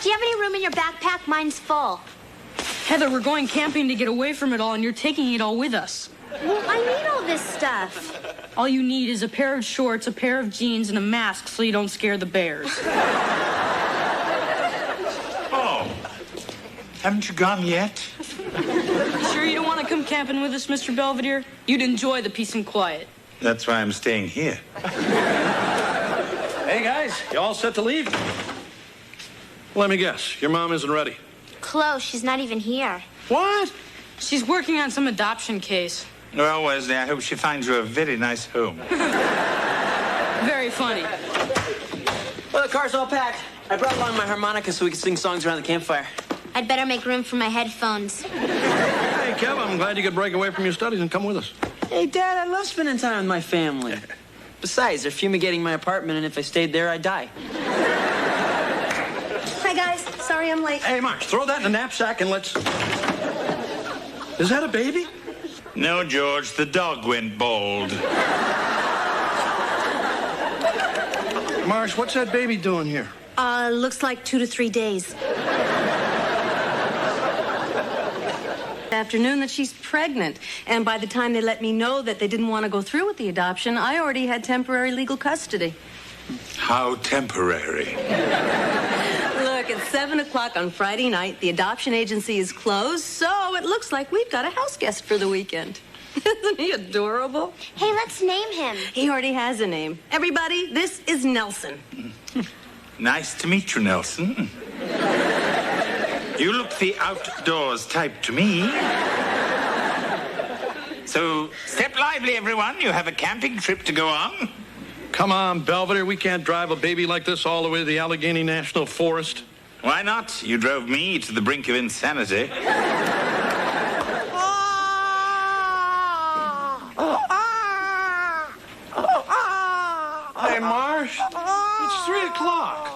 Do you have any room in your backpack? Mine's full. Heather, we're going camping to get away from it all, and you're taking it all with us. Well, I need all this stuff. All you need is a pair of shorts, a pair of jeans, and a mask so you don't scare the bears. Oh. Haven't you gone yet? You sure you don't want to come camping with us, Mr. Belvedere? You'd enjoy the peace and quiet. That's why I'm staying here. Hey, guys, you all set to leave? Let me guess, your mom isn't ready. Close. She's not even here. What? She's working on some adoption case. Well, Wesley, I hope she finds you a very nice home. Very funny. Well, the car's all packed. I brought along my harmonica so we can sing songs around the campfire. I'd better make room for my headphones. Hey, Kev, I'm glad you could break away from your studies and come with us. Hey, Dad, I love spending time with my family. Besides, they're fumigating my apartment, and if I stayed there, I'd die. Hi, guys. Sorry I'm late. Hey, Mark, throw that in the knapsack and let's... Is that a baby? No, George, the dog went bald. Marsh, what's that baby doing here? Looks like 2 to 3 days. Afternoon that she's pregnant, and by the time they let me know that they didn't want to go through with the adoption, I already had temporary legal custody. How temporary. Look, it's 7 o'clock on Friday night. The adoption agency is closed, so it looks like we've got a house guest for the weekend. Isn't he adorable? Hey, let's name him. He already has a name. Everybody, this is Nelson. Nice to meet you, Nelson. You look the outdoors type to me. So, step lively, everyone. You have a camping trip to go on. Come on, Belvedere. We can't drive a baby like this all the way to the Allegheny National Forest. Why not? You drove me to the brink of insanity. Hey, Marsh. It's 3 o'clock.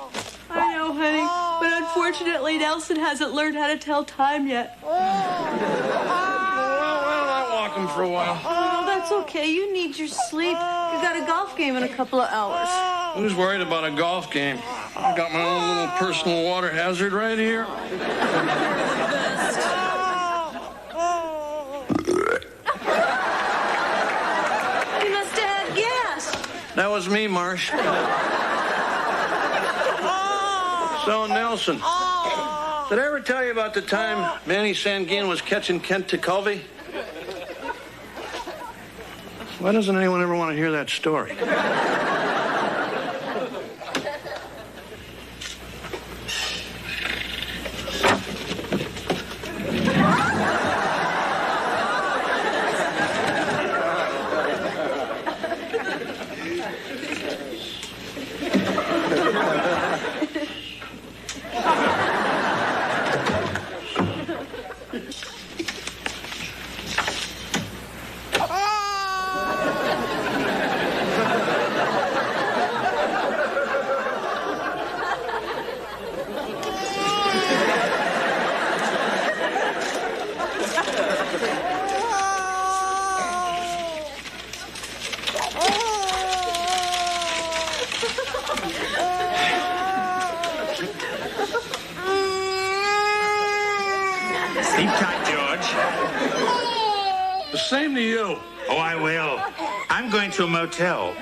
I know, honey, but unfortunately, Nelson hasn't learned how to tell time yet. Well, I'll walk him for a while. Oh, that's okay. You need your sleep. You got a golf game in a couple of hours. Who's worried about a golf game? I got my own little personal water hazard right here. You must have had gas. That was me, Marsh. So, Nelson, did I ever tell you about the time Manny Sanguin was catching Kent Tekulve? Why doesn't anyone ever want to hear that story? Sleep tight, George. The same to you. Oh, I will. I'm going to a motel.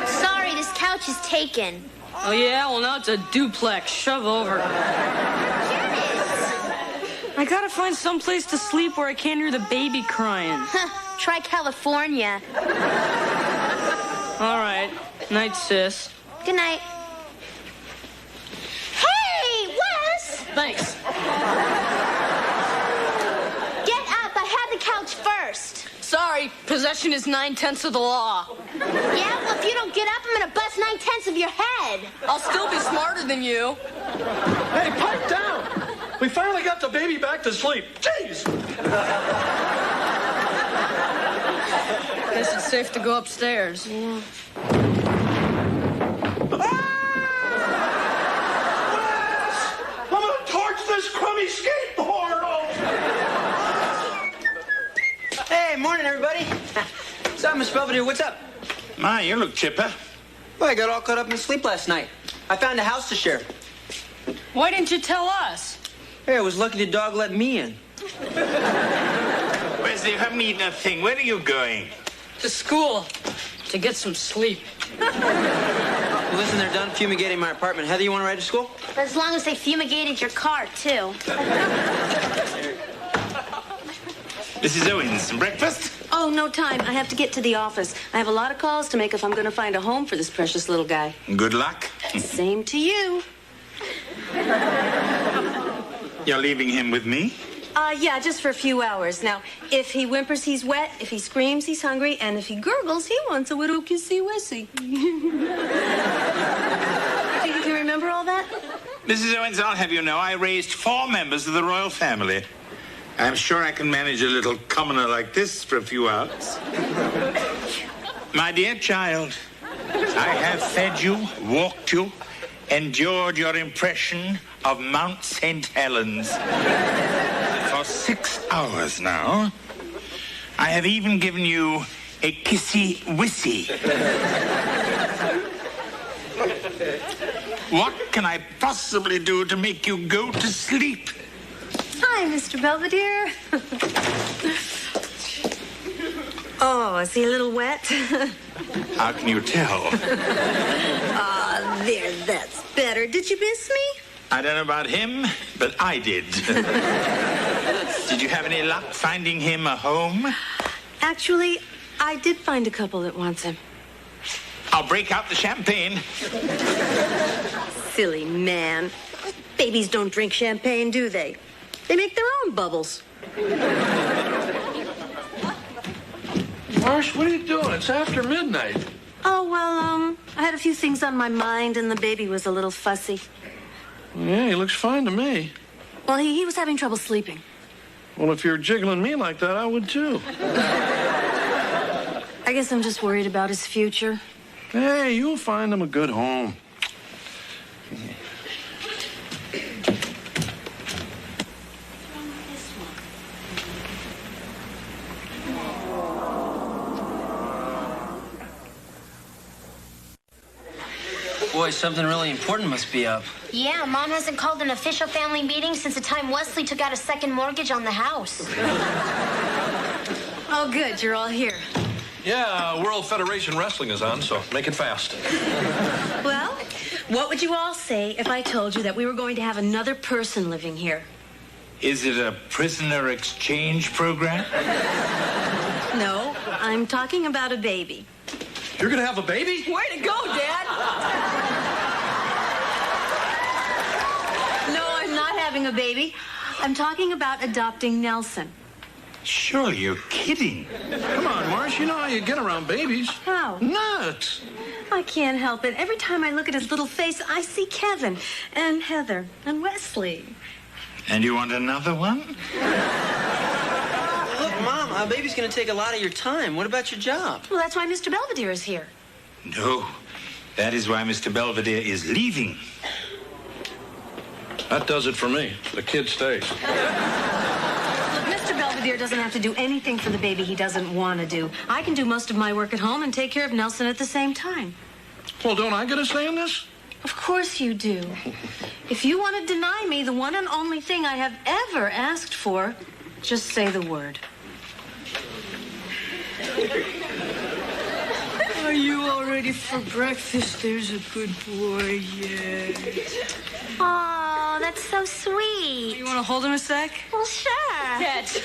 Sorry, this couch is taken. Oh, yeah? Well, now it's a duplex. Shove over. I gotta find some place to sleep where I can't hear the baby crying. Try California. All right. Night, sis. Good night. Hey, Wes! Thanks. Get up. I had the couch first. Sorry, possession is 9/10 of the law. Yeah, well, if you don't get up, I'm gonna bust 9/10 of your head. I'll still be smarter than you. Hey, pipe down. We finally got the baby back to sleep. Jeez. Guess it's safe to go upstairs. Yeah. I'm gonna torch this crummy skateboard. Hey, Hey, morning, everybody. What's up, Miss Belvedere? What's up? My, you look chipper. Well, I got all caught up in sleep last night. I found a house to share. Why didn't you tell us? Hey, I was lucky the dog let me in. Wesley, you haven't eaten a thing. Where are you going? To school. To get some sleep. Listen, they're done fumigating my apartment. Heather, you want to ride to school? As long as they fumigated your car, too. Mrs. Owens, some breakfast? Oh, no time. I have to get to the office. I have a lot of calls to make if I'm going to find a home for this precious little guy. Good luck. Same to you. You're leaving him with me? Yeah, just for a few hours. Now, if he whimpers, he's wet. If he screams, he's hungry. And if he gurgles, he wants a little kissy wissy. You can remember all that? Mrs. Owens, I'll have you know I raised 4 members of the royal family. I'm sure I can manage a little commoner like this for a few hours. My dear child, I have fed you, walked you, endured your impression of Mount St. Helens for 6 hours now. I have even given you a kissy wissy. What can I possibly do to make you go to sleep? Hi, Mr. Belvedere. Oh, is he a little wet? How can you tell? There, that's better. Did you miss me? I don't know about him, but I did. Did you have any luck finding him a home? Actually, I did find a couple that wants him. I'll break out the champagne. Silly man. Babies don't drink champagne, do they? They make their own bubbles. Marsh, what are you doing? It's after midnight. Oh, well, I had a few things on my mind, and the baby was a little fussy. Yeah, he looks fine to me. Well, he was having trouble sleeping. Well, if you're jiggling me like that, I would too. I guess I'm just worried about his future. Hey, you'll find him a good home. Boy, something really important must be up. Yeah, Mom hasn't called an official family meeting since the time Wesley took out a second mortgage on the house. Oh, good. You're all here. Yeah, World Federation Wrestling is on, so make it fast. Well, what would you all say if I told you that we were going to have another person living here? Is it a prisoner exchange program? No, I'm talking about a baby. You're gonna have a baby? Way to go, Dad! No, I'm not having a baby. I'm talking about adopting Nelson. Surely you're kidding. Come on, Marsh, you know how you get around babies. How? Nuts. I can't help it. Every time I look at his little face, I see Kevin and Heather and Wesley. And you want another one? Look, Mom, a baby's going to take a lot of your time. What about your job? Well, that's why Mr. Belvedere is here. No. That is why Mr. Belvedere is leaving. That does it for me. The kid stays. Look, Mr. Belvedere doesn't have to do anything for the baby he doesn't want to do. I can do most of my work at home and take care of Nelson at the same time. Well, don't I get a say in this? Of course you do. If you want to deny me the one and only thing I have ever asked for, just say the word. Are you all ready for breakfast? There's a good boy, yeah. Oh, that's so sweet. You want to hold him a sec? Well, sure. Catch.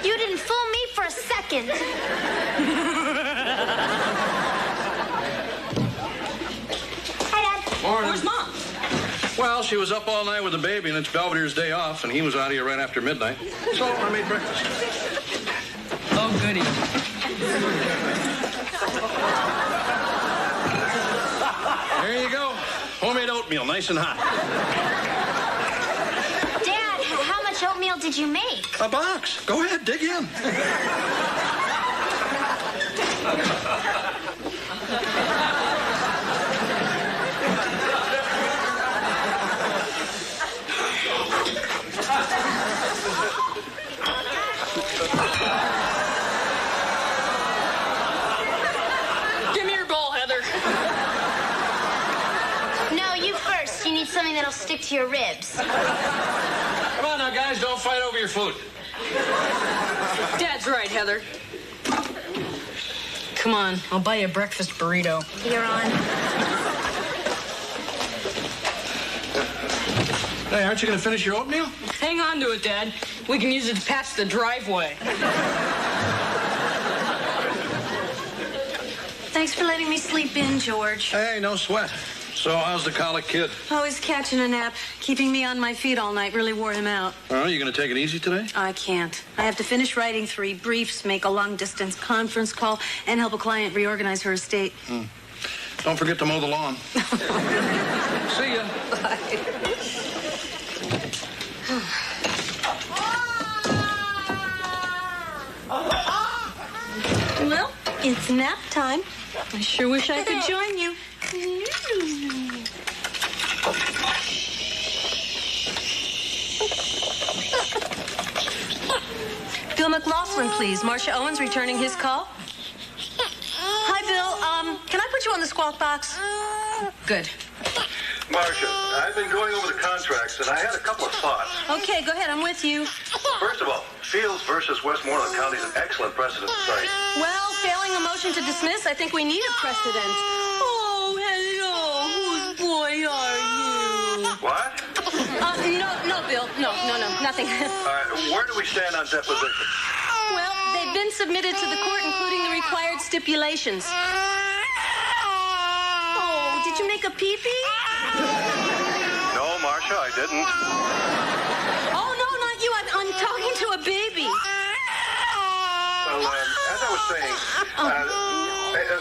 You didn't fool me for a second. Hi, Dad. Morning. Where's Mom? Well, she was up all night with the baby, and it's Belvedere's day off, and he was out of here right after midnight. So I made breakfast. Oh, goody. There you go. Homemade oatmeal, nice and hot. Dad, how much oatmeal did you make? A box. Go ahead, dig in. need something that'll stick to your ribs. Come on now, guys, don't fight over your food. Dad's right, Heather. Come on, I'll buy you a breakfast burrito. You're on. Hey, aren't you going to finish your oatmeal? Hang on to it, Dad. We can use it to patch the driveway. Thanks for letting me sleep in, George. Hey, no sweat. So, how's the colic kid? Oh, he's catching a nap. Keeping me on my feet all night really wore him out. Oh, you going to take it easy today? I can't. I have to finish writing 3 briefs, make a long-distance conference call, and help a client reorganize her estate. Don't forget to mow the lawn. See ya. Bye. Well, it's nap time. I sure wish I could join you. Bill McLaughlin, please. Marcia Owens returning his call. Hi, Bill. Can I put you on the squawk box? Good. Marcia, I've been going over the contracts, and I had a couple of thoughts. Okay, go ahead. I'm with you. First of all, Fields versus Westmoreland County is an excellent precedent to cite. Well, failing a motion to dismiss, I think we need a precedent. Oh, hello. Whose boy are you? What? No, Bill. No, nothing. Where do we stand on deposition? Well, they've been submitted to the court, including the required stipulations. Oh, did you make a pee-pee? No, Marcia, I didn't. Oh, no, not you. I'm talking to a baby. Well, as I was saying,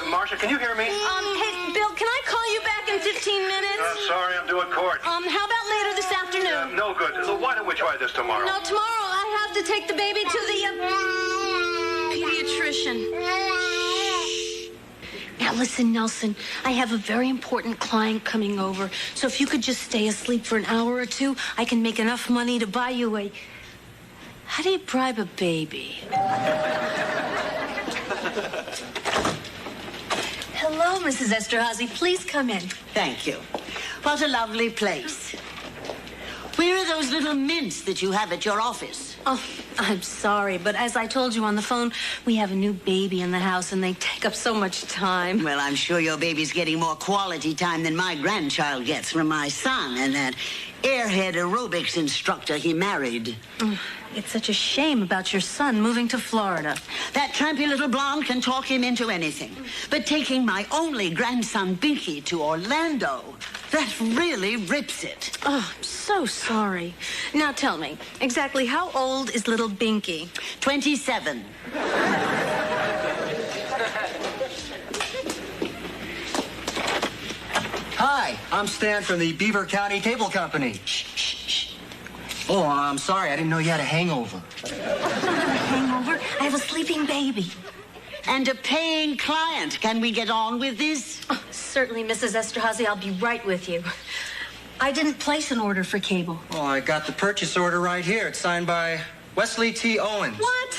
Marcia, can you hear me? Hey, Bill, can I call you back in 15 minutes? Sorry, I'm doing court. How about later this afternoon? No good. Why don't we try this tomorrow? No, tomorrow I have to take the baby to the pediatrician. Now listen, Nelson, I have a very important client coming over, so if you could just stay asleep for an hour or two, I can make enough money to buy you a... How do you bribe a baby? Hello, Mrs. Esterhazy. Please come in. Thank you. What a lovely place. Where are those little mints that you have at your office? Oh, I'm sorry, but as I told you on the phone, we have a new baby in the house, and they take up so much time. Well, I'm sure your baby's getting more quality time than my grandchild gets from my son and that airhead aerobics instructor he married. It's such a shame about your son moving to Florida. That trampy little blonde can talk him into anything. But taking my only grandson, Binky, to Orlando, that really rips it. Oh, I'm so sorry. Now tell me, exactly how old is little Binky? 27. Hi, I'm Stan from the Beaver County Cable Company. Oh, I'm sorry. I didn't know you had a hangover. Hangover? I have a sleeping baby. And a paying client. Can we get on with this? Oh, certainly, Mrs. Esterhazy. I'll be right with you. I didn't place an order for cable. Well, I got the purchase order right here. It's signed by Wesley T. Owens. What?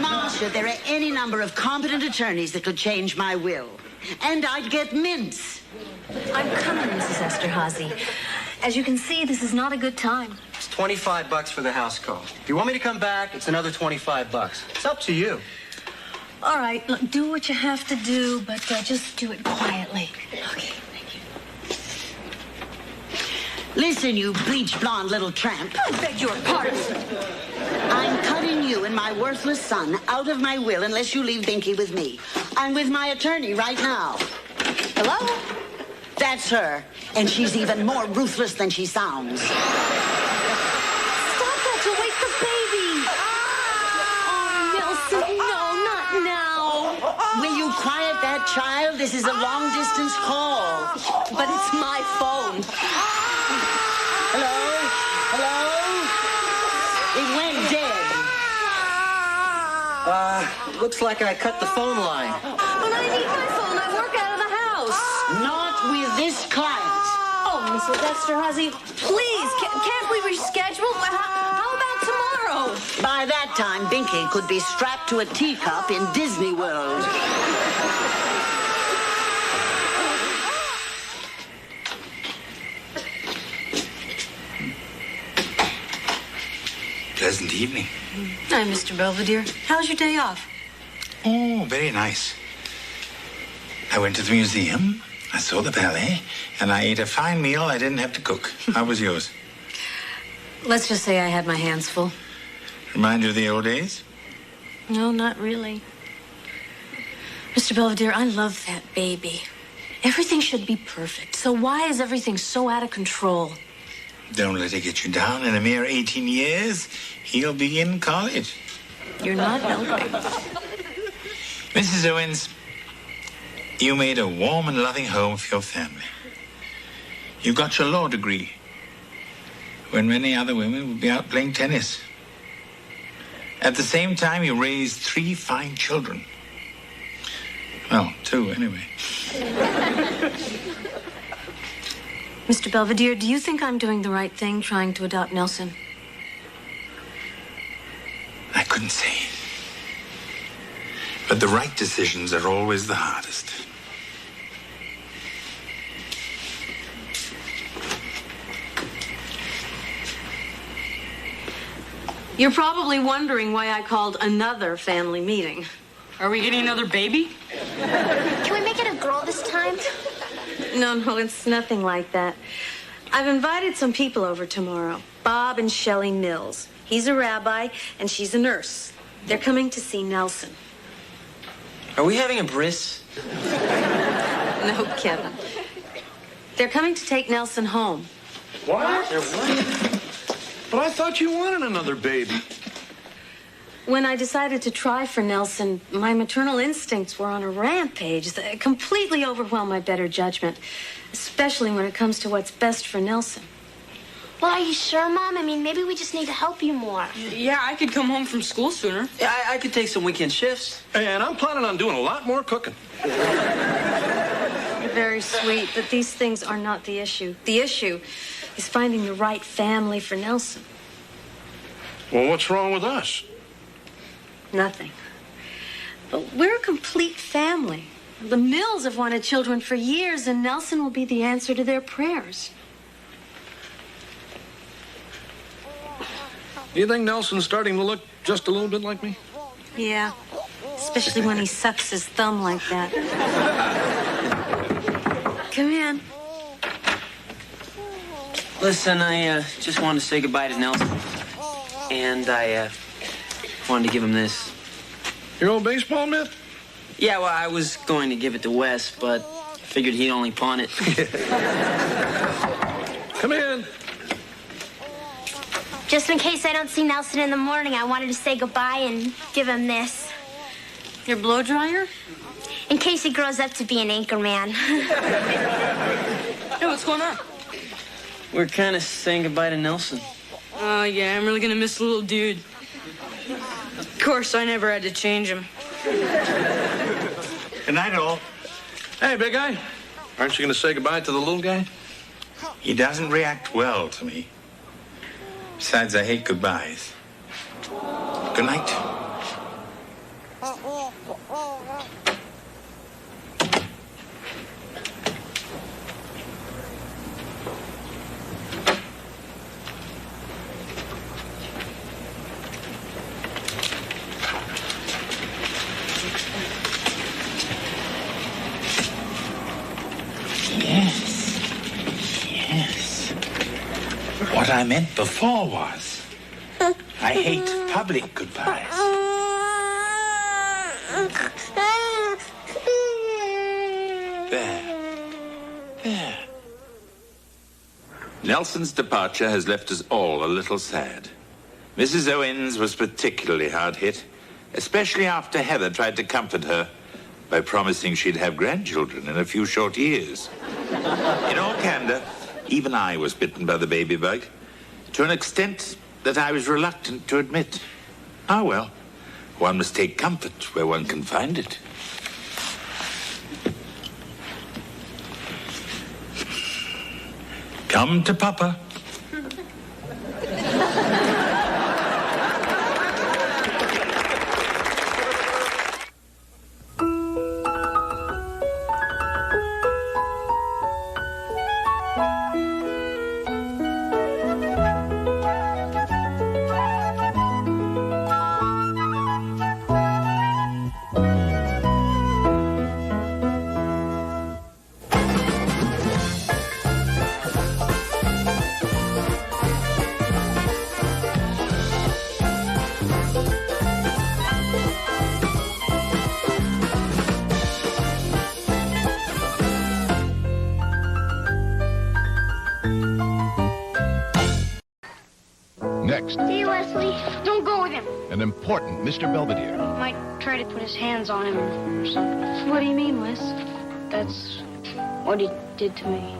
Marcia, there are any number of competent attorneys that could change my will. And I'd get mints. I'm coming, Mrs. Esterhazy. As you can see, this is not a good time. It's $25 for the house call. If you want me to come back, it's another $25. It's up to you. All right, look, do what you have to do, but just do it quietly. Okay, thank you. Listen, you bleach blonde little tramp. I beg your pardon. I'm cutting you and my worthless son out of my will unless you leave Binky with me. I'm with my attorney right now. Hello? That's her, and she's even more ruthless than she sounds. Stop that, you'll wake the baby. Oh, Nelson, no, not now. Will you quiet that child? This is a long-distance call. But it's my phone. Hello? Hello? It went dead. Looks like I cut the phone line. But I need my phone. I work out of the house. Not with this client. Oh, Mrs. Esterhazy, please, can't we reschedule? How about tomorrow? By that time, Binky could be strapped to a teacup in Disney World. pleasant evening. Hi, Mr. Belvedere. How's your day off? Oh, very nice. I went to the museum, I saw the ballet, and I ate a fine meal I didn't have to cook. How was yours? Let's just say I had my hands full. Remind you of the old days? No, not really. Mr. Belvedere, I love that baby. Everything should be perfect. So why is everything so out of control? Don't let it get you down. In a mere 18 years, he'll be in college. You're not helping. Mrs. Owens, you made a warm and loving home for your family. You got your law degree when many other women would be out playing tennis. At the same time, you raised 3 fine children. Well, 2 anyway. Mr. Belvedere, do you think I'm doing the right thing trying to adopt Nelson? I couldn't say. But the right decisions are always the hardest. You're probably wondering why I called another family meeting. Are we getting another baby? Can we make it a girl this time? No, it's nothing like that. I've invited some people over tomorrow. Bob and Shelley Mills. He's a rabbi, and she's a nurse. They're coming to see Nelson. Are we having a bris? No, Kevin. They're coming to take Nelson home. What? But I thought you wanted another baby. When I decided to try for Nelson, my maternal instincts were on a rampage that completely overwhelmed my better judgment, especially when it comes to what's best for Nelson. Well, are you sure, Mom? I mean, maybe we just need to help you more. Yeah, I could come home from school sooner. Yeah, I could take some weekend shifts. And I'm planning on doing a lot more cooking. You're very sweet, but these things are not the issue. The issue is finding the right family for Nelson. Well, what's wrong with us? Nothing. But we're a complete family. The Mills have wanted children for years, and Nelson will be the answer to their prayers. Do you think Nelson's starting to look just a little bit like me? Yeah, especially when he sucks his thumb like that. Come in. Listen, I just wanted to say goodbye to Nelson. And I wanted to give him this. Your old baseball mitt? Yeah, well, I was going to give it to Wes, but figured he'd only pawn it. Come in. Just in case I don't see Nelson in the morning, I wanted to say goodbye and give him this. Your blow dryer? In case he grows up to be an anchor man. Hey, what's going on? We're kind of saying goodbye to Nelson. Oh, yeah, I'm really gonna miss the little dude. Of course, I never had to change him. Good night, all. Hey, big guy. Aren't you going to say goodbye to the little guy? He doesn't react well to me. Besides, I hate goodbyes. Good night. Yes. What I meant before was, I hate public goodbyes. There. Nelson's departure has left us all a little sad. Mrs. Owens was particularly hard hit, especially after Heather tried to comfort her by promising she'd have grandchildren in a few short years. In all candor, even I was bitten by the baby bug, to an extent that I was reluctant to admit. Ah, well, one must take comfort where one can find it. Come to Papa. Next, See, Wesley, don't go with him. an important Mr. Belvedere. He might try to put his hands on him or something. What do you mean, Wes? That's what he did to me.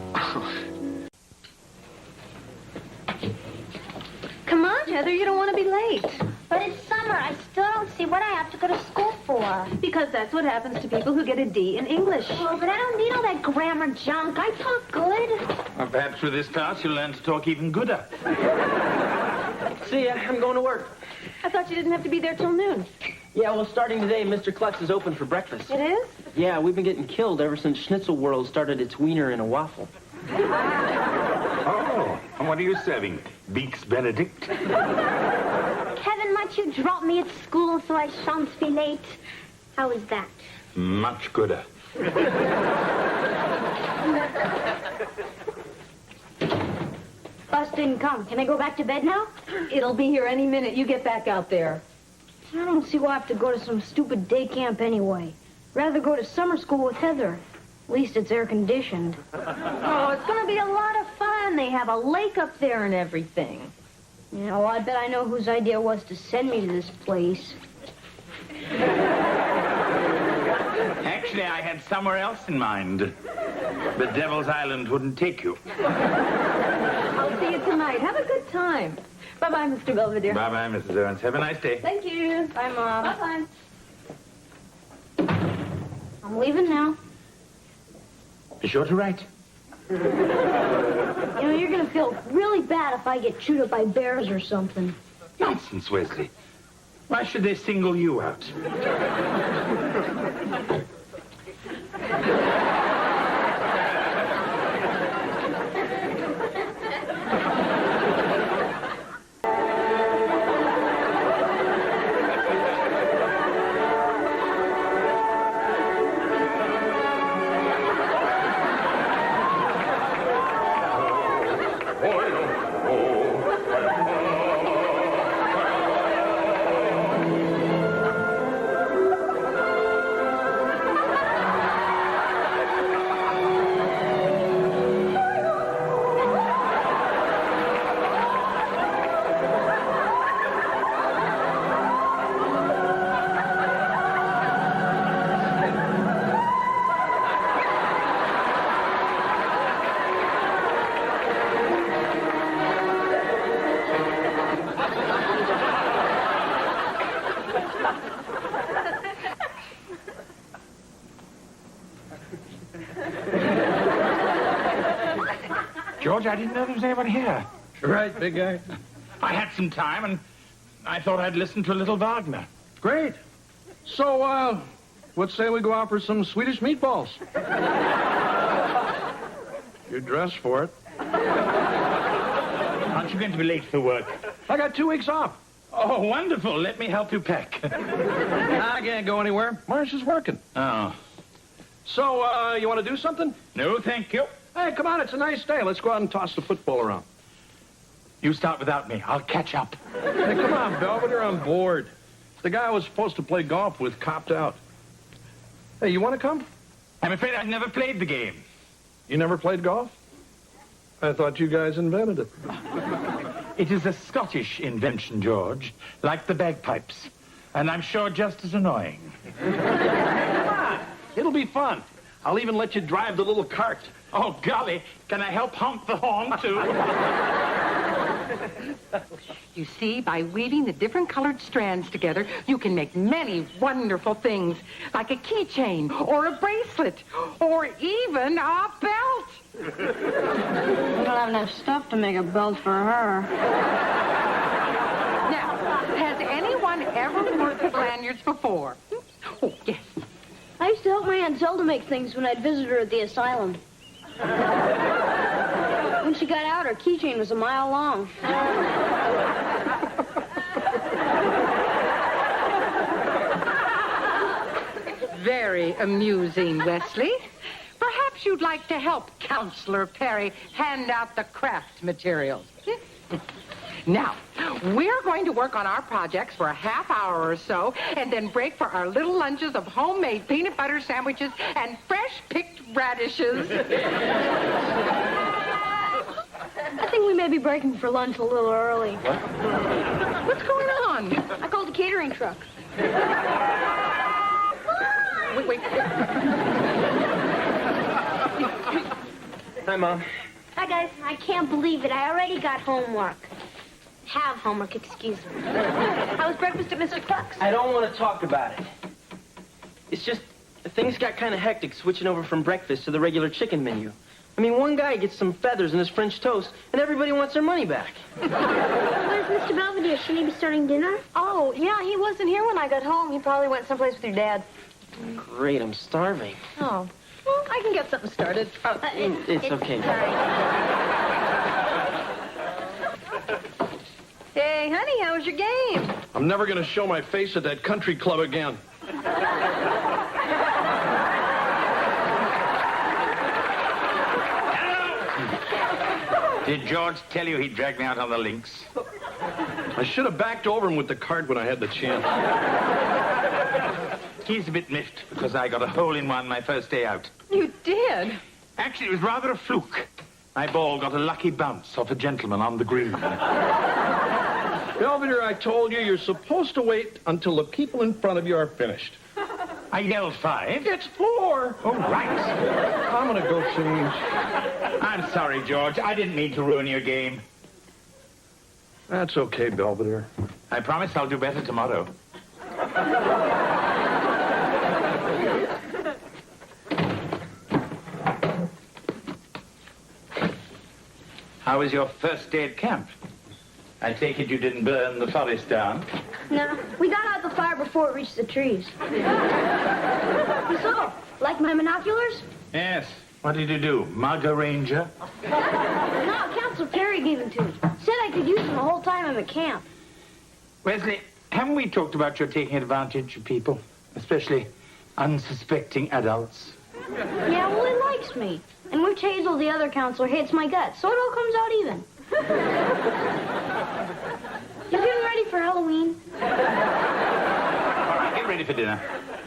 Come on, Heather, you don't want to be late. But it's summer. I still don't see what I have to go to school for. Because that's what happens to people who get a D in English. Oh, but I don't need all that grammar junk. I talk good. Well, perhaps with this class you'll learn to talk even gooder. See ya. I'm going to work. I thought you didn't have to be there till noon. Yeah, well, starting today, Mr. Klutz is open for breakfast. It is? Yeah, we've been getting killed ever since Schnitzel World started its wiener in a waffle. Oh, and what are you serving? Beaks Benedict? Kevin, might you drop me at school so I shan't be late? How is that? Much gooder. Bus didn't come. Can I go back to bed now? It'll be here any minute. You get back out there. I don't see why I have to go to some stupid day camp anyway. Rather go to summer school with Heather. At least it's air conditioned. Oh, it's going to be a lot of fun. They have a lake up there and everything. You know, I bet I know whose idea it was to send me to this place. Actually, I had somewhere else in mind. But Devil's Island wouldn't take you. I'll see you tonight. Have a good time. Bye-bye, Mr. Belvedere. Bye-bye, Mrs. Owens. Have a nice day. Thank you. Bye, Mom. Bye-bye. I'm leaving now. Be sure to write. You know, you're going to feel really bad if I get chewed up by bears or something. Nonsense, Wesley. Why should they single you out? George, I didn't know there was anyone here. Right, big guy. I had some time, and I thought I'd listen to a little Wagner. Great. So, let's say we go out for some Swedish meatballs. You're dressed for it. Aren't you going to be late for work? I got 2 weeks off. Oh, wonderful. Let me help you pack. I can't go anywhere. Marcia's working. Oh. So, you want to do something? No, thank you. Hey, come on, it's a nice day. Let's go out and toss the football around. You start without me. I'll catch up. Hey, come on, Belvedere, I'm bored. The guy I was supposed to play golf with copped out. Hey, you want to come? I'm afraid I've never played the game. You never played golf? I thought you guys invented it. It is a Scottish invention, George, like the bagpipes. And I'm sure just as annoying. Come on, it'll be fun. I'll even let you drive the little cart. Oh, golly, can I help honk the horn, too? You see, by weaving the different colored strands together, you can make many wonderful things, like a keychain, or a bracelet, or even a belt. We don't have enough stuff to make a belt for her. Now, has anyone ever worked with lanyards before? Oh, yes. I used to help my Aunt Zelda make things when I'd visit her at the asylum. When she got out, her keychain was a mile long. Very amusing, Wesley. Perhaps you'd like to help Counselor Perry hand out the craft materials. Now, we're going to work on our projects for a half hour or so, and then break for our little lunches of homemade peanut butter sandwiches and fresh-picked radishes. I think think we may be breaking for lunch a little early. What? What's going on? I called the catering truck. Wait. Hi, Mom. Hi, guys. I can't believe it. I already got homework. Have homework, excuse me. How was breakfast at Mr. Cluck's? I don't want to talk about it. It's just, things got kind of hectic switching over from breakfast to the regular chicken menu. I mean, one guy gets some feathers in his French toast, and everybody wants their money back. Where's Mr. Belvedere? Shouldn't he be starting dinner? Oh, yeah, he wasn't here when I got home. He probably went someplace with your dad. Great, I'm starving. Oh. Well, I can get something started. It's okay. Hey, honey, how was your game? I'm never going to show my face at that country club again. Did George tell you he'd drag me out on the links? I should have backed over him with the card when I had the chance. He's a bit miffed because I got a hole-in-one my first day out. You did? Actually, it was rather a fluke. My ball got a lucky bounce off a gentleman on the green. Belvedere, I told you, you're supposed to wait until the people in front of you are finished. I yelled 5. It's 4. Oh, right. I'm going to go change. I'm sorry, George. I didn't mean to ruin your game. That's okay, Belvedere. I promise I'll do better tomorrow. How was your first day at camp? I take it you didn't burn the forest down? No, we got out the fire before it reached the trees. So, like my binoculars? Yes. What did you do? Mug a ranger? No, Counselor Perry gave them to me. Said I could use them the whole time I'm at camp. Wesley, haven't we talked about your taking advantage of people? Especially unsuspecting adults? Yeah, well, he likes me. And Witch Hazel, the other counselor, hates my guts, so it all comes out even. You getting ready for Halloween? All right, get ready for dinner.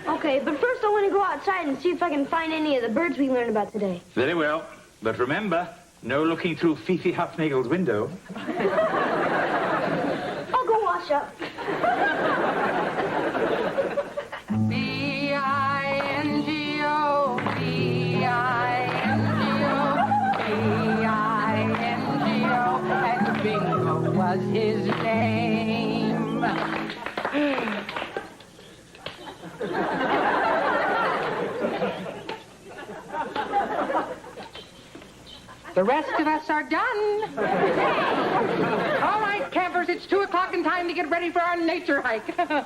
Okay, but first I want to go outside and see if I can find any of the birds we learned about today. Very well. But remember, no looking through Fifi Huffnagel's window. I'll go wash up. B-I-N-G-O, B-I-N-G-O, B-I-N-G-O, and Bingo was his name. The rest of us are done. All right, campers, it's 2 o'clock and time to get ready for our nature hike. I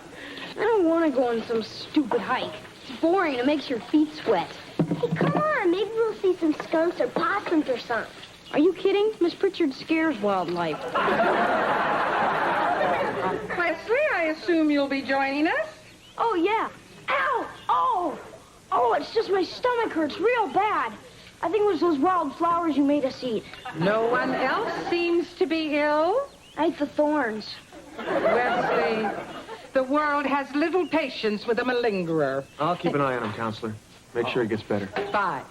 don't want to go on some stupid hike. It's boring. It makes your feet sweat. Hey, come on. Maybe we'll see some skunks or possums or something. Are you kidding? Miss Pritchard scares wildlife. Wesley, I assume you'll be joining us? Oh, yeah. Ow! Oh! Oh, it's just my stomach hurts real bad. I think it was those wild flowers you made us eat. No one else seems to be ill? I ate the thorns. Wesley, the world has little patience with a malingerer. I'll keep an eye on him, Counselor. Make sure he gets better. Fine.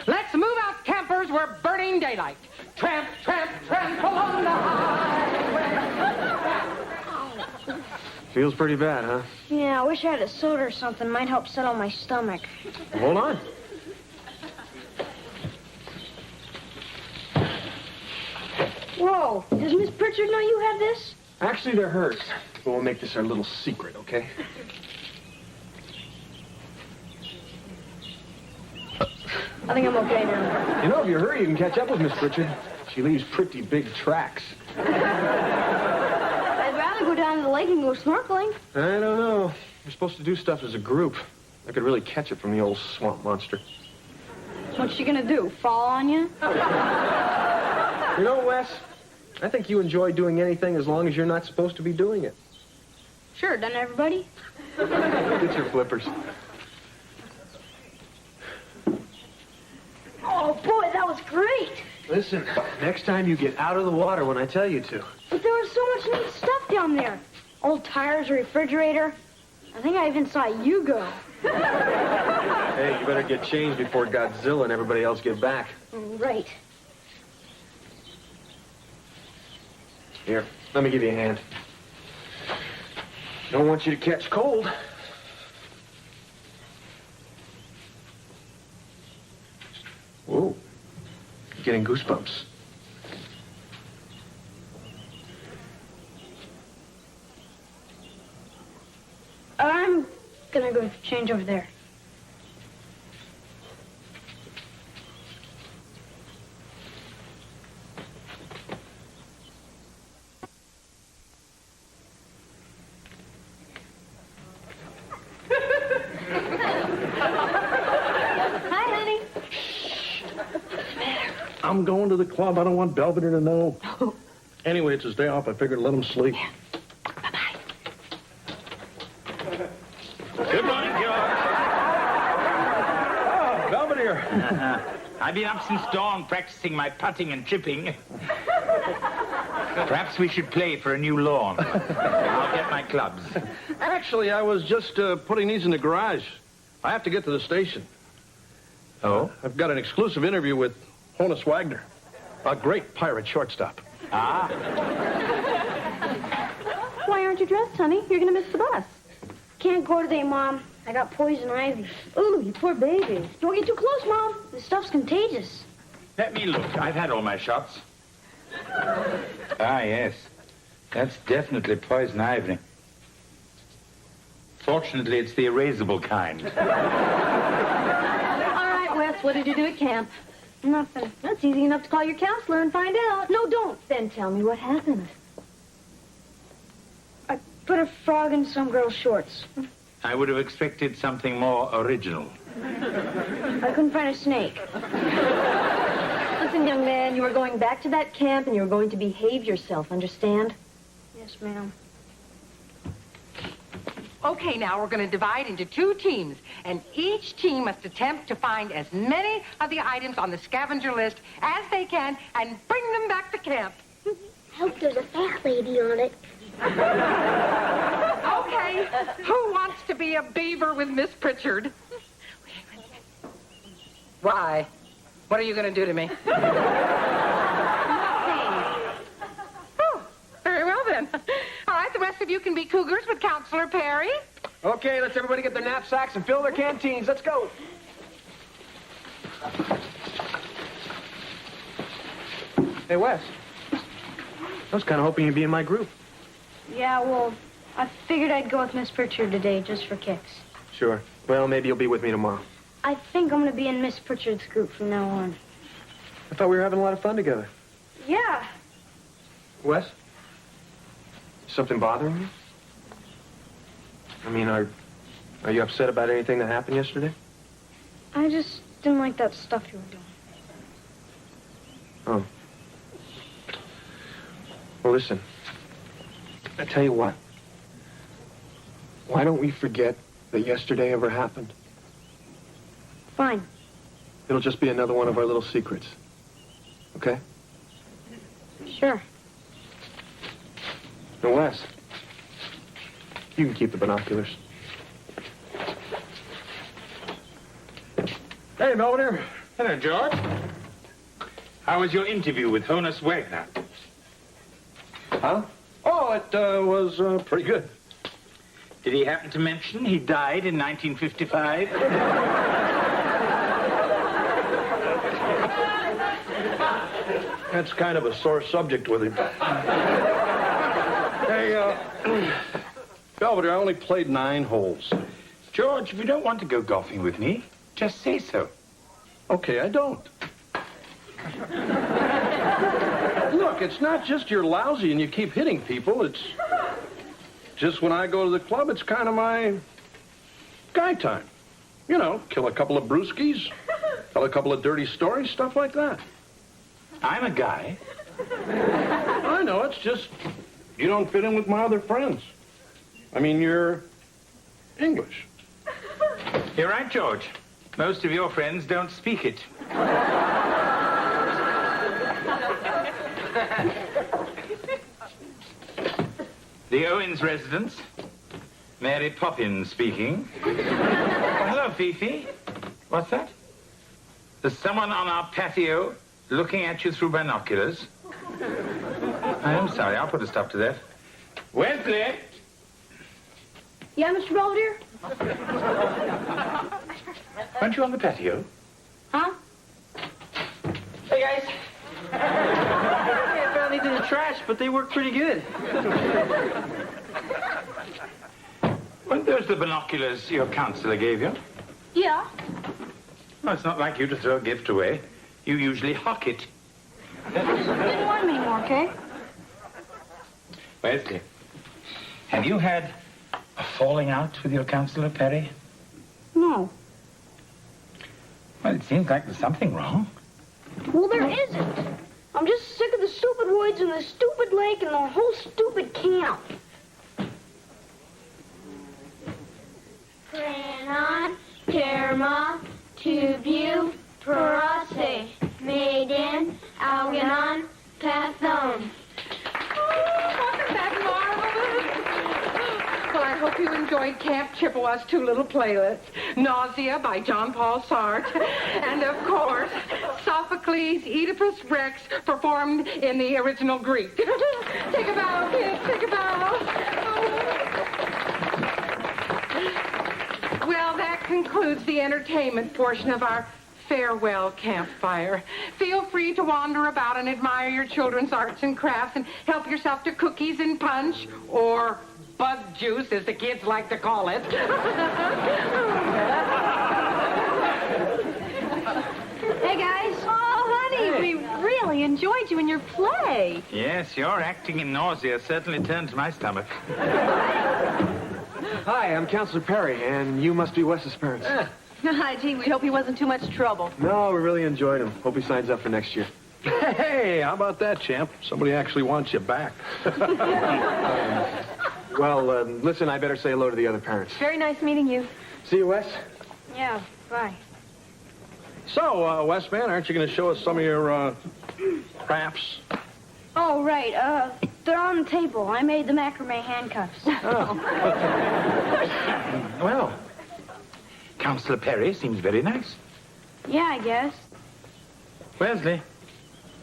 Let's move out, campers. We're burning daylight. Tramp, tramp, tramp along the highway. Feels pretty bad, huh? Yeah, I wish I had a soda or something. Might help settle my stomach. Hold on. Whoa, does Miss Pritchard know you have this? Actually, they're hers. But we'll make this our little secret, okay? I think I'm okay now. You know, if you hurry, you can catch up with Miss Pritchard. She leaves pretty big tracks. I'd rather go down to the lake and go snorkeling. I don't know. We're supposed to do stuff as a group. I could really catch it from the old swamp monster. What's she gonna do, fall on you? You know, Wes, I think you enjoy doing anything as long as you're not supposed to be doing it. Sure, doesn't everybody? Get your flippers. Oh, boy, that was great. Listen, next time you get out of the water when I tell you to. But there was so much neat stuff down there. Old tires, a refrigerator. I think I even saw you go. Hey, you better get changed before Godzilla and everybody else get back. Right. Here, let me give you a hand. Don't want you to catch cold. Whoa. You're getting goosebumps. I'm gonna go change over there. I'm going to the club. I don't want Belvedere to know. Anyway, it's his day off. I figured let him sleep. Yeah. Bye-bye. Good morning, George. Oh, Belvedere. I've been up since dawn practicing my putting and chipping. Perhaps we should play for a new lawn. I'll get my clubs. Actually, I was just putting these in the garage. I have to get to the station. Oh? I've got an exclusive interview with Honus Wagner, a great pirate shortstop. Ah. Why aren't you dressed, honey? You're going to miss the bus. Can't go today, Mom. I got poison ivy. Ooh, you poor baby. Don't get too close, Mom. This stuff's contagious. Let me look. I've had all my shots. Ah, yes. That's definitely poison ivy. Fortunately, it's the erasable kind. All right, Wes, what did you do at camp? Nothing. That's easy enough to call your counselor and find out. No, don't. Then tell me what happened. I put a frog in some girl's shorts. I would have expected something more original. I couldn't find a snake. Listen, young man, you are going back to that camp and you're going to behave yourself, understand? Yes, ma'am. Okay, now we're going to divide into 2 teams, and each team must attempt to find as many of the items on the scavenger list as they can and bring them back to camp. I hope there's a fat lady on it. Okay, who wants to be a beaver with Miss Pritchard? Why? What are you going to do to me? Oh, very well then. All right, the rest of you can be cougars with Counselor Perry. Okay, let's everybody get their knapsacks and fill their canteens. Let's go. Hey, Wes. I was kind of hoping you'd be in my group. Yeah, well, I figured I'd go with Miss Pritchard today just for kicks. Sure. Well, maybe you'll be with me tomorrow. I think I'm going to be in Miss Pritchard's group from now on. I thought we were having a lot of fun together. Yeah. Wes? Something bothering you? I mean, are you upset about anything that happened yesterday? I just didn't like that stuff you were doing. Oh. Well, listen. I tell you what. Why don't we forget that yesterday ever happened? Fine. It'll just be another one of our little secrets. Okay? Sure. Now, Wes, you can keep the binoculars. Hey, Belvedere. Hello, George. How was your interview with Honus Wagner? Huh? Oh, it was pretty good. Did he happen to mention he died in 1955? That's kind of a sore subject with him. Hey, Belvedere, I only played 9 holes. George, if you don't want to go golfing with me, just say so. Okay, I don't. Look, it's not just you're lousy and you keep hitting people. It's just when I go to the club, it's kind of my guy time. You know, kill a couple of brewskis, tell a couple of dirty stories, stuff like that. I'm a guy. I know, it's just you don't fit in with my other friends. I mean, you're English. You're right, George. Most of your friends don't speak it. The Owens residence. Mary Poppins speaking. Oh, hello, Fifi. What's that? There's someone on our patio looking at you through binoculars. I am sorry. I'll put a stop to that. Wesley! Yeah, Mr. Belvedere? Weren't you on the patio? Huh? Hey, guys. I found these in the trash, but they work pretty good. Weren't those the binoculars your counselor gave you? Yeah. Well, it's not like you to throw a gift away. You usually hock it. Didn't want them anymore, okay? Wesley, have you had a falling out with your counselor, Perry? No. Well, it seems like there's something wrong. Well, there isn't. I'm just sick of the stupid woods and the stupid lake and the whole stupid camp. Pranon, Terma, Tubu, Parase, Maiden, Algernon, Pathon. Wasn't that marvelous? Well, I hope you enjoyed Camp Chippewa's two little playlists, Nausea by John Paul Sartre, and, of course, Sophocles' Oedipus Rex performed in the original Greek. Take a bow, kids, take a bow. Well, that concludes the entertainment portion of our farewell campfire. Feel free to wander about and admire your children's arts and crafts and help yourself to cookies and punch, or bug juice, as the kids like to call it. Hey, guys. Oh, honey, we really enjoyed you in your play. Yes, your acting in Nausea certainly turned my stomach. Hi, I'm Counselor Perry, and you must be Wes's parents. Hi, gee, we hope he wasn't too much trouble. No, we really enjoyed him. Hope he signs up for next year. Hey, how about that, champ? Somebody actually wants you back. Well, listen, I better say hello to the other parents. Very nice meeting you. See you, Wes. Yeah, bye. So, Wes, man, aren't you going to show us some of your, crafts? Oh, right. They're on the table. I made the macrame handcuffs. Well, Counselor Perry seems very nice. Yeah, I guess. Wesley,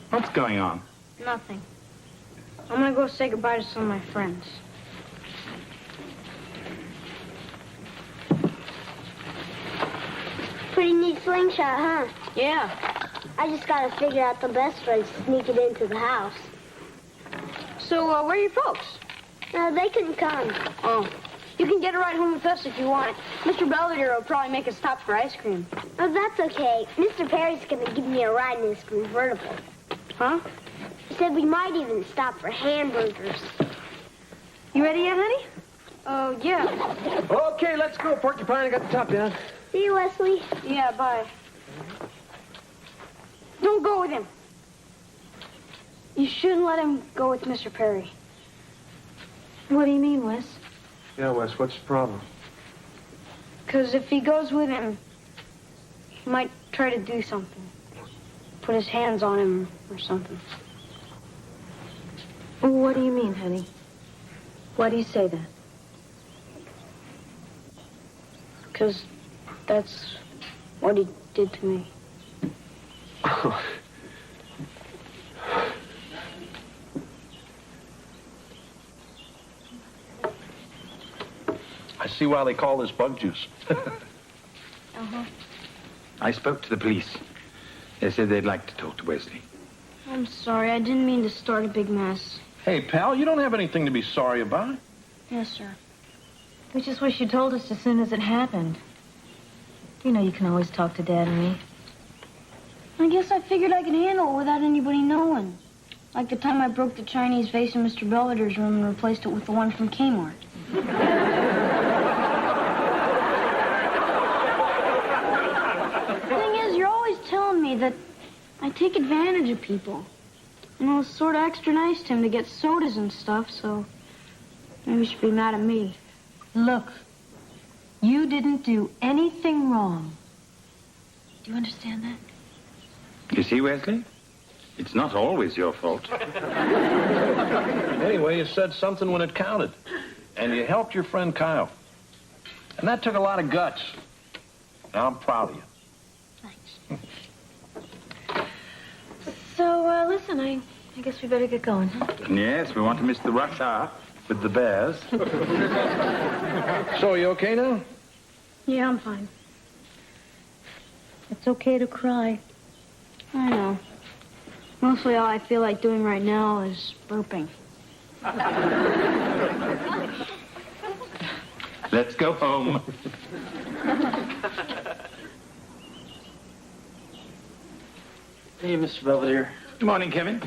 what's going on? Nothing. I'm gonna go say goodbye to some of my friends. Pretty neat slingshot, huh? Yeah. I just gotta figure out the best way to sneak it into the house. So, where are your folks? They couldn't come. Oh. You can get a ride home with us if you want. Mr. Belvedere will probably make us stop for ice cream. Oh, that's okay. Mr. Perry's gonna give me a ride in his convertible. Huh? He said we might even stop for hamburgers. You ready yet, honey? Oh, yeah. Okay, let's go, Porcupine. I got the top down. See you, Wesley. Yeah, bye. Don't go with him. You shouldn't let him go with Mr. Perry. What do you mean, Wes? Yeah, Wes, what's the problem? Because if he goes with him, he might try to do something. Put his hands on him or something. What do you mean, honey? Why do you say that? Because that's what he did to me. I see why they call this bug juice. Uh-huh. I spoke to the police. They said they'd like to talk to Wesley. I'm sorry. I didn't mean to start a big mess. Hey, pal, you don't have anything to be sorry about. Yes, sir. We just wish you told us as soon as it happened. You know you can always talk to Dad and me. I guess I figured I could handle it without anybody knowing. Like the time I broke the Chinese vase in Mr. Belvedere's room and replaced it with the one from Kmart. The thing is, you're always telling me that I take advantage of people. And I was sort of extra nice to him to get sodas and stuff, so maybe you should be mad at me. Look, you didn't do anything wrong. Do you understand that? You see, Wesley? It's not always your fault. Anyway, you said something when it counted. And you helped your friend Kyle. And that took a lot of guts. Now I'm proud of you. So, listen, I I guess we better get going, huh? Yes, we want to miss the rush hour with the bears. So, you okay now? Yeah, I'm fine. It's okay to cry. I know. Mostly all I feel like doing right now is burping. Let's go home. Hey, Mr. Belvedere. Good morning, Kevin.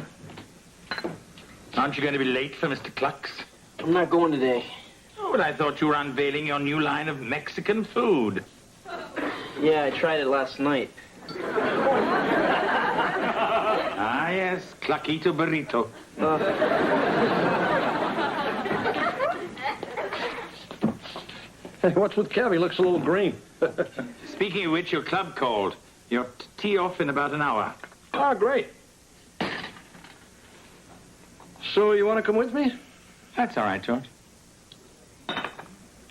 Aren't you going to be late for Mr. Clucks? I'm not going today. Oh, but I thought you were unveiling your new line of Mexican food. Yeah, I tried it last night. Ah, yes, Cluckito Burrito. Hey, what's with Kev? He looks a little green. Speaking of which, your club called. You're tee off in about an hour. Ah, great. So, you want to come with me? That's all right, George.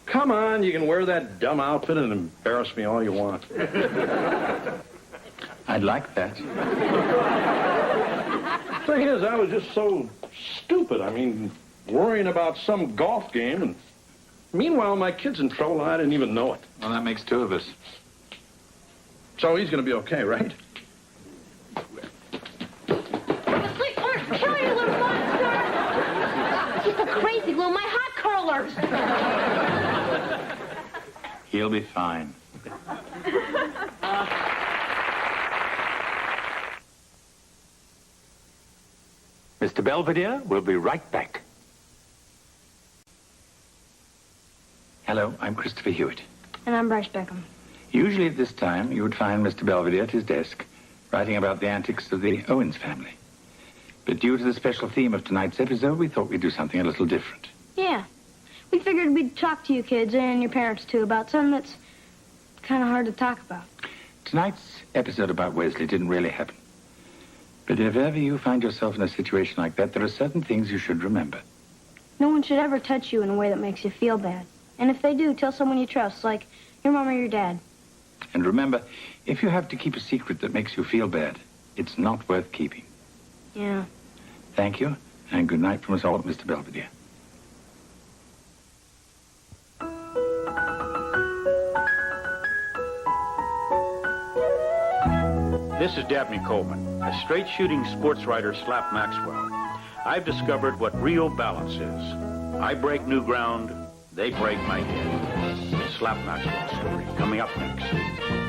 Come on, you can wear that dumb outfit and embarrass me all you want. I'd like that. Thing is, I was just so stupid. I mean, worrying about some golf game, and meanwhile, my kid's in trouble, and I didn't even know it. Well, that makes two of us. So he's going to be okay, right? Sleep or kill you, little monster! He's so crazy, Lou. My hot curlers. He'll be fine. Mr. Belvedere, we'll be right back. Hello, I'm Christopher Hewitt. And I'm Bryce Beckham. Usually at this time, you would find Mr. Belvedere at his desk, writing about the antics of the Owens family. But due to the special theme of tonight's episode, we thought we'd do something a little different. Yeah. We figured we'd talk to you kids and your parents, too, about something that's kind of hard to talk about. Tonight's episode about Wesley didn't really happen. But if ever you find yourself in a situation like that, there are certain things you should remember. No one should ever touch you in a way that makes you feel bad. And if they do, tell someone you trust, like your mom or your dad. And remember, if you have to keep a secret that makes you feel bad, it's not worth keeping. Yeah. Thank you, and good night from us all at Mr. Belvedere. This is Dabney Coleman, a straight-shooting sports writer slap Maxwell. I've discovered what real balance is. I break new ground, they break my head. Slap Maxwell's story, coming up next.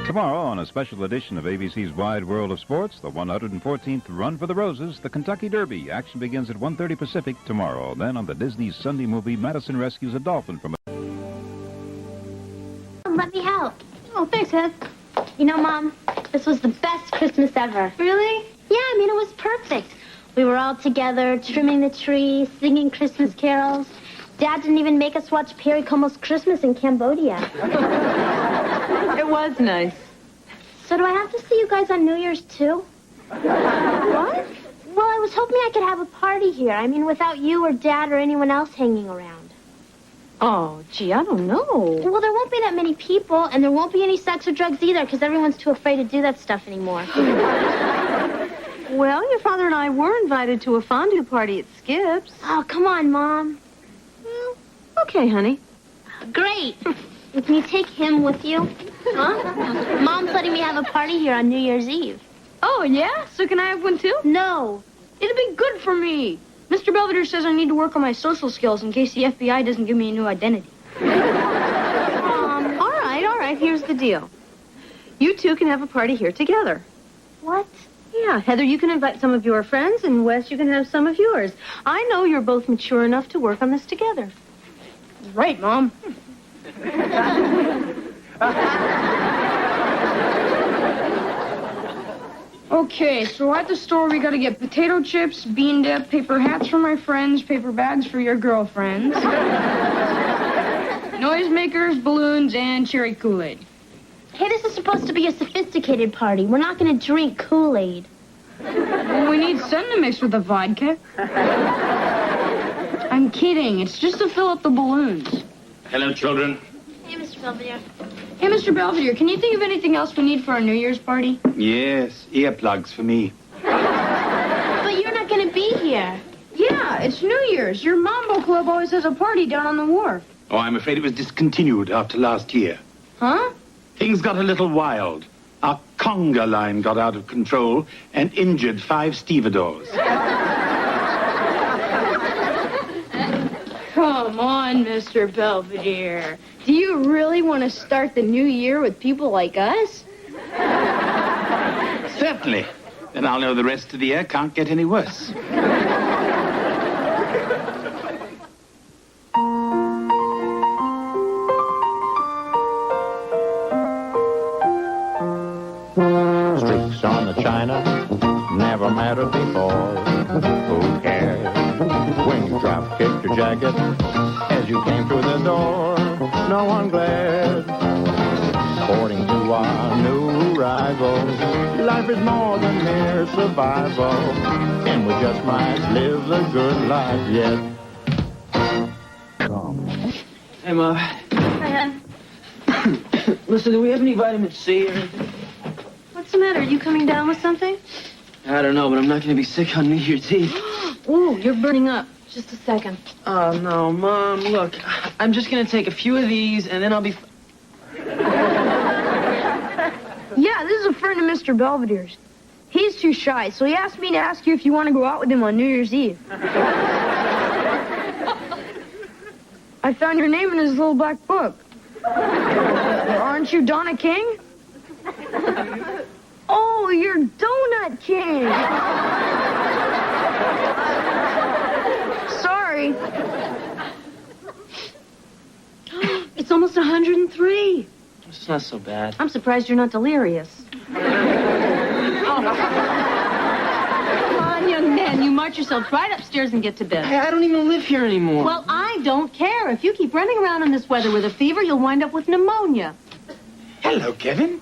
Tomorrow, on a special edition of ABC's Wide World of Sports, the 114th Run for the Roses, the Kentucky Derby. Action begins at 1:30 Pacific tomorrow. Then on the Disney Sunday movie, Madison rescues a dolphin from a... Let me help. Oh, thanks, Heath. You know, Mom, this was the best Christmas ever. Really? Yeah, I mean, it was perfect. We were all together, trimming the tree, singing Christmas carols. Dad didn't even make us watch Perry Como's Christmas in Cambodia. It was nice. So do I have to see you guys on New Year's, too? What? Well, I was hoping I could have a party here. I mean, without you or Dad or anyone else hanging around. Oh, gee, I don't know. Well, there won't be that many people, and there won't be any sex or drugs either, because everyone's too afraid to do that stuff anymore. Well, your father and I were invited to a fondue party at Skip's. Oh, come on, Mom. Well, okay, honey. Great. Can you take him with you? Huh? Mom's letting me have a party here on New Year's Eve. Oh, yeah? So can I have one, too? No. It'll be good for me. Mr. Belvedere says I need to work on my social skills in case the FBI doesn't give me a new identity. All right. Here's the deal. You two can have a party here together. What? Yeah, Heather, you can invite some of your friends, and Wes, you can have some of yours. I know you're both mature enough to work on this together. Right, Mom. Okay, so at the store we gotta get potato chips, bean dip, paper hats for my friends, paper bags for your girlfriends, noisemakers, balloons, and cherry Kool-Aid. Hey, this is supposed to be a sophisticated party. We're not going to drink Kool-Aid. Well, we need sun to mix with the vodka. I'm kidding. It's just to fill up the balloons. Hello, children. Hey, Mr. Belvedere. Hey, Mr. Belvedere, can you think of anything else we need for our New Year's party? Yes, earplugs for me. But you're not going to be here. it's New Year's. Your Mambo Club always has a party down on the wharf. Oh, I'm afraid it was discontinued after last year. Huh? Things got a little wild. Our conga line got out of control and injured 5 stevedores. Come on, Mr. Belvedere. Do you really want to start the new year with people like us? Certainly. Then I'll know the rest of the year can't get any worse. Streaks on the china never mattered before. Who cares when you drop kicked your jacket as you came through the door? No one glared. According to our new rivals, life is more than mere survival, and we just might live the good life yet. Hey, Ma. Hi, Listen, do we have any vitamin C or anything? What's the matter? Are you coming down with something? I don't know, but I'm not going to be sick on New Year's Eve. Ooh, you're burning up. Just a second. Oh, no, Mom, look. I'm just going to take a few of these, and then I'll be... Yeah, this is a friend of Mr. Belvedere's. He's too shy, so he asked me to ask you if you want to go out with him on New Year's Eve. I found your name in his little black book. Aren't you Donna King? Oh, you're Donut King. Sorry. It's almost 103. It's not so bad. I'm surprised you're not delirious. Come on, young man. You march yourself right upstairs and get to bed. Hey, I don't even live here anymore. Well, I don't care. If you keep running around in this weather with a fever, you'll wind up with pneumonia. Hello, Kevin.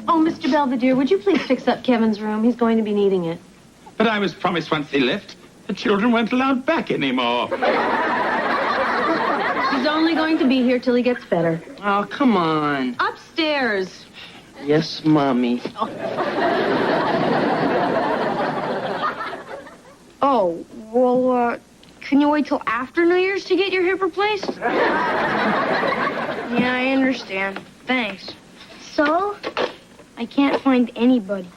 Oh, Mr. Belvedere, would you please fix up Kevin's room? He's going to be needing it. But I was promised once they left, the children weren't allowed back anymore. He's only going to be here till he gets better. Oh, come on. Upstairs. Yes, Mommy. Oh, well, can you wait till after New Year's to get your hip replaced? Yeah, I understand. Thanks. So? I can't find anybody.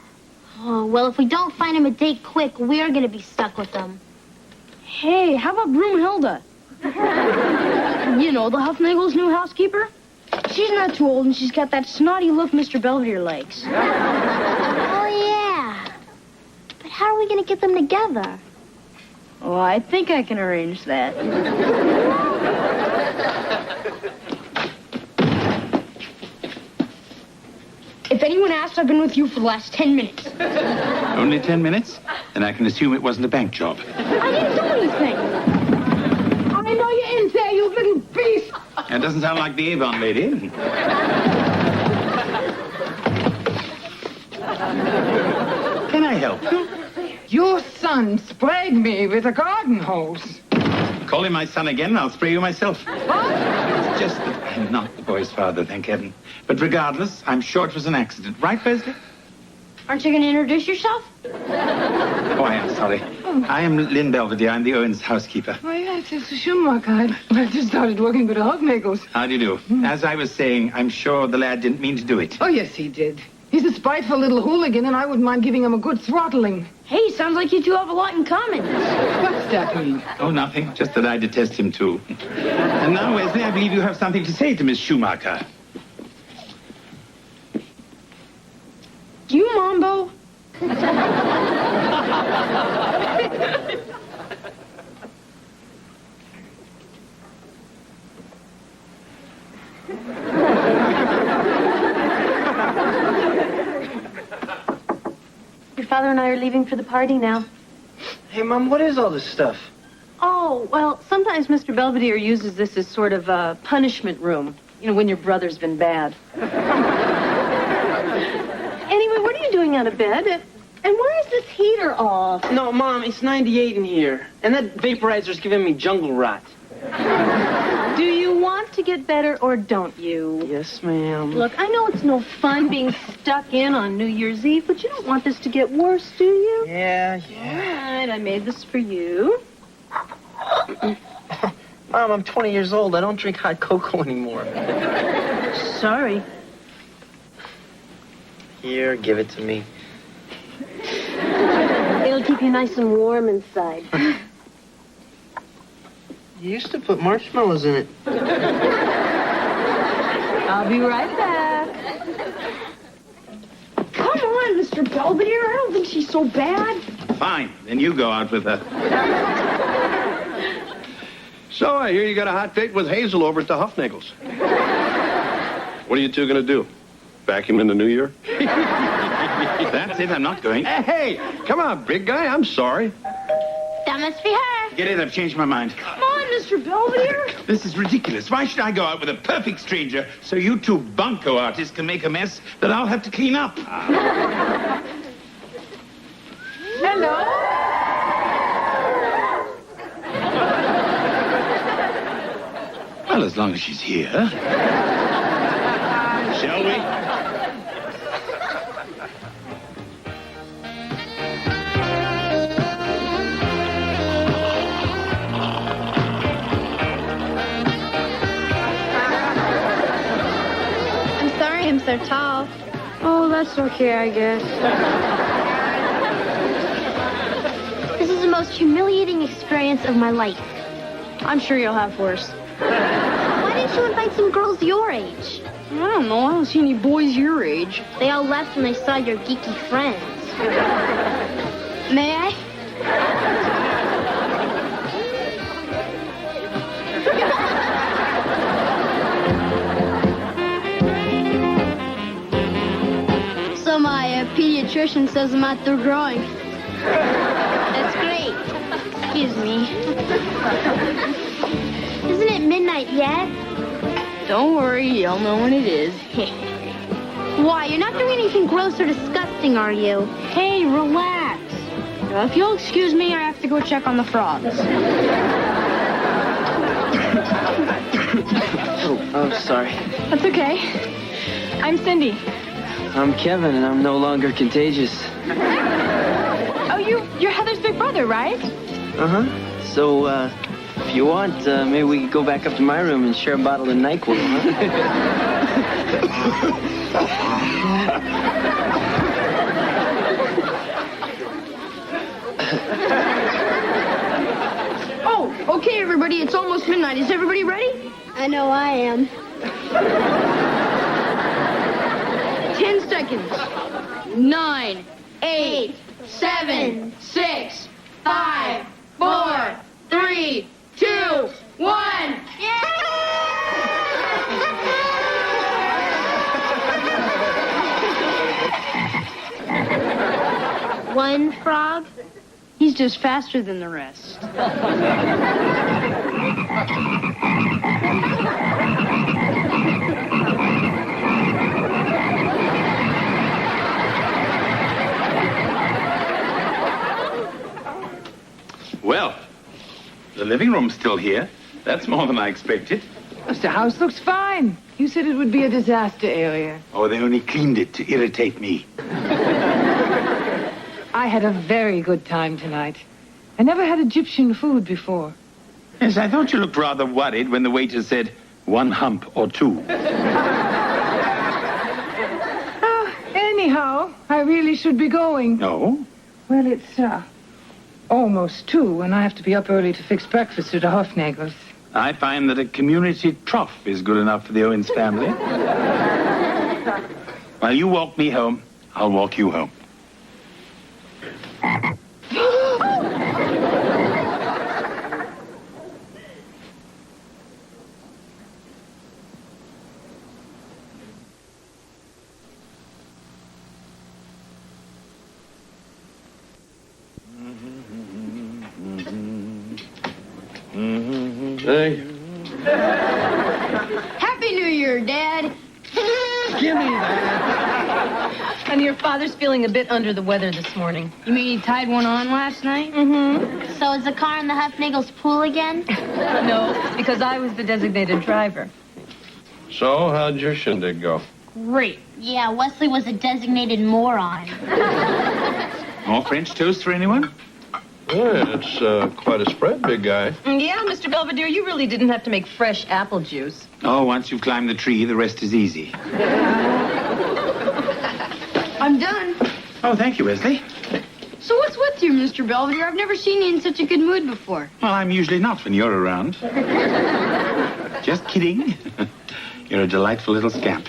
Oh, well, if we don't find him a date quick, we're going to be stuck with them. Hey, how about Broomhilda? You know, the Huffnagel's new housekeeper? She's not too old, and she's got that snotty look Mr. Belvedere likes. Oh, yeah. But how are we going to get them together? Oh, I think I can arrange that. If anyone asks, I've been with you for the last 10 minutes. Only 10 minutes? Then I can assume it wasn't a bank job. I didn't do anything. I know you're in there, you little beast. That doesn't sound like the Avon lady. Can I help? Your son sprayed me with a garden hose. Call him my son again, and I'll spray you myself. It's just that I'm not the boy's father, thank heaven. But regardless, I'm sure it was an accident. Right, Wesley? Aren't you going to introduce yourself? Oh, I am sorry. I am Lynn Belvedere. I'm the Owens housekeeper. Oh, yes, it's a Schumacher. I just started working with the Huffnagels. How do you do? As I was saying, I'm sure the lad didn't mean to do it. Oh, yes, he did. He's a spiteful little hooligan, and I wouldn't mind giving him a good throttling. Hey, sounds like you two have a lot in common. What's that mean? Oh, nothing. Just that I detest him, too. And now, Wesley, I believe you have something to say to Miss Schumacher. Do you mambo? Your father and I are leaving for the party now. Hey, Mom, what is all this stuff? Oh, well, sometimes Mr. Belvedere uses this as sort of a punishment room. You know, when your brother's been bad. Anyway, what are you doing out of bed? And why is this heater off? No, Mom, it's 98 in here. And that vaporizer's giving me jungle rot. Do you want to get better or don't you? Yes, ma'am. Look, I know it's no fun being stuck in on New Year's Eve, but you don't want this to get worse, do you? Yeah. All right, I made this for you. Mom, I'm 20 years old. I don't drink hot cocoa anymore. Sorry. Here, give it to me. It'll keep you nice and warm inside. You used to put marshmallows in it. I'll be right back. Come on, Mr. Belvedere. I don't think she's so bad. Fine, then you go out with her. So I hear you got a hot date with Hazel over at the Huffnagels. What are you two going to do? Vacuum in the new year? That's it, I'm not going. Hey, come on, big guy. I'm sorry. That must be her. Get it, I've changed my mind. Come on, Mr. Belvedere. This is ridiculous. Why should I go out with a perfect stranger so you two bunco artists can make a mess that I'll have to clean up? Hello? Well, as long as she's here. Shall we? I'm sorry I'm so tall. Oh, that's okay, I guess. This is the most humiliating experience of my life. I'm sure you'll have worse. Why didn't you invite some girls your age? I don't know. I don't see any boys your age. They all left when they saw your geeky friends. May I? So my pediatrician says I'm out there growing. That's great. Excuse me. Isn't it midnight yet? Don't worry. You'll know when it is. Why? You're not doing anything gross or disgusting, are you? Hey, relax. If you'll excuse me, I have to go check on the frogs. Oh, sorry. That's okay. I'm Cindy. I'm Kevin, and I'm no longer contagious. Oh, you're Heather's big brother, right? Uh-huh. So, if you want, maybe we could go back up to my room and share a bottle of NyQuil, huh? Oh, okay, everybody. It's almost midnight. Is everybody ready? I know I am. 10 seconds. 9, 8, 7, 6, 5, 4, 3, 2, 1. One frog? He's just faster than the rest. Well, the living room's still here. That's more than I expected. The house looks fine. You said it would be a disaster area. Oh, they only cleaned it to irritate me. I had a very good time tonight. I never had Egyptian food before. Yes, I thought you looked rather worried when the waiter said 1 hump or 2. Anyhow, I really should be going. No? Well, it's almost 2, and I have to be up early to fix breakfast at the Hofnagels. I find that a community trough is good enough for the Owens family. While you walk me home, I'll walk you home. Hey. Happy New Year, Dad. Give me that. And your father's feeling a bit under the weather this morning. You mean he tied one on last night? Mm-hmm. So is the car in the Huffnagel's pool again? No, because I was the designated driver. So, how'd your shindig go? Great. Yeah, Wesley was a designated moron. More French toast for anyone? Yeah, it's quite a spread, big guy. Yeah, Mr. Belvedere, you really didn't have to make fresh apple juice. Oh, once you've climbed the tree, the rest is easy. I'm done. Oh, thank you, Wesley. So what's with you, Mr. Belvedere? I've never seen you in such a good mood before. Well, I'm usually not when you're around. Just kidding. You're a delightful little scamp.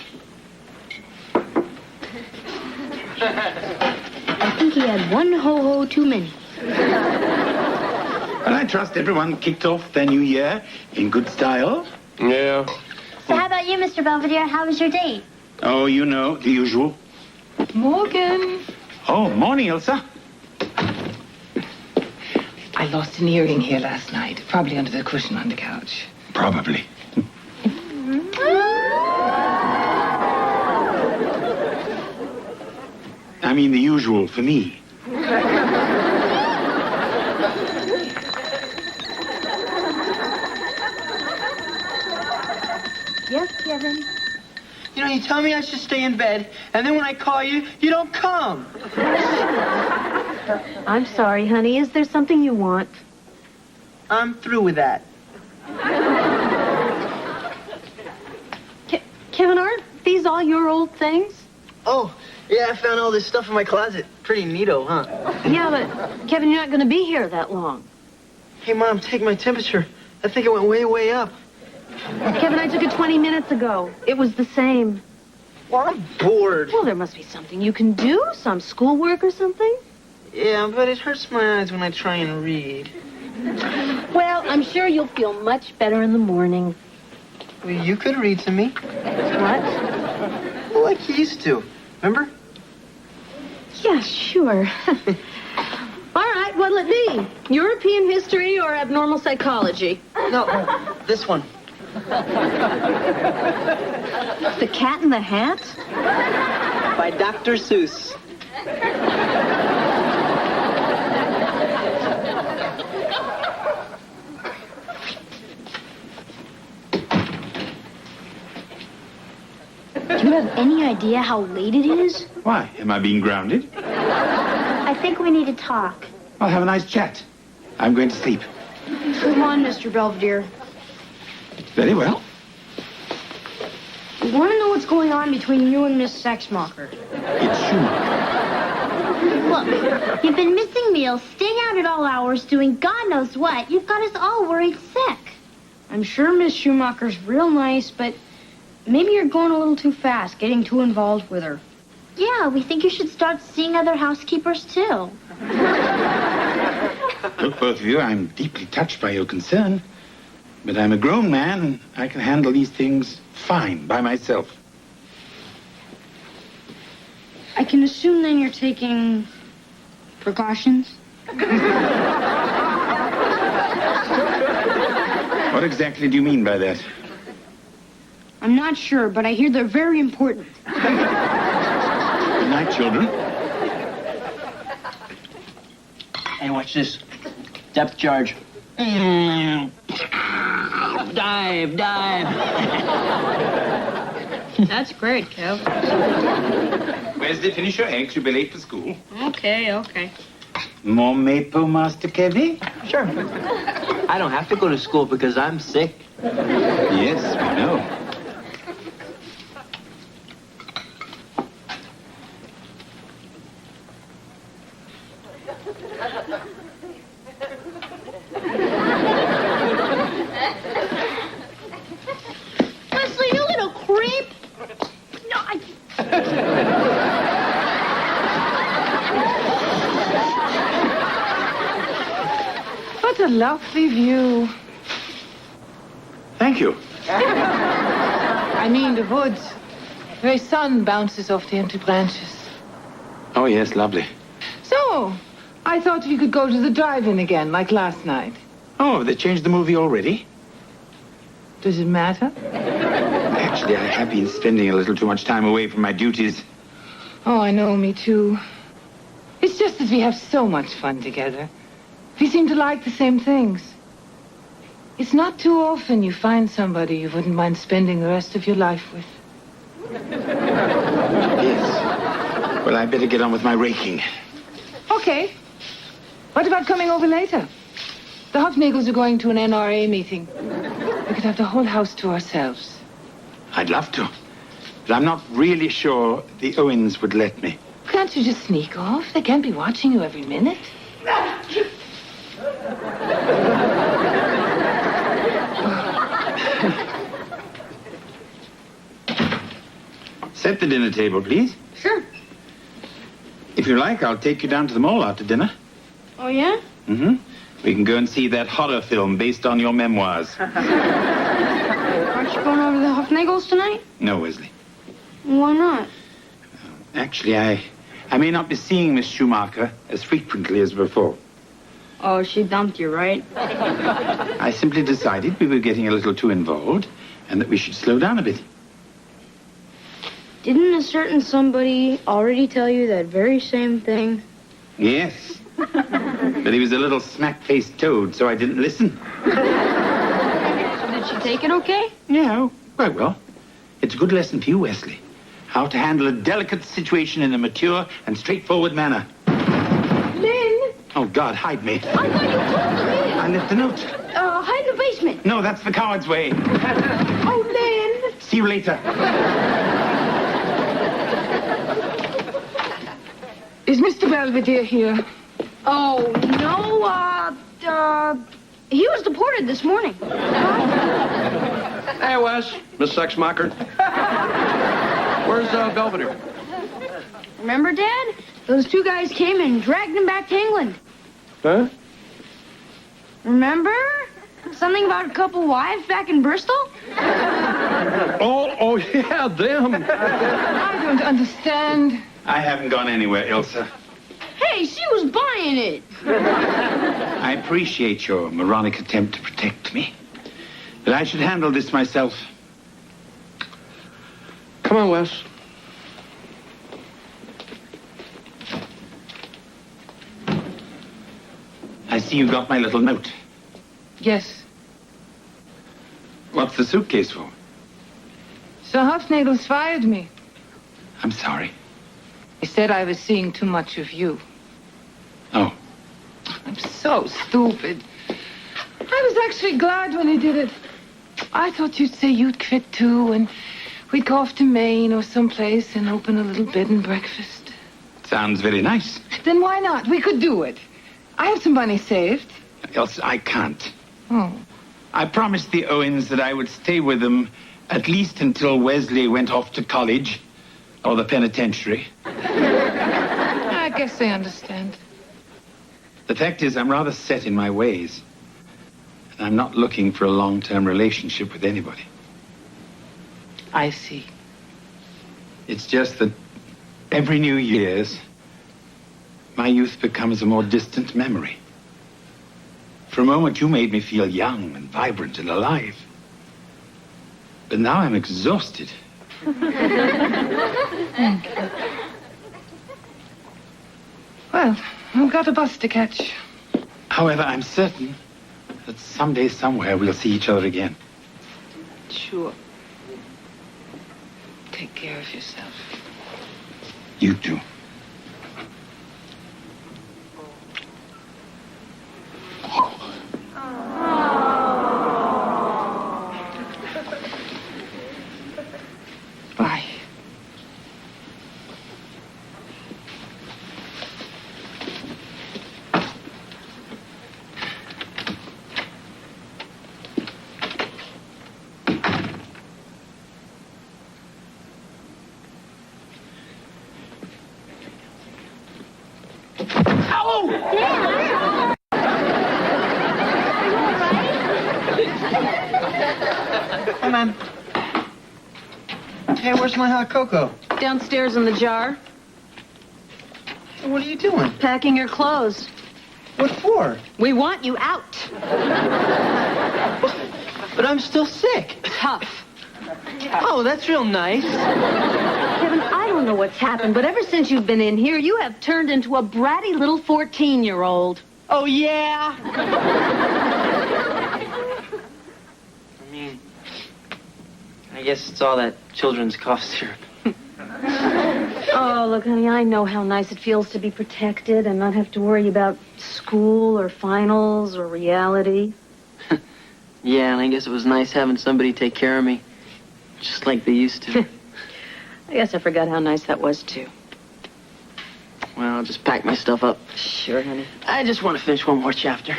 I think he had one ho-ho too many. Well, I trust everyone kicked off their new year in good style. Yeah. So how about you, Mr. Belvedere? How was your date? Oh, you know, the usual. Morgan. Oh, morning, Elsa. I lost an earring here last night, probably under the cushion on the couch. Probably. I mean, the usual for me. Yes, Kevin. You know, you tell me I should stay in bed, and then when I call you, you don't come. I'm sorry, honey. Is there something you want? I'm through with that. Kevin, aren't these all your old things? Oh, yeah, I found all this stuff in my closet. Pretty neato, huh? Yeah, but Kevin, you're not going to be here that long. Hey, Mom, take my temperature. I think it went way, way up. Kevin, I took it 20 minutes ago. It was the same. Well, I'm bored. Well, there must be something you can do, some schoolwork or something. Yeah, but it hurts my eyes when I try and read. Well, I'm sure you'll feel much better in the morning. Well, you could read to me. What? Well, like you used to. Remember? Yeah, sure. All right, what'll it be? European history or abnormal psychology? No, this one. The Cat in the Hat? By Dr. Seuss. Do you have any idea how late it is? Why? Am I being grounded? I think we need to talk. I'll have a nice chat. I'm going to sleep. Come on, Mr. Belvedere. Very well. We want to know what's going on between you and Miss Sexmacher. It's Schumacher. Look, you've been missing meals, staying out at all hours, doing God knows what. You've got us all worried sick. I'm sure Miss Schumacher's real nice, but maybe you're going a little too fast, getting too involved with her. Yeah, we think you should start seeing other housekeepers, too. Look, both of you, I'm deeply touched by your concern. But I'm a grown man, and I can handle these things fine by myself. I can assume then you're taking precautions? What exactly do you mean by that? I'm not sure, but I hear they're very important. Good night, children. Hey, watch this. Depth charge. Dive. That's great, Kev. Wesley, finish your eggs. You'll be late for school. Okay. More maple, Master Kevy? Sure. I don't have to go to school because I'm sick. Yes, we know. Wesley, you little creep! No, What a lovely view. Thank you. I mean, the woods. The very sun bounces off the empty branches. Oh, yes, lovely. So, I thought we could go to the drive-in again, like last night. Oh, have they changed the movie already? Does it matter? Actually, I have been spending a little too much time away from my duties. Oh, I know, me too. It's just that we have so much fun together. We seem to like the same things. It's not too often you find somebody you wouldn't mind spending the rest of your life with. Yes. Well, I better get on with my raking. Okay. What about coming over later? The Hufnagels are going to an NRA meeting. We could have the whole house to ourselves. I'd love to. But I'm not really sure the Owens would let me. Can't you just sneak off? They can't be watching you every minute. Set the dinner table, please. Sure. If you like, I'll take you down to the mall after dinner. Oh, yeah? Mm-hmm. We can go and see that horror film based on your memoirs. Aren't you going over to the Hufnagels tonight? No, Wesley. Why not? Actually, I may not be seeing Miss Schumacher as frequently as before. Oh, she dumped you, right? I simply decided we were getting a little too involved and that we should slow down a bit. Didn't a certain somebody already tell you that very same thing? Yes. But he was a little smack-faced toad, so I didn't listen. So did she take it okay? Yeah, quite well. It's a good lesson for you, Wesley. How to handle a delicate situation in a mature and straightforward manner. Lynn! Oh, God, hide me. I thought you told me. I left a note. Hide in the basement. No, that's the coward's way. Oh, Lynn! See you later. Is Mr. Belvedere here? Oh, no, he was deported this morning. Hey, Wes. Miss Sexmacher. Where's Belvedere? Remember, Dad? Those two guys came and dragged him back to England. Huh? Remember? Something about a couple wives back in Bristol? Oh, yeah, them. I don't understand. I haven't gone anywhere, Ilsa. Hey, she was buying it. I appreciate your moronic attempt to protect me. But I should handle this myself. Come on, Wes. I see you got my little note. Yes. What's the suitcase for? Sir Hufnagels fired me. I'm sorry. He said I was seeing too much of you. Oh. I'm so stupid. I was actually glad when he did it. I thought you'd say you'd quit too, and we'd go off to Maine or someplace and open a little bed and breakfast. Sounds very nice. Then why not? We could do it. I have some money saved. Else I can't. Oh. I promised the Owens that I would stay with them at least until Wesley went off to college or the penitentiary. I guess they understand. The fact is, I'm rather set in my ways. And I'm not looking for a long-term relationship with anybody. I see. It's just that every New Year's, my youth becomes a more distant memory. For a moment, you made me feel young and vibrant and alive. But now I'm exhausted. Well, I've got a bus to catch. However, I'm certain that someday, somewhere, we'll see each other again. Sure. Take care of yourself. You too. Bye. Hey, man. Hey, where's my hot cocoa? Downstairs in the jar. What are you doing? Packing your clothes. What for? We want you out. But I'm still sick. Tough. Oh, that's real nice. Kevin, I don't know what's happened, but ever since you've been in here, you have turned into a bratty little 14-year-old. Oh, yeah? I mean, I guess it's all that children's cough syrup. Oh, look, honey, I know how nice it feels to be protected and not have to worry about school or finals or reality. Yeah, and I guess it was nice having somebody take care of me, just like they used to. I guess I forgot how nice that was, too. Well, I'll just pack my stuff up. Sure, honey. I just want to finish one more chapter.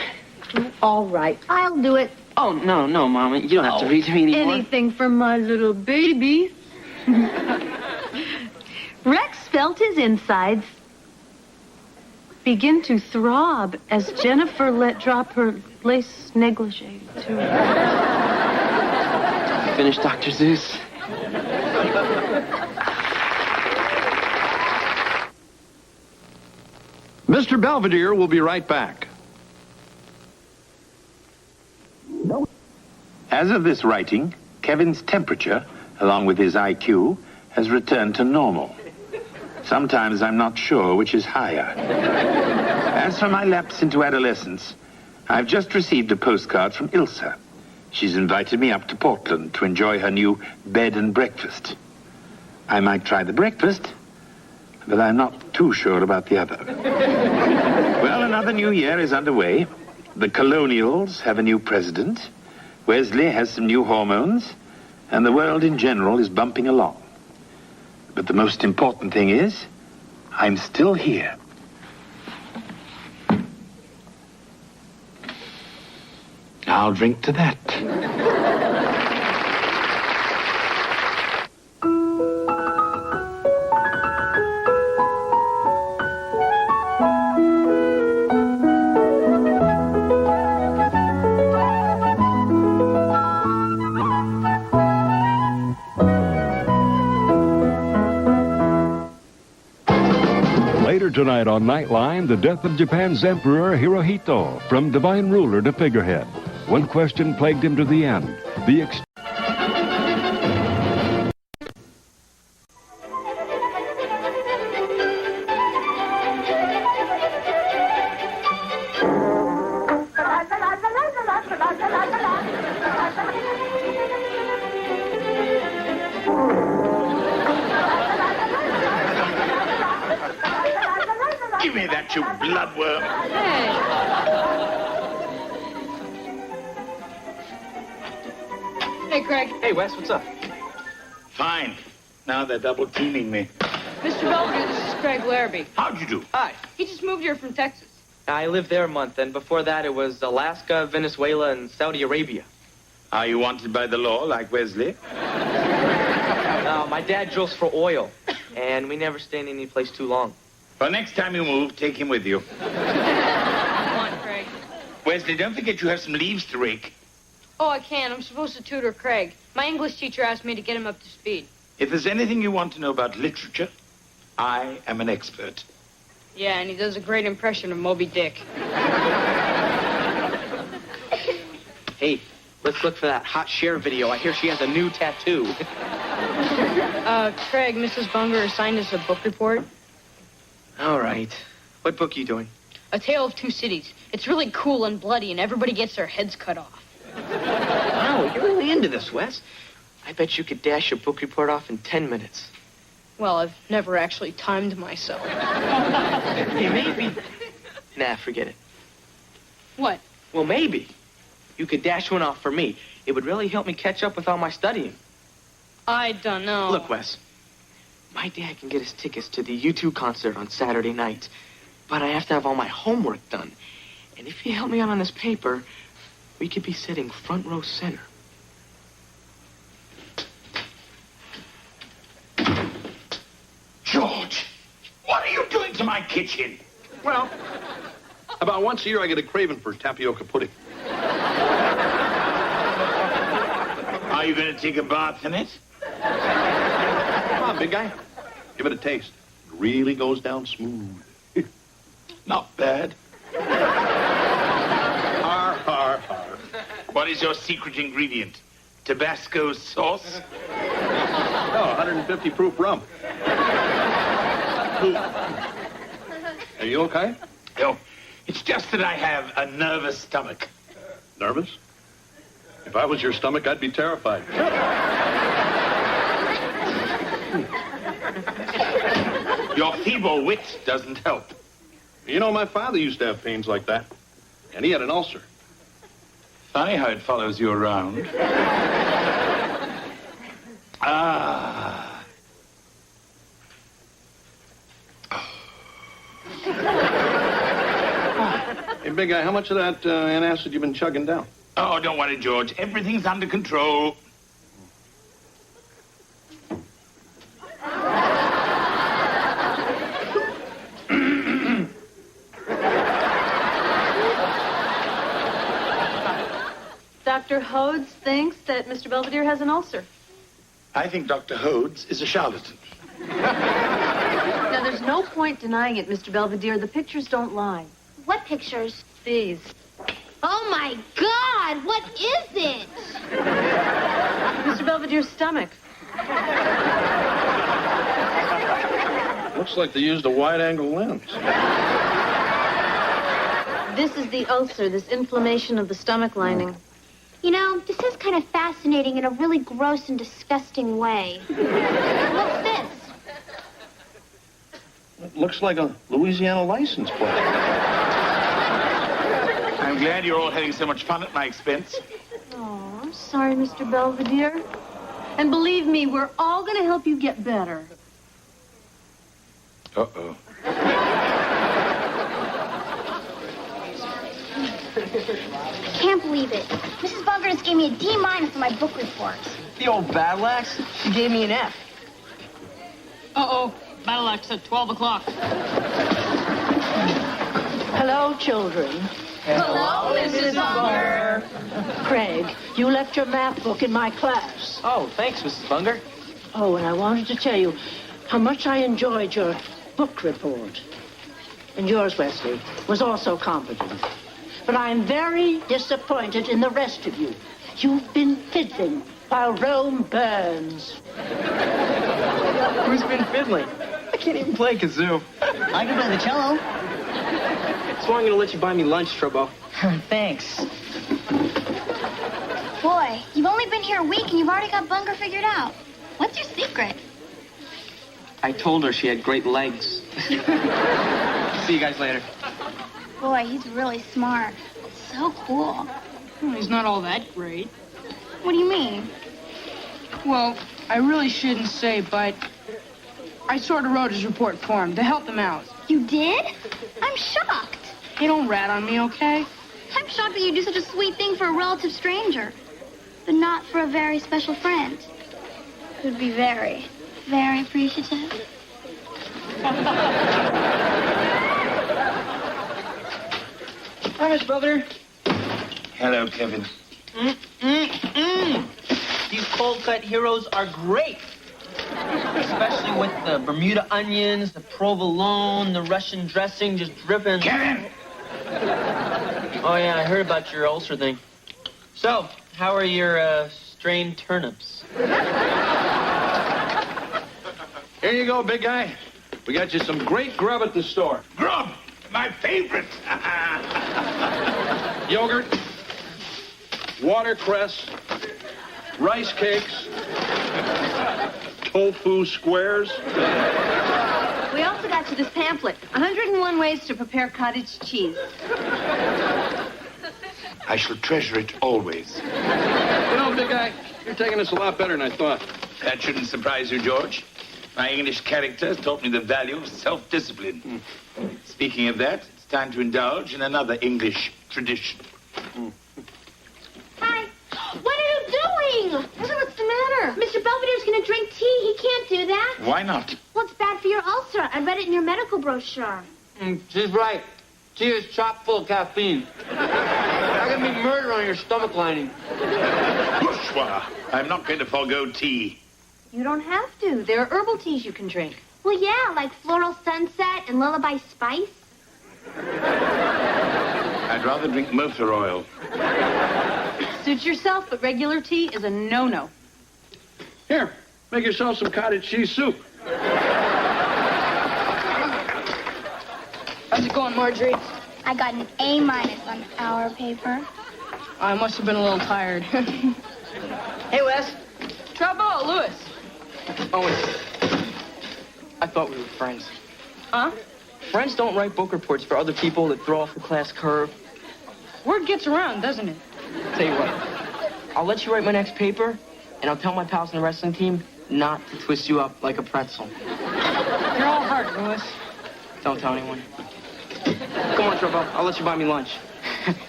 All right, I'll do it. Oh, no, Mama. You don't have to read to me anymore. Anything for my little baby. Rex felt his insides begin to throb as Jennifer let drop her lace negligee to Finish Dr. Zeus. Mr. Belvedere will be right back. As of this writing, Kevin's temperature, along with his IQ, has returned to normal. Sometimes I'm not sure which is higher. As for my lapse into adolescence, I've just received a postcard from Ilsa. She's invited me up to Portland to enjoy her new bed and breakfast. I might try the breakfast, but I'm not too sure about the other. Well, another new year is underway. The Colonials have a new president. Wesley has some new hormones. And the world in general is bumping along. But the most important thing is, I'm still here. I'll drink to that. Tonight on Nightline, the death of Japan's Emperor Hirohito, from divine ruler to figurehead. One question plagued him to the end. Give me that, you bloodworm. Hey, Craig. Hey, Wes, what's up? Fine. Now they're double teaming me. Mr. Belvedere, this is Craig Larrabee. How'd you do? Hi. He just moved here from Texas. I lived there a month, and before that it was Alaska, Venezuela, and Saudi Arabia. Are you wanted by the law like Wesley? My dad drills for oil, and we never stay in any place too long. Well, next time you move, take him with you. Come on, Craig. Wesley, don't forget you have some leaves to rake. Oh, I can. I'm supposed to tutor Craig. My English teacher asked me to get him up to speed. If there's anything you want to know about literature, I am an expert. Yeah, and he does a great impression of Moby Dick. Hey, let's look for that hot Cher video. I hear she has a new tattoo. Craig, Mrs. Bunger assigned us a book report. All right. What book are you doing? A Tale of Two Cities. It's really cool and bloody, and everybody gets their heads cut off. Wow, you're really into this, Wes. I bet you could dash your book report off in 10 minutes. Well, I've never actually timed myself. Hey, maybe. Nah, forget it. What? Well, maybe. You could dash one off for me. It would really help me catch up with all my studying. I don't know. Look, Wes. My dad can get us tickets to the U2 concert on Saturday night. But I have to have all my homework done. And if you help me out on this paper, we could be sitting front row center. George, what are you doing to my kitchen? Well, about once a year I get a craving for tapioca pudding. Are you going to take a bath in it? Come on, big guy. Give it a taste. It really goes down smooth. Not bad. Har, har, har. What is your secret ingredient? Tabasco sauce? No, 150 proof rum. Are you okay? No, it's just that I have a nervous stomach. Nervous? If I was your stomach, I'd be terrified. Your feeble wit doesn't help. You know, my father used to have pains like that, and he had an ulcer. Funny how it follows you around. Ah. Hey, big guy, how much of that antacid you been chugging down? Oh, don't worry, George. Everything's under control. Dr. Hodes thinks that Mr. Belvedere has an ulcer. I think Dr. Hodes is a charlatan. Now, there's no point denying it, Mr. Belvedere. The pictures don't lie. What pictures? These. Oh, my God! What is it? Mr. Belvedere's stomach. Looks like they used a wide-angle lens. This is the ulcer, this inflammation of the stomach lining. You know, this is kind of fascinating in a really gross and disgusting way. What's this? It looks like a Louisiana license plate. I'm glad you're all having so much fun at my expense. Oh, I'm sorry, Mr. Belvedere. And believe me, we're all going to help you get better. Uh-oh. Can't believe it. Mrs. Bunker just gave me a D- for my book report. The old battle axe? She gave me an F. Uh-oh. Battle axe at 12 o'clock. Hello, children. Hello, Mrs. Bunker. Craig, you left your math book in my class. Oh, thanks, Mrs. Bunger. Oh, and I wanted to tell you how much I enjoyed your book report. And yours, Wesley, was also competent. But I'm very disappointed in the rest of you. You've been fiddling while Rome burns. Who's been fiddling? I can't even play kazoo. I can play the cello. So I'm going to let you buy me lunch, Trobo. Thanks. Boy, you've only been here a week and you've already got Bunker figured out. What's your secret? I told her she had great legs. See you guys later. Boy, he's really smart. So cool. Well, he's not all that great. What do you mean? Well, I really shouldn't say, but I sort of wrote his report for him to help him out. You did? I'm shocked. Hey, don't rat on me, okay? I'm shocked that you do such a sweet thing for a relative stranger, but not for a very special friend. Who'd be very, very appreciative. Hi, Miss Belvedere. Hello, Kevin. These cold-cut heroes are great. Especially with the Bermuda onions, the provolone, the Russian dressing just dripping. Kevin! Oh, yeah, I heard about your ulcer thing. So, how are your strained turnips? Here you go, big guy. We got you some great grub at the store. Grub! My favorite! Yogurt, watercress, rice cakes, tofu squares. We also got you this pamphlet, 101 Ways to Prepare Cottage Cheese. I shall treasure it always. You know, big guy, you're taking this a lot better than I thought. That shouldn't surprise you, George. My English character has taught me the value of self-discipline. Speaking of that, it's time to indulge in another English tradition. Hi. What are you doing? What's the matter? Mr. Belvedere's going to drink tea. He can't do that. Why not? Well, it's bad for your ulcer. I read it in your medical brochure. She's right. Tea is chock full of caffeine. I can be murder on your stomach lining. Bourgeois, I'm not going to forego tea. You don't have to. There are herbal teas you can drink. Well, yeah, like Floral Sunset and Lullaby Spice. I'd rather drink motor oil. Suit yourself, but regular tea is a no-no. Here, make yourself some cottage cheese soup. How's it going, Marjorie? I got an A- on our paper. I must have been a little tired. Hey, Wes. Trouble, Lewis. Owen. I thought we were friends. Huh? Friends don't write book reports for other people that throw off the class curve. Word gets around, doesn't it? Tell you what, I'll let you write my next paper, and I'll tell my pals in the wrestling team not to twist you up like a pretzel. You're all heart, Louis. Don't tell anyone. Come on, Trevor. I'll let you buy me lunch.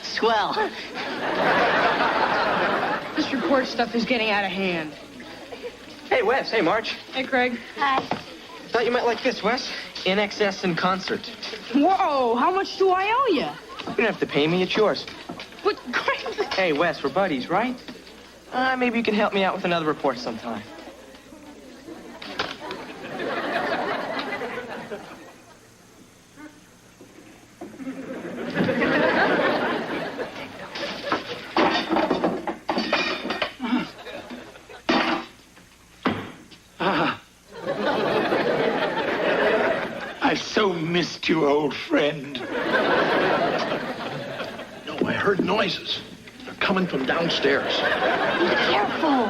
Swell. This report stuff is getting out of hand. Hey, Wes. Hey, Marge. Hey, Craig. Hi. Thought you might like this, Wes. In Excess in Concert. Whoa, how much do I owe you? You don't have to pay me. It's yours. But, Craig... Hey, Wes, we're buddies, right? Maybe you can help me out with another report sometime. I so missed you, old friend. No, I heard noises. They're coming from downstairs. Be careful.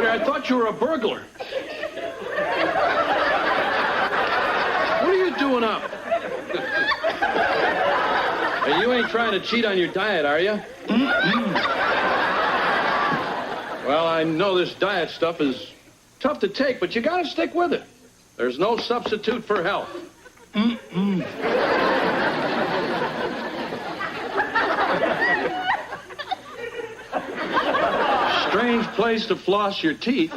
I thought you were a burglar. What are you doing up? Hey, you ain't trying to cheat on your diet, are you? Well, I know this diet stuff is tough to take, but you gotta stick with it. There's no substitute for health. Strange place to floss your teeth.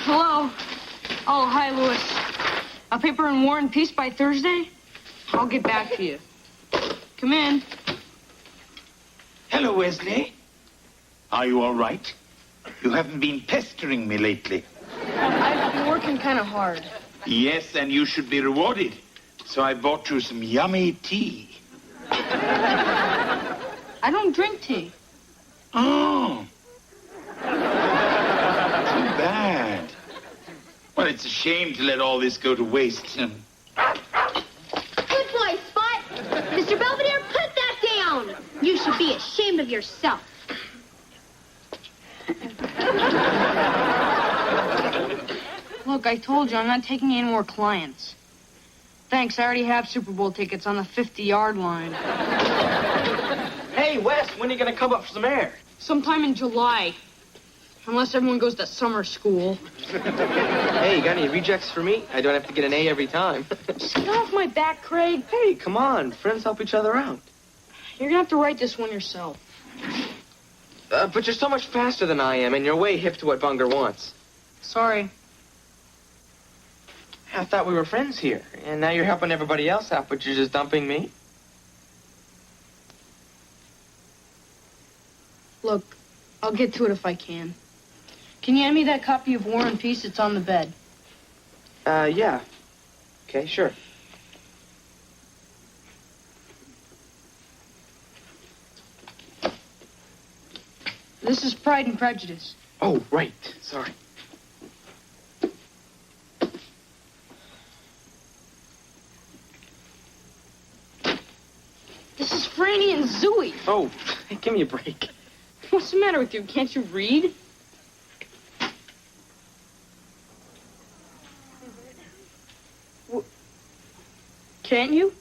Hello? Oh, hi, Louis. A paper in War and Peace by Thursday? I'll get back to you. Come in. Hello, Wesley. Are you all right? You haven't been pestering me lately. I've been working kind of hard. Yes, and you should be rewarded. So I bought you some yummy tea. I don't drink tea. Oh. Too bad. Well, it's a shame to let all this go to waste. Good boy, Spot. Mr. Belvedere, put that down. You should be ashamed of yourself. Look, I told you I'm not taking any more clients. Thanks, I already have Super Bowl tickets on the 50-yard line. Hey, Wes, when are you going to come up for some air? Sometime in July. Unless everyone goes to summer school. Hey, you got any rejects for me? I don't have to get an A every time. Just get off my back, Craig. Hey, come on. Friends help each other out. You're going to have to write this one yourself. But you're so much faster than I am, and you're way hip to what Bunger wants. Sorry. I thought we were friends here, and now you're helping everybody else out, but you're just dumping me? Look, I'll get to it if I can. Can you hand me that copy of War and Peace? It's on the bed. Yeah. Okay, sure. This is Pride and Prejudice. Oh, right. Sorry. This is Franny and Zooey. Oh, give me a break. What's the matter with you? Can't you read? Can't you?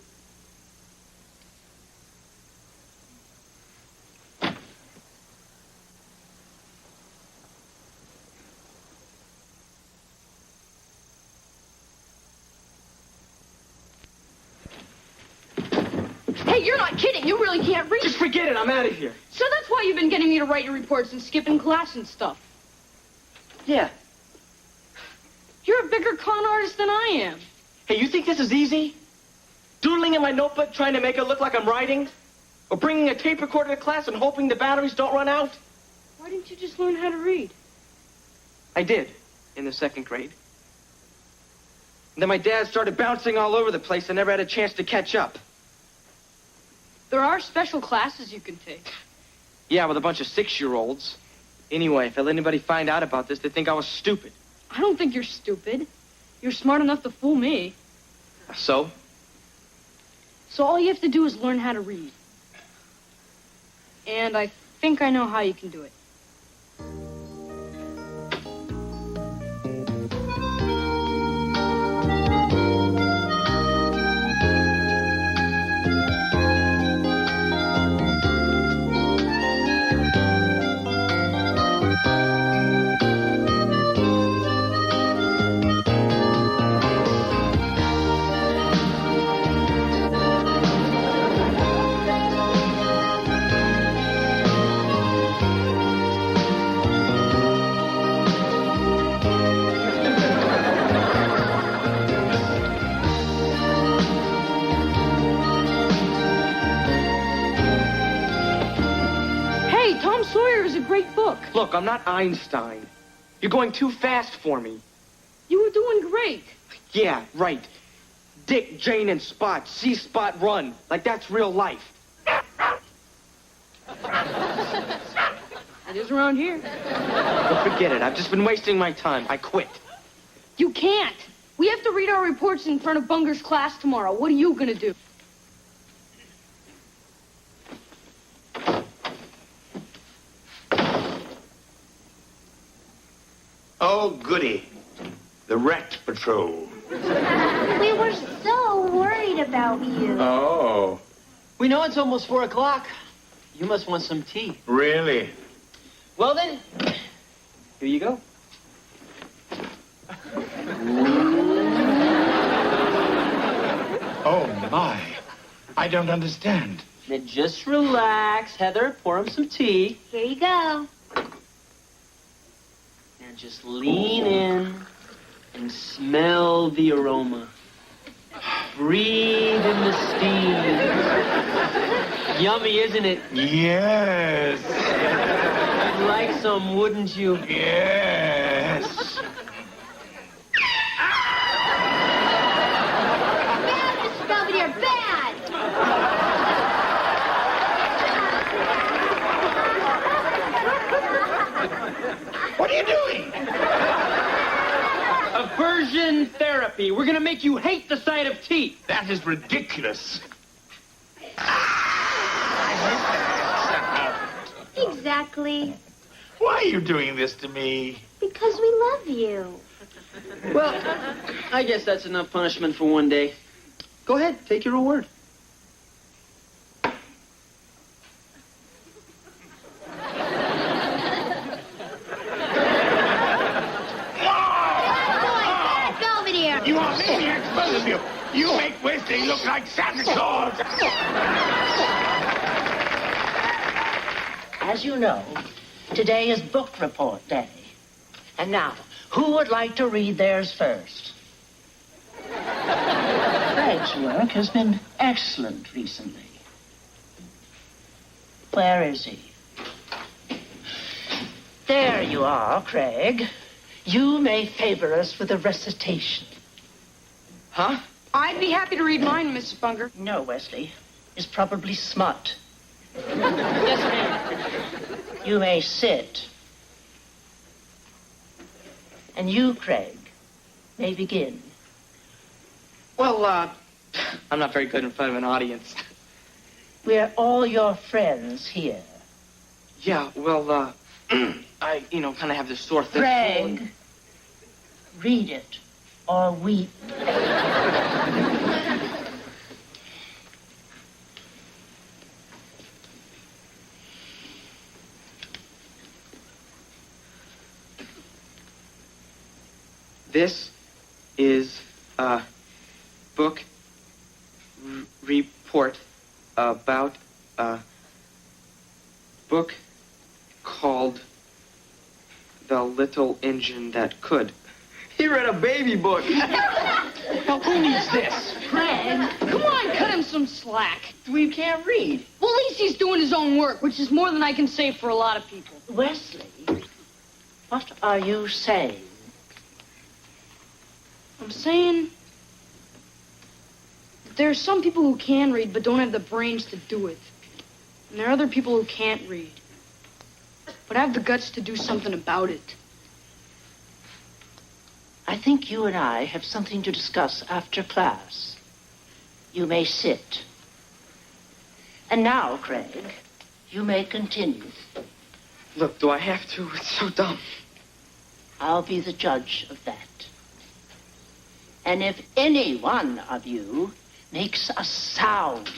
Hey, you're not kidding. You really can't read. Just forget it. I'm out of here. So that's why you've been getting me to write your reports and skipping class and stuff. Yeah. You're a bigger con artist than I am. Hey, you think this is easy? Doodling in my notebook, trying to make it look like I'm writing? Or bringing a tape recorder to class and hoping the batteries don't run out? Why didn't you just learn how to read? I did, in the 2nd grade. And then my dad started bouncing all over the place and never had a chance to catch up. There are special classes you can take. Yeah, with a bunch of 6-year-olds. Anyway, if I let anybody find out about this, they'd think I was stupid. I don't think you're stupid. You're smart enough to fool me. So? So all you have to do is learn how to read. And I think I know how you can do it. Look, I'm not Einstein. You're going too fast for me. You were doing great. Yeah, right. Dick, Jane, and Spot. See Spot run. Like that's real life. It is around here. Well, forget it. I've just been wasting my time. I quit. You can't. We have to read our reports in front of Bunger's class tomorrow. What are you gonna do? Oh, goody. The Rat Patrol. We were so worried about you. Oh. We know it's almost 4 o'clock. You must want some tea. Really? Well, then, here you go. Oh, my. I don't understand. Then just relax, Heather. Pour him some tea. Here you go. And just lean in and smell the aroma. Breathe in the steam. Yummy, isn't it? Yes. You'd like some, wouldn't you? Yes. Bad, Mr. Belvedere, bad! What are you doing? Aversion therapy. We're gonna make you hate the sight of teeth. That is ridiculous. Exactly. Why are you doing this to me? Because we love you. Well, I guess that's enough punishment for one day. Go ahead, take your reward. Belvedere! You are maniacs, both of you. You make Wesley look like Santa Claus. As you know, today is book report day. And now, who would like to read theirs first? Craig's work has been excellent recently. Where is he? There you are, Craig. You may favor us with a recitation. Huh? I'd be happy to read mine, Mrs. Bunger. No, Wesley. It's probably smut. Yes, ma'am. You may sit. And you, Craig, may begin. Well, I'm not very good in front of an audience. We're all your friends here. Yeah, well, I, kind of have this sore thing. Craig, read it or weep. This is a book report about a book called The Little Engine That Could. He read a baby book. Now, who needs this? Craig, come on, cut him some slack. We can't read. Well, at least he's doing his own work, which is more than I can say for a lot of people. Wesley, what are you saying? I'm saying that there are some people who can read but don't have the brains to do it. And there are other people who can't read but I have the guts to do something about it. I think you and I have something to discuss after class. You may sit. And now, Craig, you may continue. Look, do I have to? It's so dumb. I'll be the judge of that. And if any one of you makes a sound,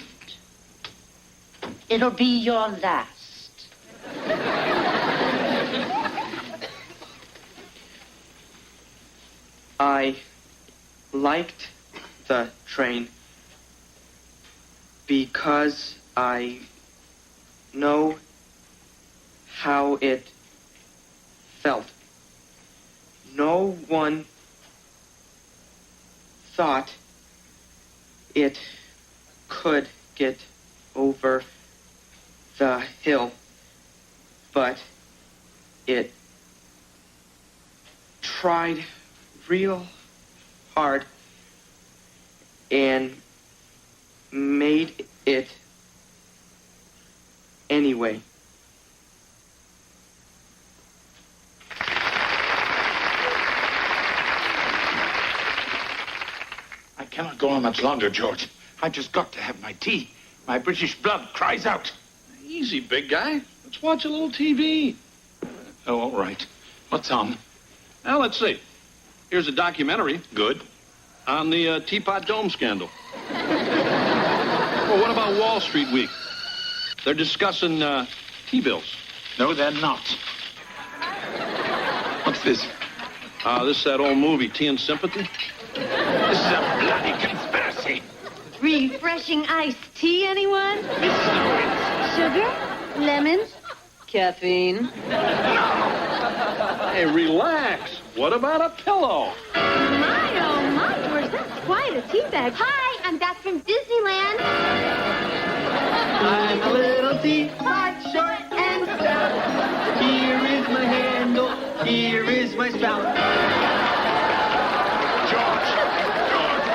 it'll be your last. I liked the train because I know how it felt. No one thought it could get over the hill, but it tried real hard and made it anyway. I cannot go on much longer, George. I just got to have my tea. My British blood cries out. Easy, big guy. Let's watch a little TV. Oh, all right. What's on? Now, let's see. Here's a documentary Good. on the Teapot Dome scandal. Well, what about Wall Street Week? They're discussing T-bills. No, they're not. What's this? This is that old movie, Tea and Sympathy. This is a bloody conspiracy. Refreshing iced tea, anyone? Sugar? Lemons? Caffeine? Hey, relax. What about a pillow? My, oh my, George, that's quite a tea bag. Hi, I'm back from Disneyland. I'm a little teapot, short and stout. Here is my handle, here is my spout. George,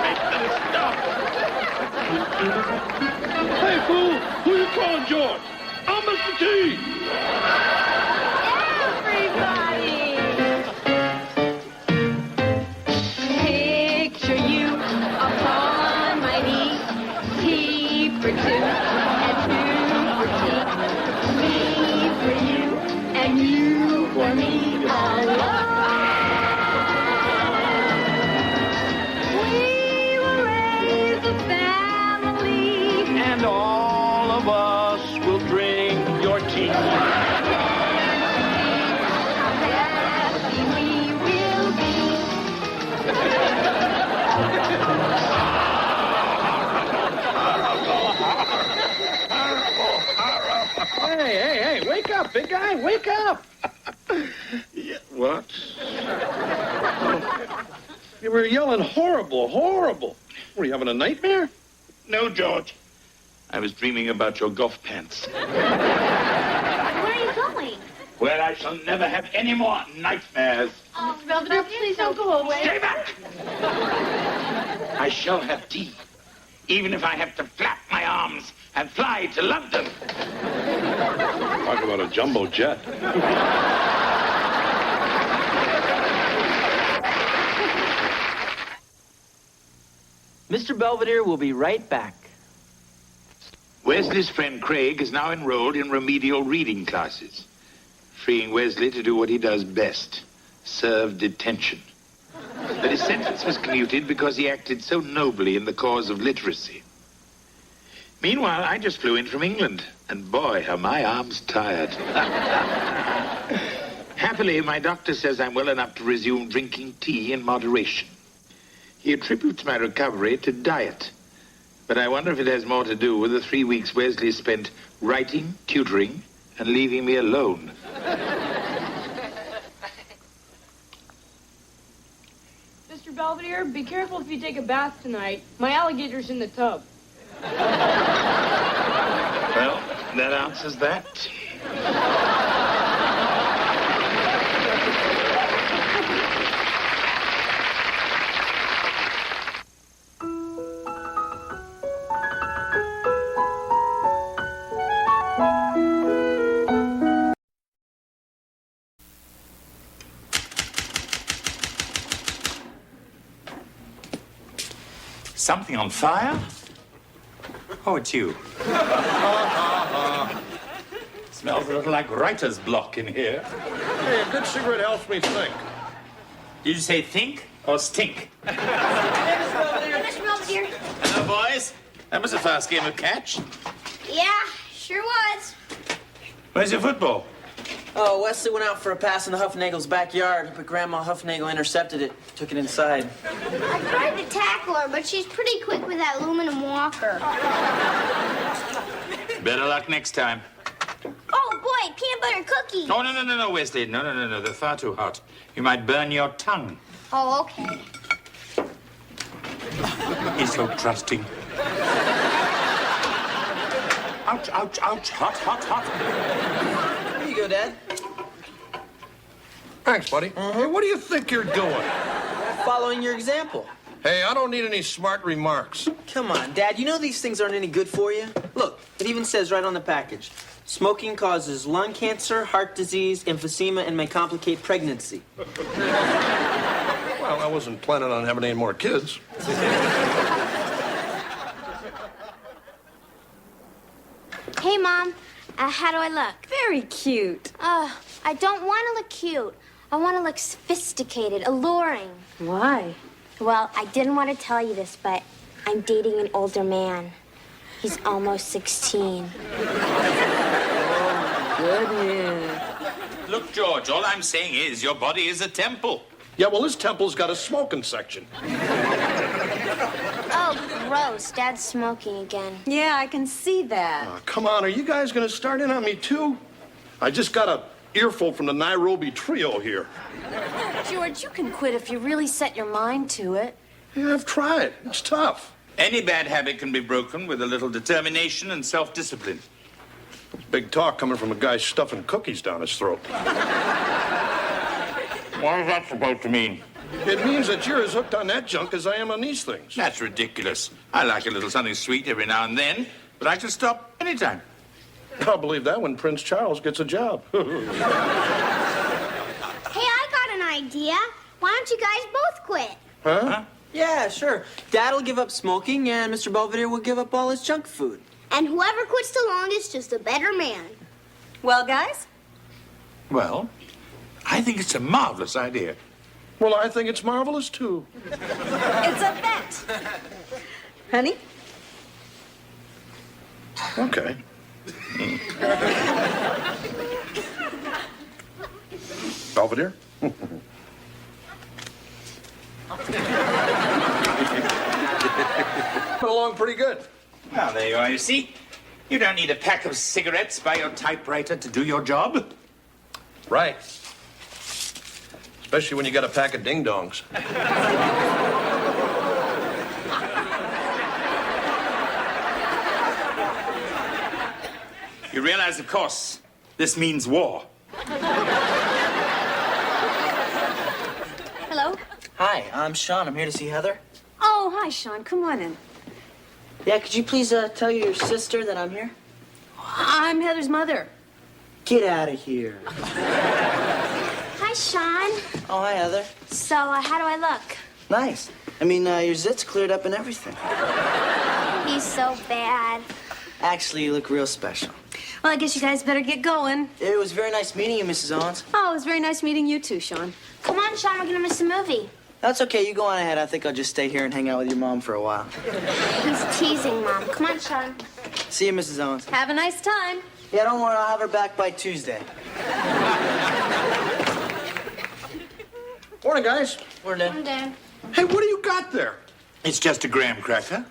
make them stop. Hey, fool, who you calling George? I'm Mr. T. Everybody! Picture you upon my knee. Tea for two and two for tea. Me for you and you for me alone. We will raise a family. And all of us will drink your tea. Happy we will be. Hey, wake up, big guy, wake up. Yeah, what? You were yelling horrible, horrible. Were you having a nightmare? No, George. I was dreaming about your golf pants. Where are you going? Where I shall never have any more nightmares. Oh, Belvedere, please don't go away. Stay back! I shall have tea, even if I have to flap my arms and fly to London. Talk about a jumbo jet. Mr. Belvedere will be right back. Wesley's friend Craig is now enrolled in remedial reading classes, freeing Wesley to do what he does best, serve detention. But his sentence was commuted because he acted so nobly in the cause of literacy. Meanwhile, I just flew in from England, and boy, are my arms tired. Happily, my doctor says I'm well enough to resume drinking tea in moderation. He attributes my recovery to diet. But I wonder if it has more to do with the 3 weeks Wesley spent writing, tutoring, and leaving me alone. Mr. Belvedere, be careful if you take a bath tonight. My alligator's in the tub. Well, that answers that. Something on fire? Oh, it's you. Smells a little like writer's block in here. Hey, a good cigarette helps me think. Did you say think or stink? Mr. Belvedere. Hello, boys. That was the first game of catch. Yeah, sure was. Where's your football? Oh, Wesley went out for a pass in the Huffnagel's backyard, but Grandma Huffnagel intercepted it, took it inside. I tried to tackle her, but she's pretty quick with that aluminum walker. Better luck next time. Oh, boy, peanut butter cookies. Oh, no, Wesley. No. They're far too hot. You might burn your tongue. Oh, okay. He's so trusting. Ouch, ouch, ouch. Hot. Here you go, Dad. Thanks, buddy. Hey, what do you think you're doing? Following your example. Hey, I don't need any smart remarks. Come on, Dad, you know these things aren't any good for you? Look, it even says right on the package. Smoking causes lung cancer, heart disease, emphysema, and may complicate pregnancy. Well, I wasn't planning on having any more kids. Hey, Mom. How do I look? Very cute. I don't want to look cute. I want to look sophisticated, alluring. Why? Well, I didn't want to tell you this, but I'm dating an older man. He's almost 16. Goodness. Look, George, all I'm saying is your body is a temple. Yeah, well, this temple's got a smoking section. Oh, gross. Dad's smoking again. Yeah, I can see that. Oh, come on, are you guys going to start in on me, too? I just got a earful from the Nairobi trio here. George, you can quit if you really set your mind to it. Yeah, I've tried. It's tough. Any bad habit can be broken with a little determination and self-discipline. Big talk coming from a guy stuffing cookies down his throat. What is that supposed to mean? It means that you're as hooked on that junk as I am on these things. That's ridiculous. I like a little something sweet every now and then, but I can stop anytime. I'll believe that when Prince Charles gets a job. Hey, I got an idea. Why don't you guys both quit? Huh? Yeah, sure. Dad'll give up smoking, and Mr. Belvedere will give up all his junk food. And whoever quits the longest is the better man. Well, guys? Well, I think it's a marvelous idea. Well, I think it's marvelous, too. It's a bet. Honey? Okay. Belvedere? Went along pretty good. Well, there you are, you see. You don't need a pack of cigarettes by your typewriter to do your job. Right. Especially when you got a pack of ding-dongs. You realize, of course, this means war. Hello? Hi, I'm Sean. I'm here to see Heather. Oh, hi, Sean. Come on in. Yeah, could you please tell your sister that I'm here? I'm Heather's mother. Get out of here. Hi, Sean. Oh, hi, Heather. So, how do I look? Nice. I mean, your zits cleared up and everything. He's so bad. Actually, you look real special. Well, I guess you guys better get going. It was very nice meeting you, Mrs. Owens. Oh, it was very nice meeting you too, Sean. Come on, Sean, we're gonna miss the movie. That's okay. You go on ahead. I think I'll just stay here and hang out with your mom for a while. He's teasing, Mom. Come on, Sean. See you, Mrs. Owens. Have a nice time. Yeah, don't worry. I'll have her back by Tuesday. Morning, guys. Morning, Dad. Hey, what do you got there? It's just a graham cracker.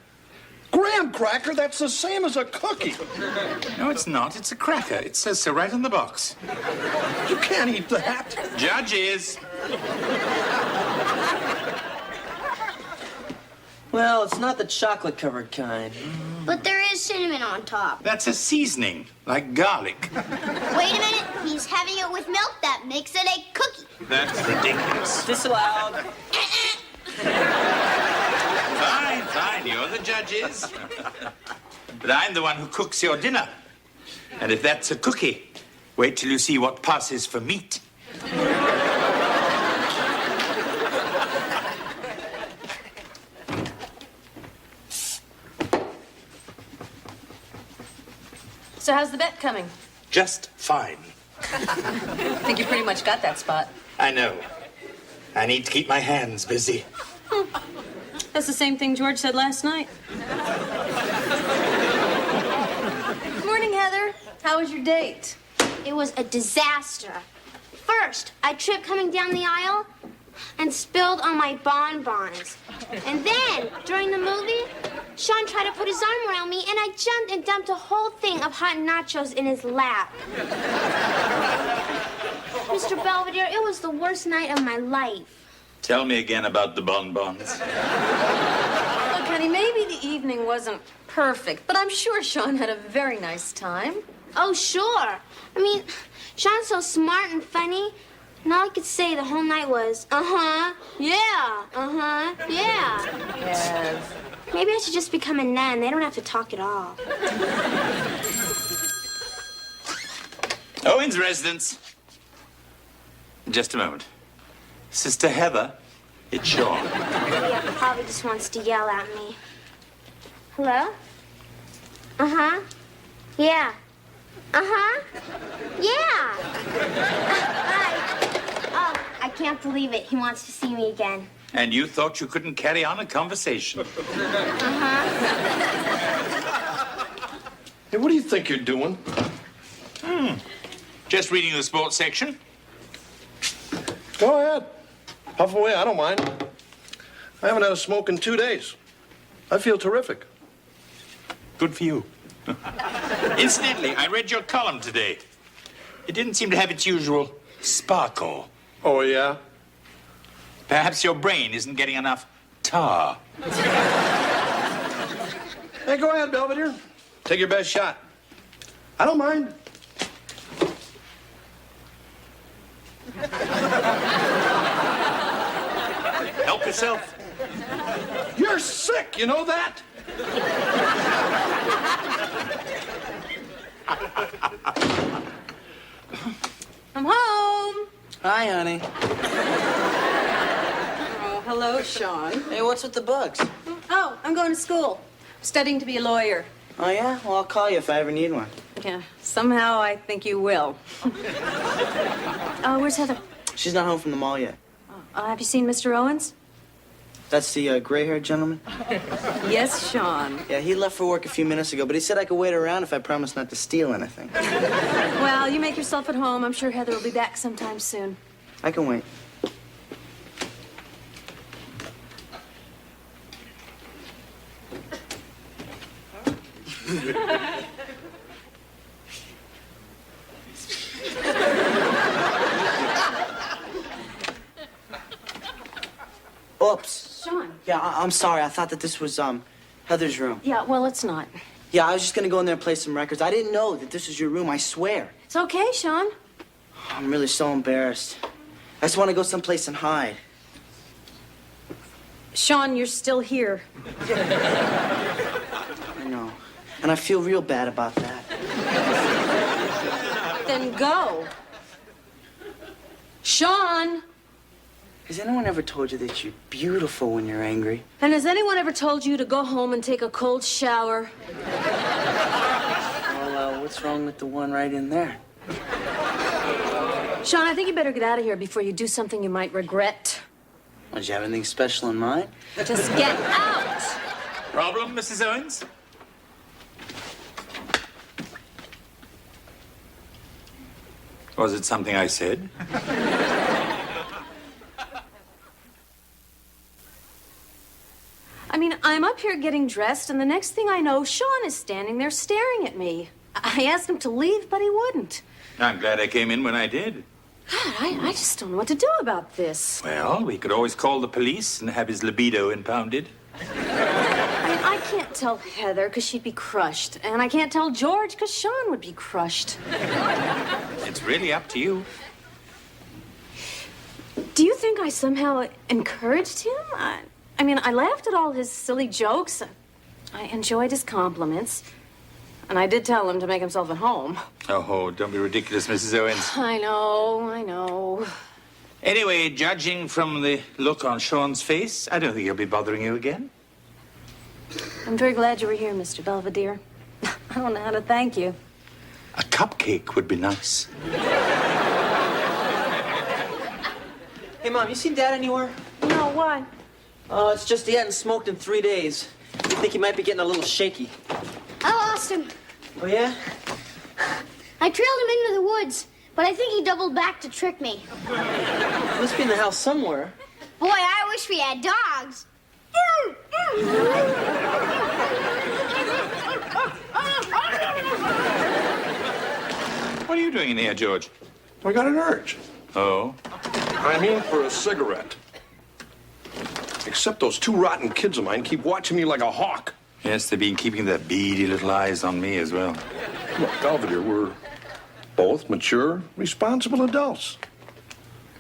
Graham cracker? That's the same as a cookie. No, it's not. It's a cracker. It says so right on the box. You can't eat that. Judges. Well, it's not the chocolate-covered kind. But there is cinnamon on top. That's a seasoning, like garlic. Wait a minute. He's having it with milk. That makes it a cookie. That's ridiculous. Disallowed. Fine. You're the judges. But I'm the one who cooks your dinner. And if that's a cookie, wait till you see what passes for meat. So how's the bet coming? Just fine. I think you pretty much got that spot. I know. I need to keep my hands busy. That's the same thing George said last night. Morning, Heather. How was your date? It was a disaster. First, I tripped coming down the aisle and spilled on my bonbons. And then, during the movie, Sean tried to put his arm around me, and I jumped and dumped a whole thing of hot nachos in his lap. Mr. Belvedere, it was the worst night of my life. Tell me again about the bonbons. Look, honey, maybe the evening wasn't perfect, but I'm sure Sean had a very nice time. Oh, sure. I mean, Sean's so smart and funny, and all I could say the whole night was, uh-huh, yeah, uh-huh, yeah. Yes. Maybe I should just become a nun. They don't have to talk at all. Owen's residence. Just a moment. Sister Heather, it's Sean. Yeah, probably just wants to yell at me. Hello? Uh-huh. Yeah. Uh-huh. Yeah. Hi. Oh, I can't believe it. He wants to see me again. And you thought you couldn't carry on a conversation. Uh-huh. Hey, what do you think you're doing? Just reading the sports section. Go ahead. Puff away, I don't mind. I haven't had a smoke in 2 days. I feel terrific. Good for you. Incidentally, I read your column today. It didn't seem to have its usual sparkle. Oh, yeah? Perhaps your brain isn't getting enough tar. Hey, go ahead, Belvedere. Take your best shot. I don't mind. Help yourself. You're sick, you know that? I'm home. Hi, honey. Oh, hello, Sean. Hey, what's with the bugs? Oh, I'm going to school. Studying to be a lawyer. Oh, yeah? Well, I'll call you if I ever need one. Yeah, somehow I think you will. Where's Heather? She's not home from the mall yet. Have you seen Mr. Owens? That's the gray-haired gentleman? Yes, Sean. Yeah, he left for work a few minutes ago, but he said I could wait around if I promised not to steal anything. Well, you make yourself at home. I'm sure Heather will be back sometime soon. I can wait. Oops. Sean. Yeah, I'm sorry. I thought that this was, Heather's room. Yeah, well, it's not. Yeah, I was just gonna go in there and play some records. I didn't know that this was your room, I swear. It's okay, Sean. I'm really so embarrassed. I just want to go someplace and hide. Sean, you're still here. I know. And I feel real bad about that. Then go. Sean! Has anyone ever told you that you're beautiful when you're angry? And has anyone ever told you to go home and take a cold shower? Well, what's wrong with the one right in there? Sean, I think you better get out of here before you do something you might regret. Did you have anything special in mind? Just get out! Problem, Mrs. Owens? Was it something I said? I mean, I'm up here getting dressed, and the next thing I know, Sean is standing there staring at me. I asked him to leave, but he wouldn't. I'm glad I came in when I did. God, I just don't know what to do about this. Well, we could always call the police and have his libido impounded. I mean, I can't tell Heather because she'd be crushed, and I can't tell George because Sean would be crushed. It's really up to you. Do you think I somehow encouraged him? I mean, I laughed at all his silly jokes. I enjoyed his compliments. And I did tell him to make himself at home. Oh, don't be ridiculous, Mrs. Owens. I know. Anyway, judging from the look on Sean's face, I don't think he'll be bothering you again. I'm very glad you were here, Mr. Belvedere. I don't know how to thank you. cupcake would be nice. Hey, Mom, you seen Dad anywhere? No, why? Oh, it's just he hadn't smoked in 3 days. You think he might be getting a little shaky. I lost him. Oh, yeah? I trailed him into the woods, but I think he doubled back to trick me. He must be in the house somewhere. Boy, I wish we had dogs. What are you doing in here, George? I got an urge. Oh? I'm in for a cigarette. Except those two rotten kids of mine keep watching me like a hawk. Yes, they've been keeping their beady little eyes on me as well. Look, Belvedere, we're both mature, responsible adults.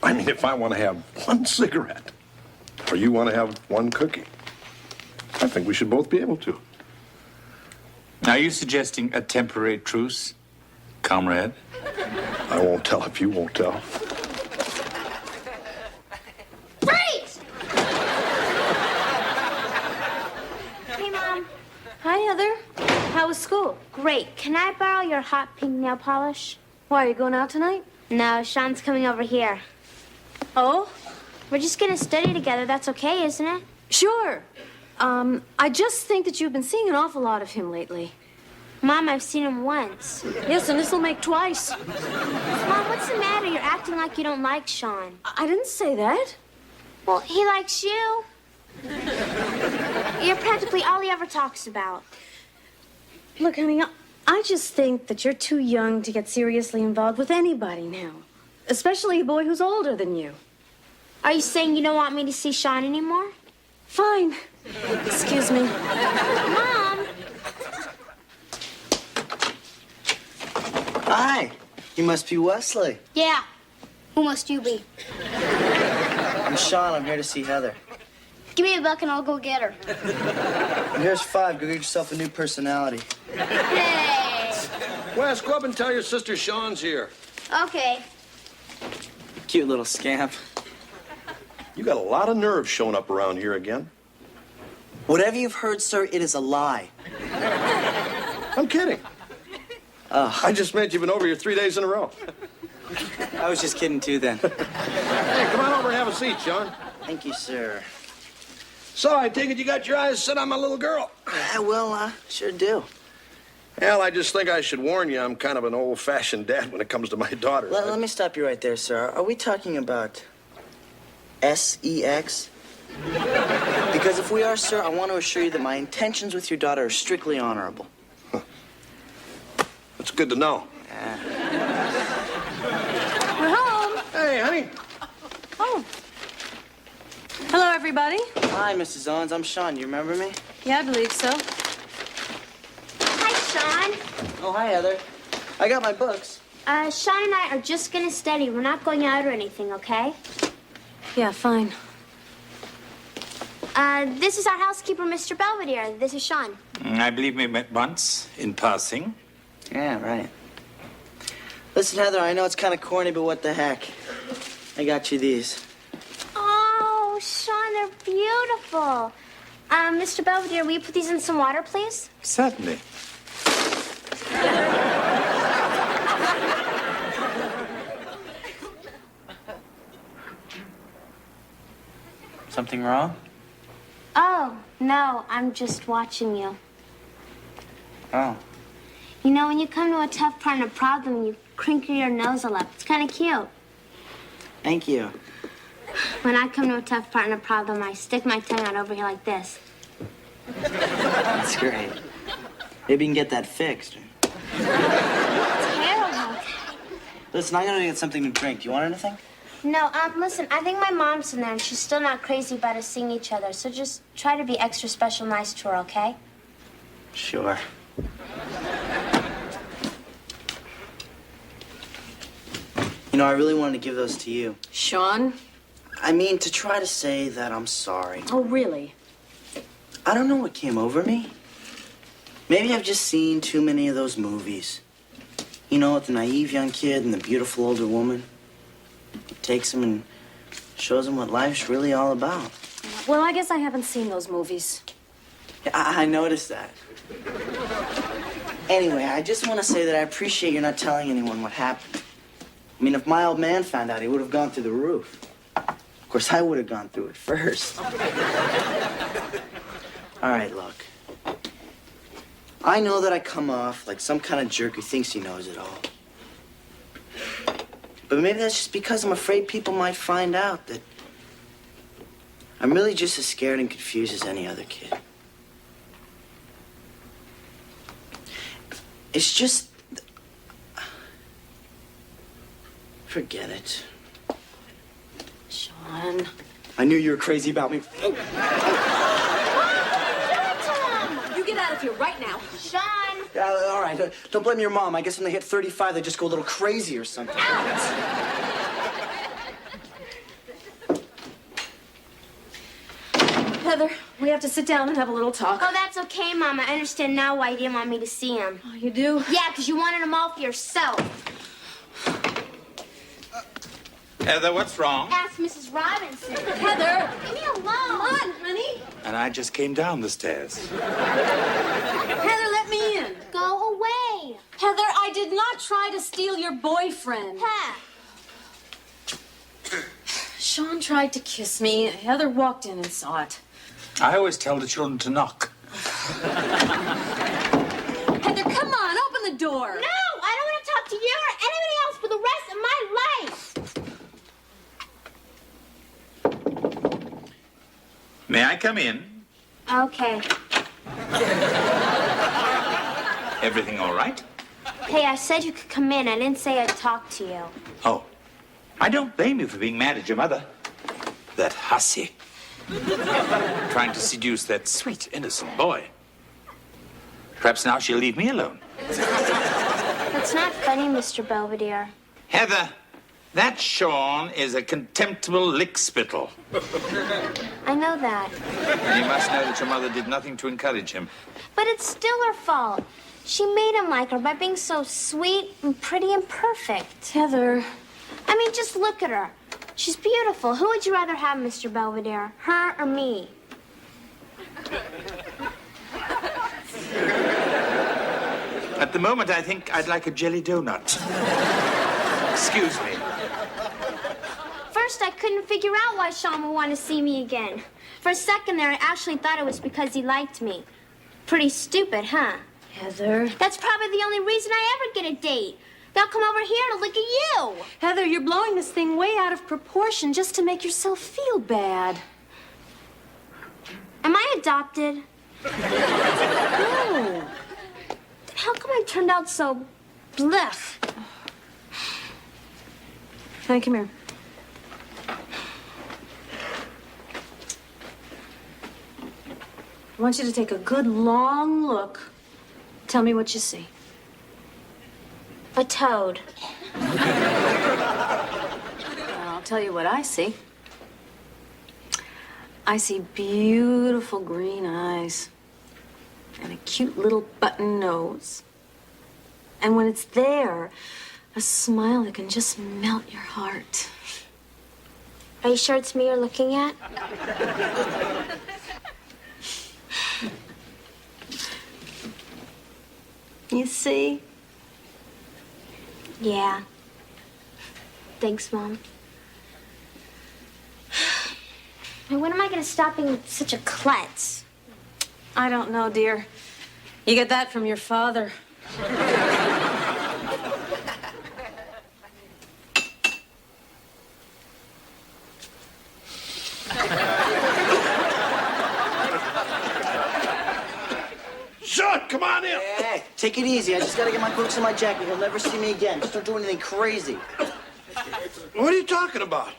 I mean, if I want to have one cigarette, or you want to have one cookie, I think we should both be able to. Are you suggesting a temporary truce, comrade? I won't tell if you won't tell. Freeze! Hey, Mom. Hi, Heather. How was school? Great. Can I borrow your hot pink nail polish? Why, are you going out tonight? No, Sean's coming over here. Oh? We're just gonna study together. That's okay, isn't it? Sure. I just think that you've been seeing an awful lot of him lately. Mom, I've seen him once. Yes, and this'll make twice. Mom, what's the matter? You're acting like you don't like Sean. I didn't say that. Well, he likes you. You're practically all he ever talks about. Look, honey, I just think that you're too young to get seriously involved with anybody now. Especially a boy who's older than you. Are you saying you don't want me to see Sean anymore? Fine. Excuse me. Mom! Hi. You must be Wesley. Yeah. Who must you be? I'm Sean. I'm here to see Heather. Give me $1 and I'll go get her. And here's $5. Go get yourself a new personality. Hey! Wes, go up and tell your sister Sean's here. Okay. Cute little scamp. You got a lot of nerve showing up around here again. Whatever you've heard, sir, it is a lie. I'm kidding. Oh. I just meant you've been over here 3 days in a row. I was just kidding, too, then. Hey, come on over and have a seat, Sean. Thank you, sir. So, I take it you got your eyes set on my little girl. Yeah, well, sure do. Well, I just think I should warn you, I'm kind of an old-fashioned dad when it comes to my daughter. Let me stop you right there, sir. Are we talking about sex? Because if we are, sir, I want to assure you that my intentions with your daughter are strictly honorable. That's good to know. We're home. Hey, honey. Oh. Hello, everybody. Hi, Mrs. Owens. I'm Sean. You remember me? Yeah, I believe so. Hi, Sean. Oh, hi, Heather. I got my books. Sean and I are just gonna study. We're not going out or anything, okay? Yeah, fine. This is our housekeeper, Mr. Belvedere. This is Sean. I believe we met once in passing. Yeah, right. Listen, Heather, I know it's kind of corny, but what the heck? I got you these. Oh, Sean, they're beautiful. Mr. Belvedere, will you put these in some water, please? Certainly. Something wrong? Oh, no, I'm just watching you. Oh. You know, when you come to a tough part in a problem, you crinkle your nose a lot. It's kind of cute. Thank you. When I come to a tough part in a problem, I stick my tongue out over here like this. That's great. Maybe you can get that fixed. Terrible. Listen, I'm gonna get something to drink. Do you want anything? No, listen, I think my mom's in there, and she's still not crazy about us seeing each other, so just try to be extra special nice to her, okay? Sure. You know, I really wanted to give those to you. Sean? I mean, to try to say that I'm sorry. Oh, really? I don't know what came over me. Maybe I've just seen too many of those movies. You know, with the naive young kid and the beautiful older woman. It takes him and shows him what life's really all about. Well, I guess I haven't seen those movies. Yeah, I noticed that. Anyway, I just want to say that I appreciate you not telling anyone what happened. I mean, if my old man found out, he would have gone through the roof. Of course, I would have gone through it first. All right, look. I know that I come off like some kind of jerk who thinks he knows it all. But maybe that's just because I'm afraid people might find out that I'm really just as scared and confused as any other kid. It's just... Forget it. Sean. I knew you were crazy about me. You get out of here right now. Sean! All right, don't blame your mom. I guess when they hit 35, they just go a little crazy or something. Heather, we have to sit down and have a little talk. Oh, that's okay, Mom. I understand now why you didn't want me to see him. Oh, you do? Yeah, because you wanted them all for yourself. Heather, what's wrong? Ask Mrs. Robinson. Heather! Leave me alone. Come on, honey. And I just came down the stairs. Heather, let me in. Go away. Heather, I did not try to steal your boyfriend. Huh. Sean tried to kiss me. Heather walked in and saw it. I always tell the children to knock. Heather, come on, open the door. No, I don't want to talk to you or anybody else for the rest of my life. May I come in? Okay. Everything all right? Hey, I said you could come in. I didn't say I'd talk to you. Oh, I don't blame you for being mad at your mother. That hussy. Trying to seduce that sweet, innocent boy. Perhaps now she'll leave me alone. That's not funny, Mr. Belvedere. Heather, that Sean is a contemptible lickspittle. I know that. And you must know that your mother did nothing to encourage him. But it's still her fault. She made him like her by being so sweet and pretty and perfect. Heather. I mean, just look at her. She's beautiful. Who would you rather have, Mr. Belvedere? Her or me? At the moment, I think I'd like a jelly donut. Excuse me. First, I couldn't figure out why Sean would want to see me again. For a second there, I actually thought it was because he liked me. Pretty stupid, huh? Heather. That's probably the only reason I ever get a date. They'll come over here to look at you. Heather, you're blowing this thing way out of proportion just to make yourself feel bad. Am I adopted? No. How come I turned out so blech? Honey, come here. I want you to take a good long look. Tell me what you see. A toad. I'll tell you what I see. I see beautiful green eyes and a cute little button nose. And when it's there, a smile that can just melt your heart. Are you sure it's me you're looking at? You see? Yeah. Thanks, Mom. And when am I going to stop being such a klutz? I don't know, dear. You get that from your father. Sean, come on in. Hey, take it easy. I just gotta get my books in my jacket. He'll never see me again. Just don't do anything crazy. What are you talking about?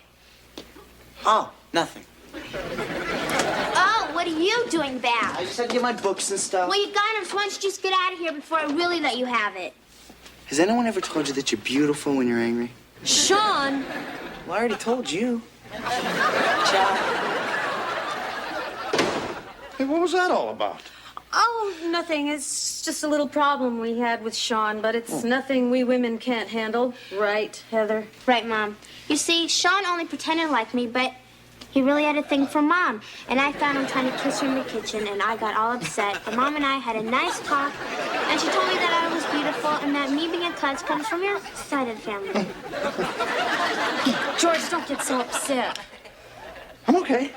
Oh, nothing. Oh, what are you doing back? I just had to get my books and stuff. Well, you got him, so why don't you just get out of here before I really let you have it? Has anyone ever told you that you're beautiful when you're angry? Sean! Well, I already told you. Ciao. Hey, what was that all about? Oh, nothing. It's just a little problem we had with Sean, but it's nothing we women can't handle. Right, Heather? Right, Mom. You see, Sean only pretended to like me, but He really had a thing for Mom, and I found him trying to kiss her in the kitchen, and I got all upset. But Mom and I had a nice talk, and she told me that I was beautiful and that me being a klutz comes from your side of the family. George, don't get so upset. I'm okay.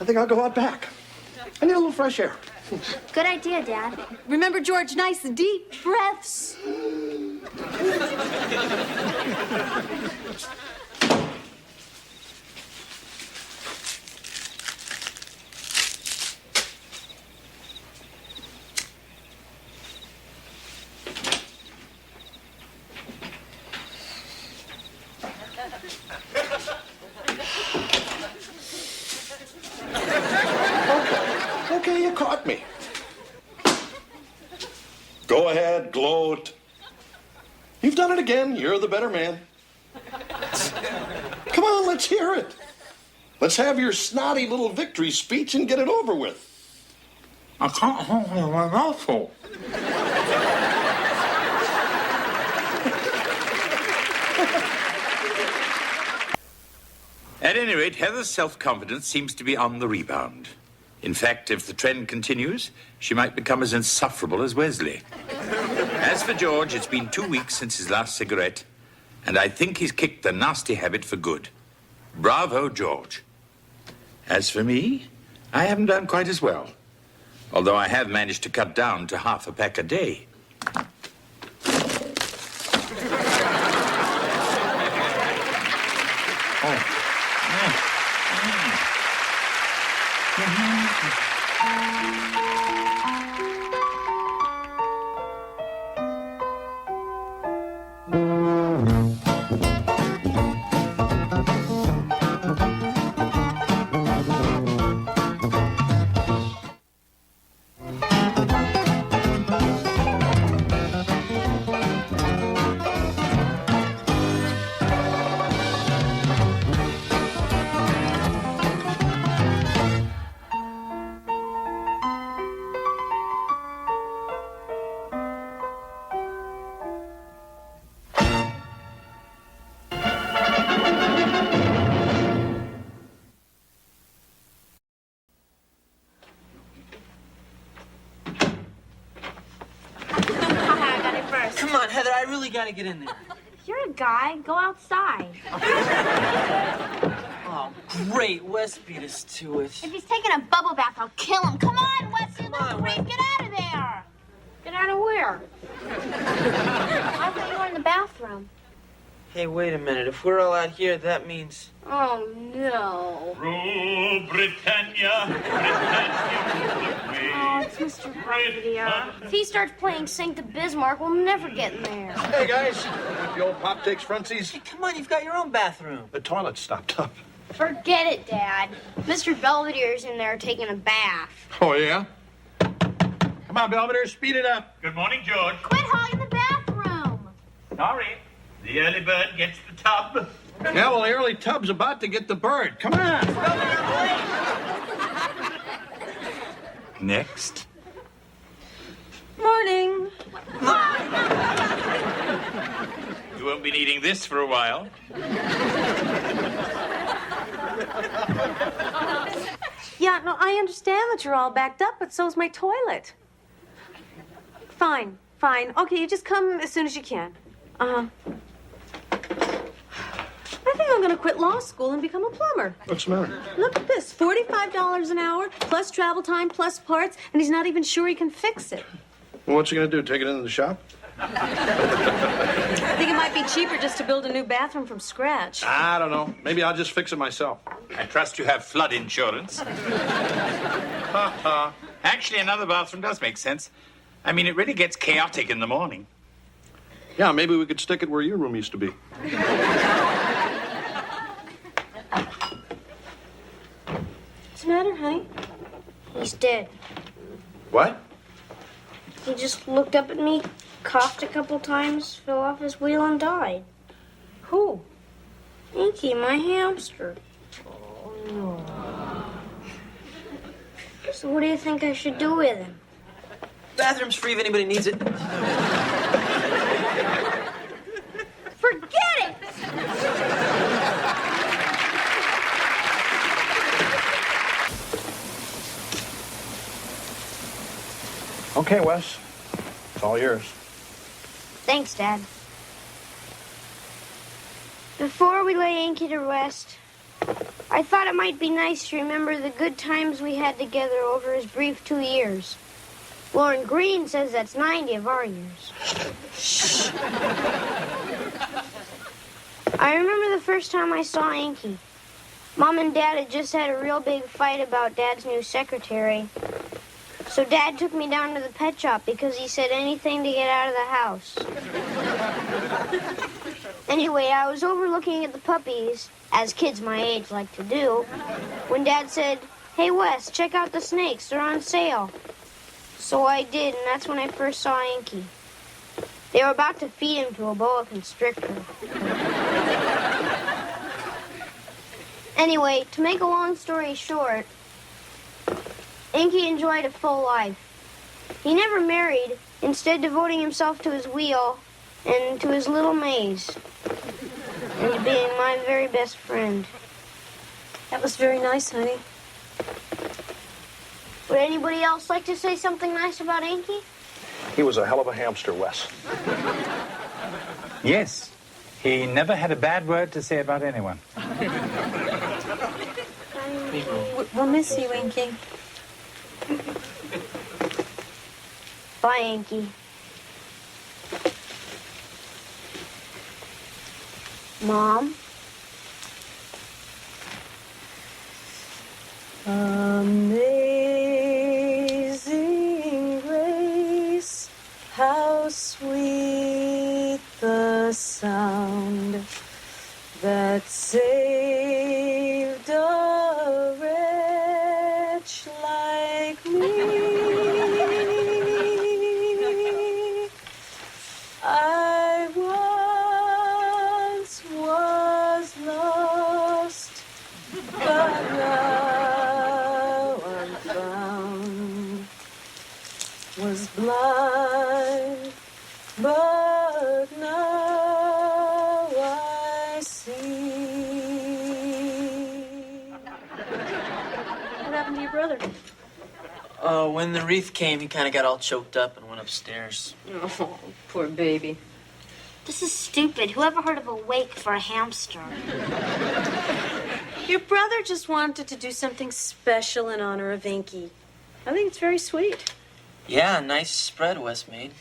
I think I'll go out back. I need a little fresh air. Good idea, Dad. Remember, George, nice deep breaths. Okay, you caught me. Go ahead, gloat. You've done it again. You're the better man. Come on, let's hear it. Let's have your snotty little victory speech and get it over with. I can't hold my mouth full. At any rate, Heather's self-confidence seems to be on the rebound. In fact, if the trend continues, she might become as insufferable as Wesley. As for George, it's been 2 weeks since his last cigarette, and I think he's kicked the nasty habit for good. Bravo, George. As for me, I haven't done quite as well, although I have managed to cut down to half a pack a day. Come on, Heather, I really gotta get in there. If you're a guy, go outside. Oh, great. Wes beat us to it. If he's taking a bubble bath, I'll kill him. Come on, Wes, you little creep. Get out of there. Get out of where? I thought you were in the bathroom. Hey, wait a minute. If we're all out here, that means... Oh, no. Rule Britannia, Britannia. Oh, it's Mr. Belvedere. If he starts playing Saint the Bismarck, we'll never get in there. Hey, guys. If the old pop takes frontsies. Hey, come on, you've got your own bathroom. The toilet's stopped up. Forget it, Dad. Mr. Belvedere's in there taking a bath. Oh, yeah? Come on, Belvedere, speed it up. Good morning, George. Quit hogging the bathroom. Sorry. The early bird gets the tub. Yeah, well, the early tub's about to get the bird. Come on. Next. Morning. You won't be needing this for a while. Yeah, no, I understand that you're all backed up, but so's my toilet. Fine. Okay, you just come as soon as you can. I think I'm going to quit law school and become a plumber. What's the matter? Look at this, $45 an hour, plus travel time, plus parts, and he's not even sure he can fix it. Well, what's he going to do, take it into the shop? I think it might be cheaper just to build a new bathroom from scratch. I don't know. Maybe I'll just fix it myself. I trust you have flood insurance. Actually, another bathroom does make sense. I mean, it really gets chaotic in the morning. Yeah, maybe we could stick it where your room used to be. What's the matter, honey? He's dead. What? He just looked up at me, coughed a couple times, fell off his wheel, and died. Who? Inky, my hamster. Oh, no. So what do you think I should do with him? Bathroom's free if anybody needs it. Forget it! Okay, Wes. It's all yours. Thanks, Dad. Before we lay Inky to rest, I thought it might be nice to remember the good times we had together over his brief 2 years. Lauren Green says that's 90 of our years. I remember the first time I saw Inky. Mom and Dad had just had a real big fight about Dad's new secretary. So Dad took me down to the pet shop because he said anything to get out of the house. Anyway, I was over looking at the puppies, as kids my age like to do, when Dad said, "Hey, Wes, check out the snakes. They're on sale." So I did, and that's when I first saw Inky. They were about to feed him to a boa constrictor. Anyway, to make a long story short, Inky enjoyed a full life. He never married, instead devoting himself to his wheel and to his little maze, and to being my very best friend. That was very nice, honey. Would anybody else like to say something nice about Inky? He was a hell of a hamster, Wes. Yes. He never had a bad word to say about anyone. We'll miss you, Inky. Bye, Inky. Mom? Amazing grace, how sweet the sound that saved a wretch like me. I once was lost, but now I'm found. Was blind, but now I see. What happened to your brother? When the wreath came, he kind of got all choked up and went upstairs. Oh, poor baby. This is stupid. Who ever heard of a wake for a hamster? Your brother just wanted to do something special in honor of Inky. I think it's very sweet. Yeah, nice spread Wes made.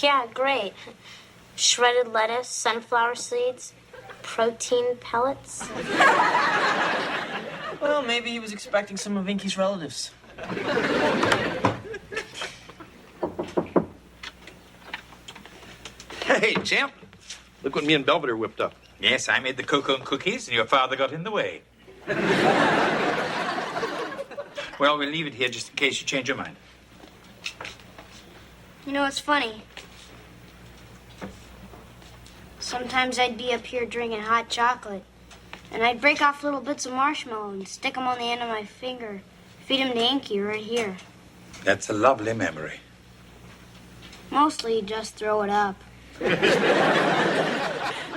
Yeah, great. Shredded lettuce, sunflower seeds, protein pellets. Well, maybe he was expecting some of Inky's relatives. Hey, champ. Look what me and Belvedere whipped up. Yes, I made the cocoa and cookies, and your father got in the way. Well, we'll leave it here just in case you change your mind. You know, it's funny. Sometimes I'd be up here drinking hot chocolate, and I'd break off little bits of marshmallow and stick them on the end of my finger, feed them to Inky right here. That's a lovely memory. Mostly he'd just throw it up. But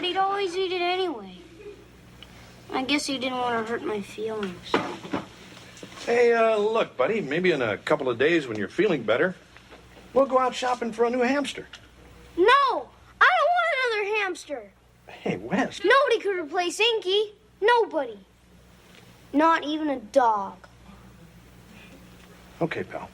he'd always eat it anyway. I guess he didn't want to hurt my feelings. Hey, look, buddy, maybe in a couple of days when you're feeling better, we'll go out shopping for a new hamster. No! I don't want another hamster! Hey, Wes. Nobody could replace Inky. Nobody. Not even a dog. Okay, pal.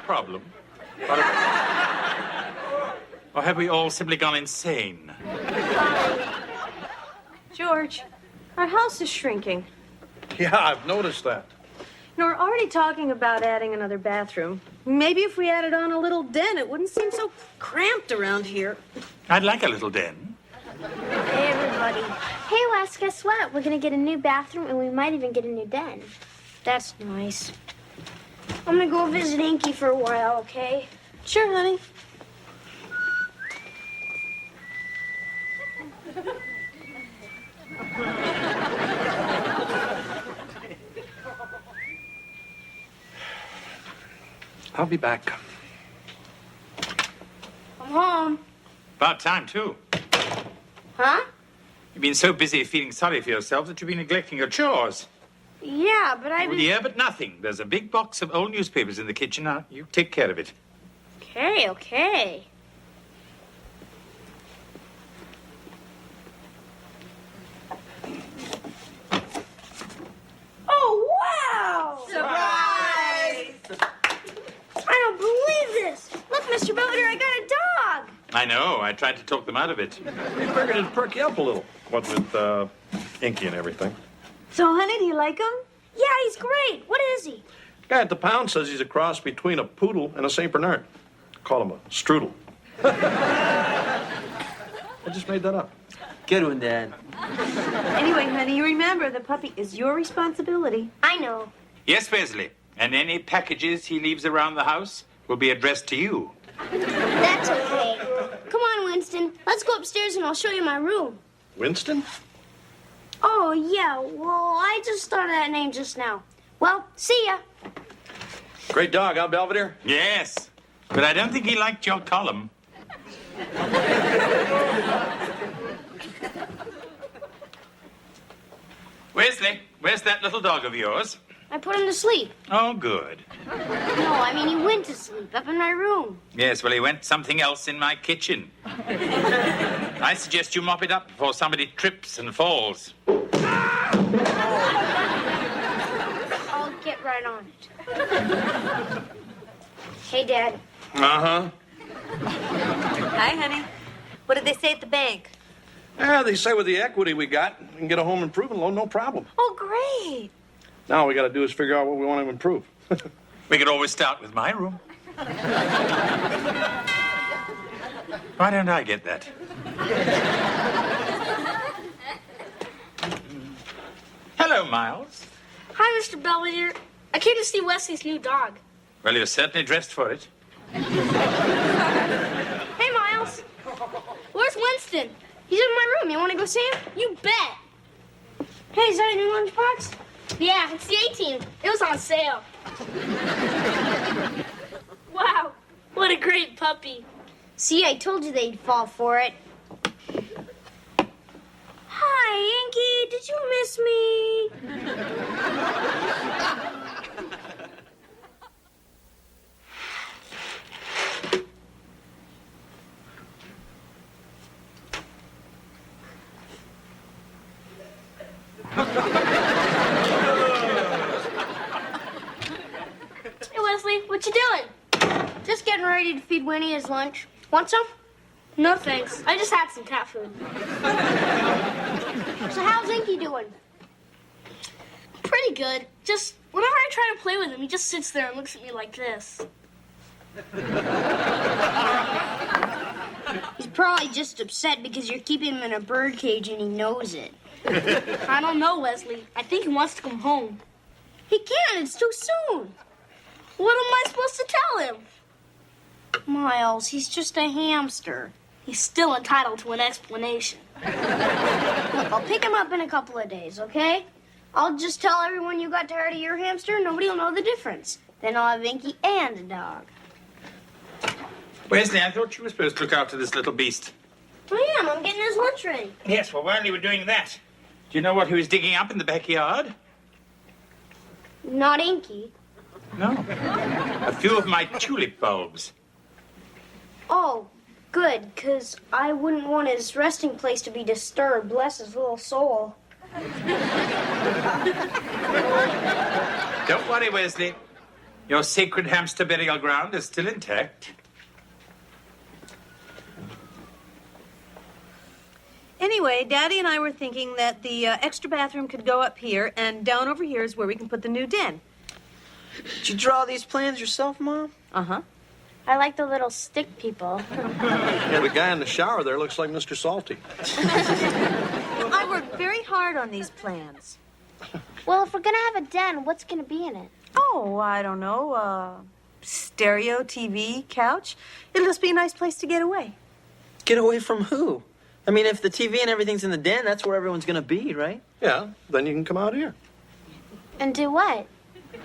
Problem? Or have we all simply gone insane? George, our house is shrinking. Yeah, I've noticed that. And we're already talking about adding another bathroom. Maybe if we added on a little den, it wouldn't seem so cramped around here. I'd like a little den. Hey, buddy. Hey, Wes, guess what? We're gonna get a new bathroom, and we might even get a new den. That's nice. I'm gonna go visit Inky for a while, okay? Sure, honey. I'll be back. I'm home. About time, too. Huh? You've been so busy feeling sorry for yourself that you've been neglecting your chores. Yeah, but I've been... Yeah, but nothing. There's a big box of old newspapers in the kitchen now. You take care of it. Okay, okay. Oh, wow! Surprise! I don't believe this. Look, Mr. Belvedere, I got a dog. I know. I tried to talk them out of it. We figured it'd perk you up a little. What with Inky and everything. So, honey, do you like him? Yeah, he's great. What is he? Guy at the pound says he's a cross between a poodle and a St. Bernard. Call him a strudel. I just made that up. Good one, Dad. Anyway, honey, you remember the puppy is your responsibility. I know. Yes, Wesley. And any packages he leaves around the house will be addressed to you. That's okay. Come on, Winston. Let's go upstairs and I'll show you my room. Winston? Oh, yeah. Well, I just thought of that name just now. Well, see ya. Great dog, huh, Belvedere? Yes. But I don't think he liked your column. Wesley, where's that little dog of yours? I put him to sleep. Oh, good. No, I mean he went to sleep up in my room. Yes, well, he went something else in my kitchen. I suggest you mop it up before somebody trips and falls. I'll get right on it. Hey, Dad. Uh-huh. Hi, honey. What did they say at the bank? Yeah, they say with the equity we got, we can get a home improvement loan, no problem. Oh, great. Now all we got to do is figure out what we want to improve. We could always start with my room. Why don't I get that? Hello, Miles. Hi, Mr. Belvedere. I came to see Wesley's new dog. Well, you're certainly dressed for it. Hey, Miles. Where's Winston? He's in my room. You want to go see him? You bet. Hey, is that a new lunchbox? Yeah, it's the 18. It was on sale. Wow, what a great puppy. See, I told you they'd fall for it. Hi, Inky. Did you miss me? Hey, Wesley, what you doing? Just getting ready to feed Winnie his lunch. Want some? No, thanks. I just had some cat food. So how's Inky doing? Pretty good. Just whenever I try to play with him, he just sits there and looks at me like this. He's probably just upset because you're keeping him in a bird cage and he knows it. I don't know, Wesley. I think he wants to come home. He can't. It's too soon. What am I supposed to tell him? Miles, he's just a hamster. He's still entitled to an explanation. Look, I'll pick him up in a couple of days, okay? I'll just tell everyone you got tired of your hamster. Nobody will know the difference. Then I'll have Inky and a dog. Wesley, I thought you were supposed to look after this little beast. I am. I'm getting his lunch ready. Yes, well, while you were doing that, do you know what he was digging up in the backyard? Not Inky. No. A few of my tulip bulbs. Oh, good, because I wouldn't want his resting place to be disturbed. Bless his little soul. Don't worry, Wesley. Your sacred hamster burial ground is still intact. Anyway, Daddy and I were thinking that the extra bathroom could go up here, and down over here is where we can put the new den. Did you draw these plans yourself, Mom? Uh-huh. I like the little stick people. Yeah, the guy in the shower there looks like Mr. Salty. very hard on these plans. Well, if we're gonna have a den, what's gonna be in it? Oh, I don't know. Stereo, TV, couch. It'll just be a nice place to get away. Get away from who? I mean, if the TV and everything's in the den, that's where everyone's gonna be, right? Yeah, then you can come out here. And do what?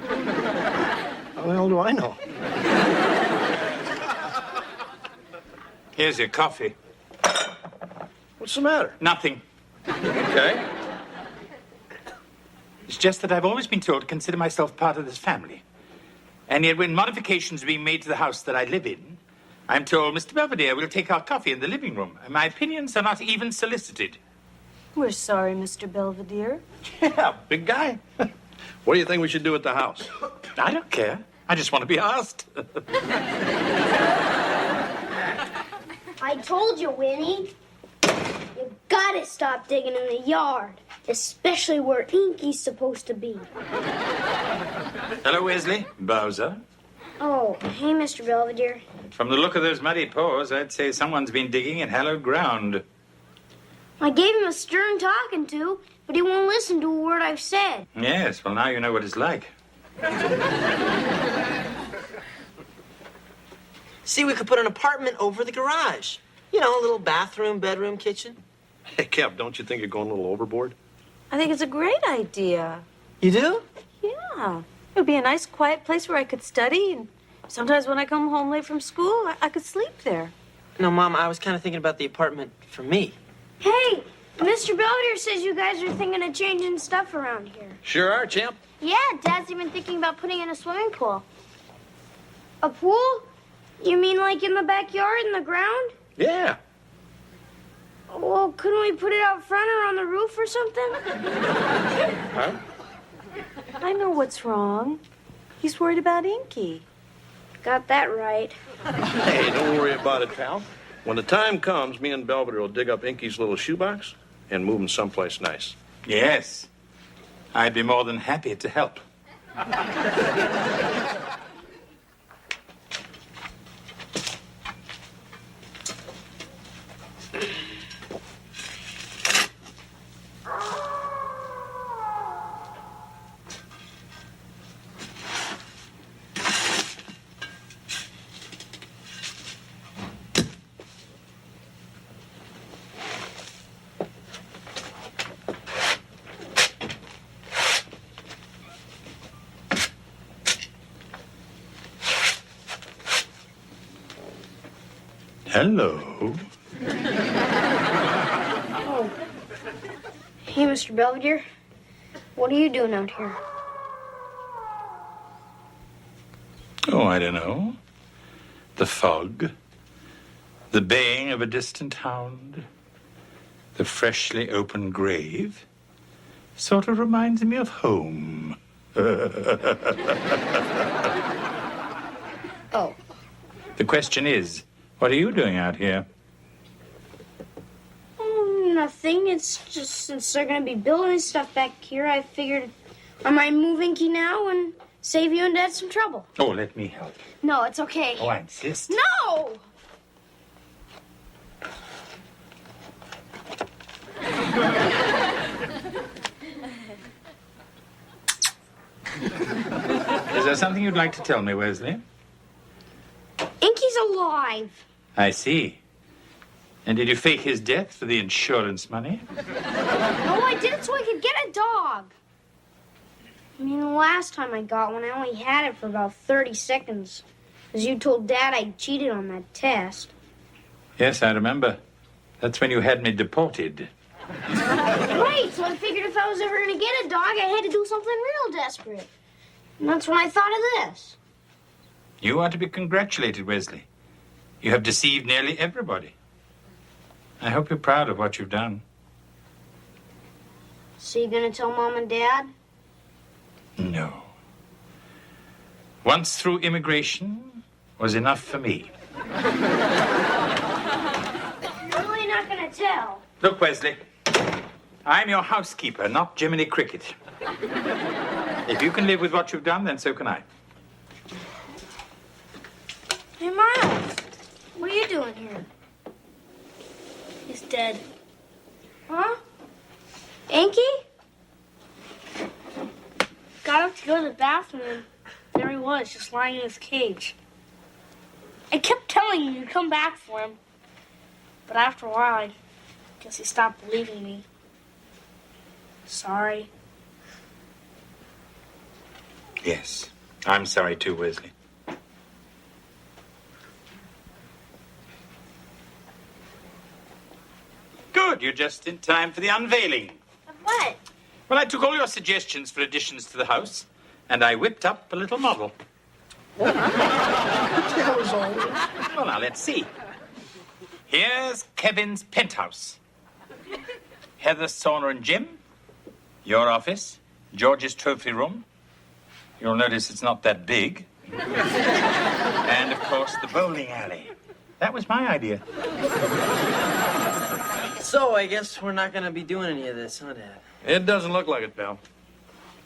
How the hell do I know? Here's your coffee. What's the matter? Nothing. Okay. It's just that I've always been told to consider myself part of this family. And yet when modifications are being made to the house that I live in, I'm told Mr. Belvedere will take our coffee in the living room, and my opinions are not even solicited. We're sorry, Mr. Belvedere. Yeah, big guy. What do you think we should do at the house? I don't care. I just want to be asked. I told you, Winnie. You gotta stop digging in the yard, especially where Inky's supposed to be. Hello, Wesley. Bowser. Oh, hey, Mr. Belvedere. From the look of those muddy paws, I'd say someone's been digging in hallowed ground. I gave him a stern talking to, but he won't listen to a word I've said. Yes, well, now you know what it's like. See, we could put an apartment over the garage. You know, a little bathroom, bedroom, kitchen. Hey, Kev, don't you think you're going a little overboard? I think it's a great idea. You do? Yeah. It would be a nice, quiet place where I could study, and sometimes when I come home late from school, I could sleep there. No, Mom, I was kind of thinking about the apartment for me. Hey, Mr. Belvedere says you guys are thinking of changing stuff around here. Sure are, champ. Yeah, Dad's even thinking about putting in a swimming pool. A pool? You mean like in the backyard, in the ground? Yeah. Well, couldn't we put it out front or on the roof or something? Huh? I know what's wrong. He's worried about Inky. Got that right. Hey, don't worry about it, pal. When the time comes, me and Belvedere will dig up Inky's little shoebox and move him someplace nice. Yes. I'd be more than happy to help. Hello. Oh. Hey, Mr. Belvedere. What are you doing out here? Oh, I don't know. The fog. The baying of a distant hound. The freshly opened grave. Sort of reminds me of home. Oh. The question is, what are you doing out here? Oh, nothing. It's just since they're going to be building stuff back here, I figured I might move Inky now and save you and Dad some trouble. Oh, let me help. No, it's okay. Oh, I insist. No! Is there something you'd like to tell me, Wesley? Inky's alive. I see. And did you fake his death for the insurance money? No, I did it so I could get a dog. I mean, the last time I got one, I only had it for about 30 seconds. Because you told Dad I cheated on that test. Yes, I remember. That's when you had me deported. Right, so I figured if I was ever going to get a dog, I had to do something real desperate. And that's when I thought of this. You are to be congratulated, Wesley. You have deceived nearly everybody. I hope you're proud of what you've done. So you going to tell Mom and Dad? No. Once through immigration was enough for me. You're really not going to tell? Look, Wesley, I'm your housekeeper, not Jiminy Cricket. If you can live with what you've done, then so can I. Hey, Miles, what are you doing here? He's dead. Huh? Inky? Got up to go to the bathroom, and there he was, just lying in his cage. I kept telling you to come back for him. But after a while, I guess he stopped believing me. Sorry. Yes, I'm sorry too, Wesley. Good, you're just in time for the unveiling. Of what? Well, I took all your suggestions for additions to the house, and I whipped up a little model. What the hell is all this? Well, now, let's see. Here's Kevin's penthouse. Heather, Sauna, and Jim. Your office. George's trophy room. You'll notice it's not that big. And, of course, the bowling alley. That was my idea. So, I guess we're not going to be doing any of this, huh, Dad? It doesn't look like it, pal.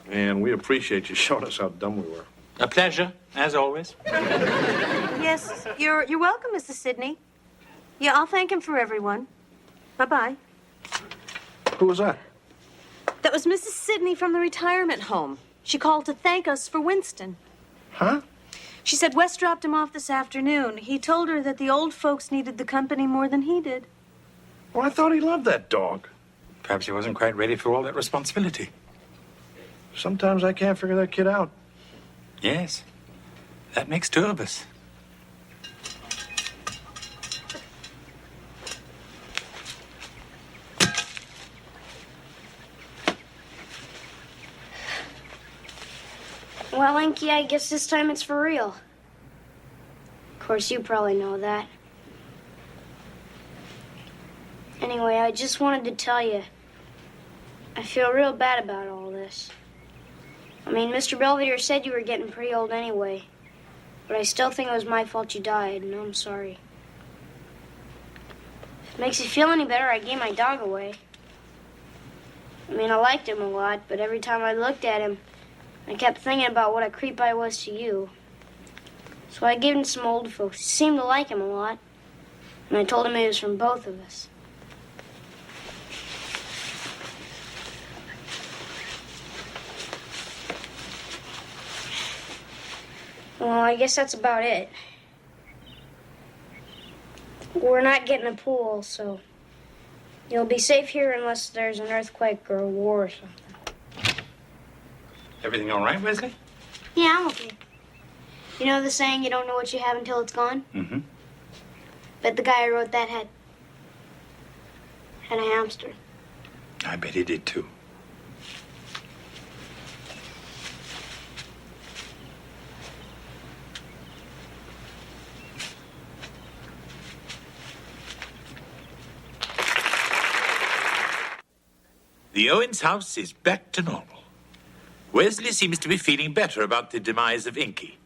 And we appreciate you showing us how dumb we were. A pleasure, as always. Yes, you're welcome, Mrs. Sidney. Yeah, I'll thank him for everyone. Bye-bye. Who was that? That was Mrs. Sidney from the retirement home. She called to thank us for Winston. Huh? She said Wes dropped him off this afternoon. He told her that the old folks needed the company more than he did. Well, I thought he loved that dog. Perhaps he wasn't quite ready for all that responsibility. Sometimes I can't figure that kid out. Yes, that makes two of us. Well, Inky, I guess this time it's for real. Of course, you probably know that. Anyway, I just wanted to tell you, I feel real bad about all this. I mean, Mr. Belvedere said you were getting pretty old anyway, but I still think it was my fault you died, and I'm sorry. If it makes you feel any better, I gave my dog away. I mean, I liked him a lot, but every time I looked at him, I kept thinking about what a creep I was to you. So I gave him to some old folks who seemed to like him a lot, and I told him it was from both of us. Well, I guess that's about it. We're not getting a pool, so you'll be safe here unless there's an earthquake or a war or something. Everything all right, Wesley? Yeah, I'm okay. You know the saying, you don't know what you have until it's gone? Mm-hmm. Bet the guy who wrote that had a hamster. I bet he did, too. The Owens house is back to normal. Wesley seems to be feeling better about the demise of Inky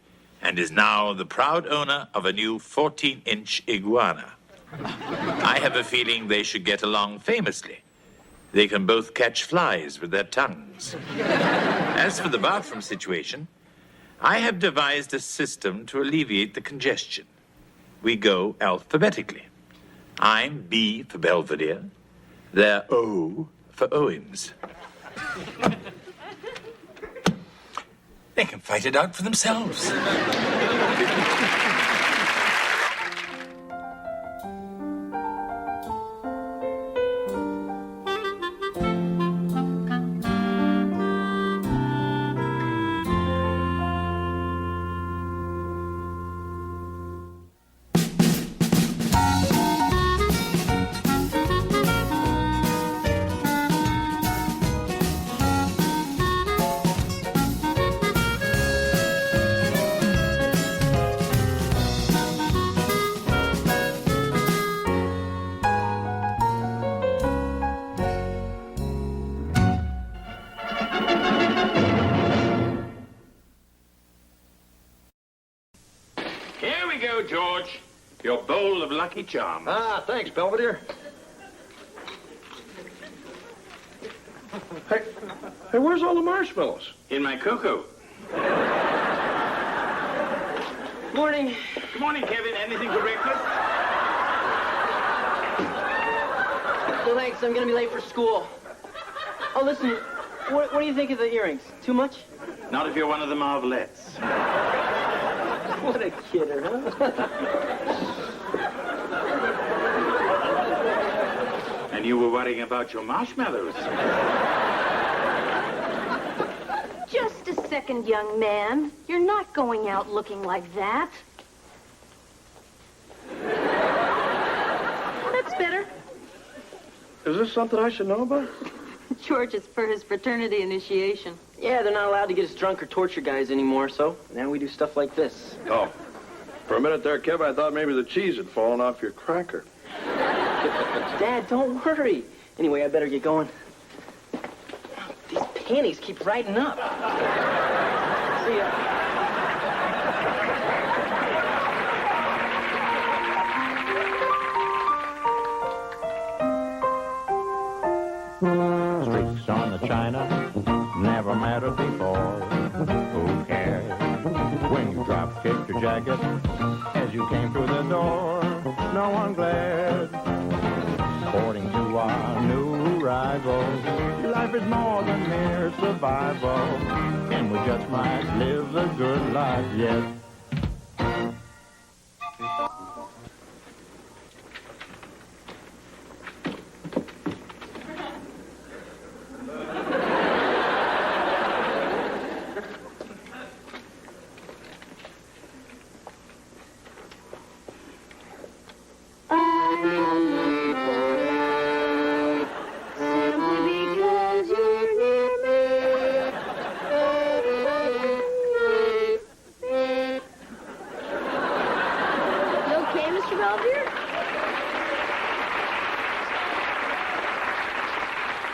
and is now the proud owner of a new 14-inch iguana. I have a feeling they should get along famously. They can both catch flies with their tongues. As for the bathroom situation, I have devised a system to alleviate the congestion. We go alphabetically. I'm B for Belvedere. They're O for Owens. They can fight it out for themselves. Here we go, George. Your bowl of Lucky Charms. Ah, thanks, Belvedere. Hey, where's all the marshmallows? In my cuckoo. Morning. Good morning, Kevin. Anything for breakfast? No thanks, I'm gonna be late for school. Oh, listen, what do you think of the earrings? Too much? Not if you're one of the Marvelettes. What a kidder, huh? And you were worrying about your marshmallows. Just a second, young man. You're not going out looking like that. That's better. Is this something I should know about? George, it's for his fraternity initiation. Yeah, they're not allowed to get us drunk or torture guys anymore, so now we do stuff like this. Oh. For a minute there, Kev, I thought maybe the cheese had fallen off your cracker. Dad, don't worry. Anyway, I better get going. These panties keep riding up. See ya. Streaks on the china never mattered before. Who cares when you drop kicked your jacket as you came through the door? No one glared. According to our new rival, life is more than mere survival, and we just might live a good life yet.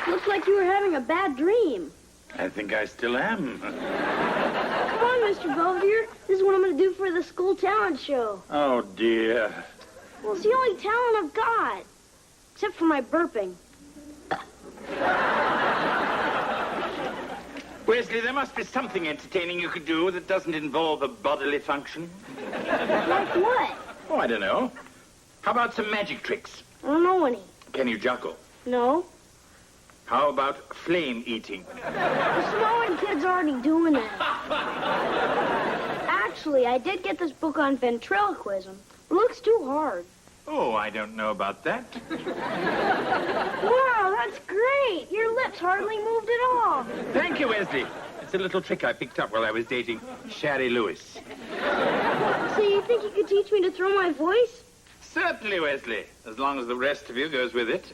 Looks like you were having a bad dream. I think I still am. Come on, Mr. Belvedere. This is what I'm going to do for the school talent show. Oh, dear. Well, it's the only talent I've got. Except for my burping. Wesley, there must be something entertaining you could do that doesn't involve a bodily function. Like what? Oh, I don't know. How about some magic tricks? I don't know any. Can you juggle? No. How about flame eating? The Samoan kid's already doing that. Actually, I did get this book on ventriloquism. It looks too hard. Oh, I don't know about that. Wow, that's great. Your lips hardly moved at all. Thank you, Wesley. It's a little trick I picked up while I was dating Sherry Lewis. So you think you could teach me to throw my voice? Certainly, Wesley, as long as the rest of you goes with it.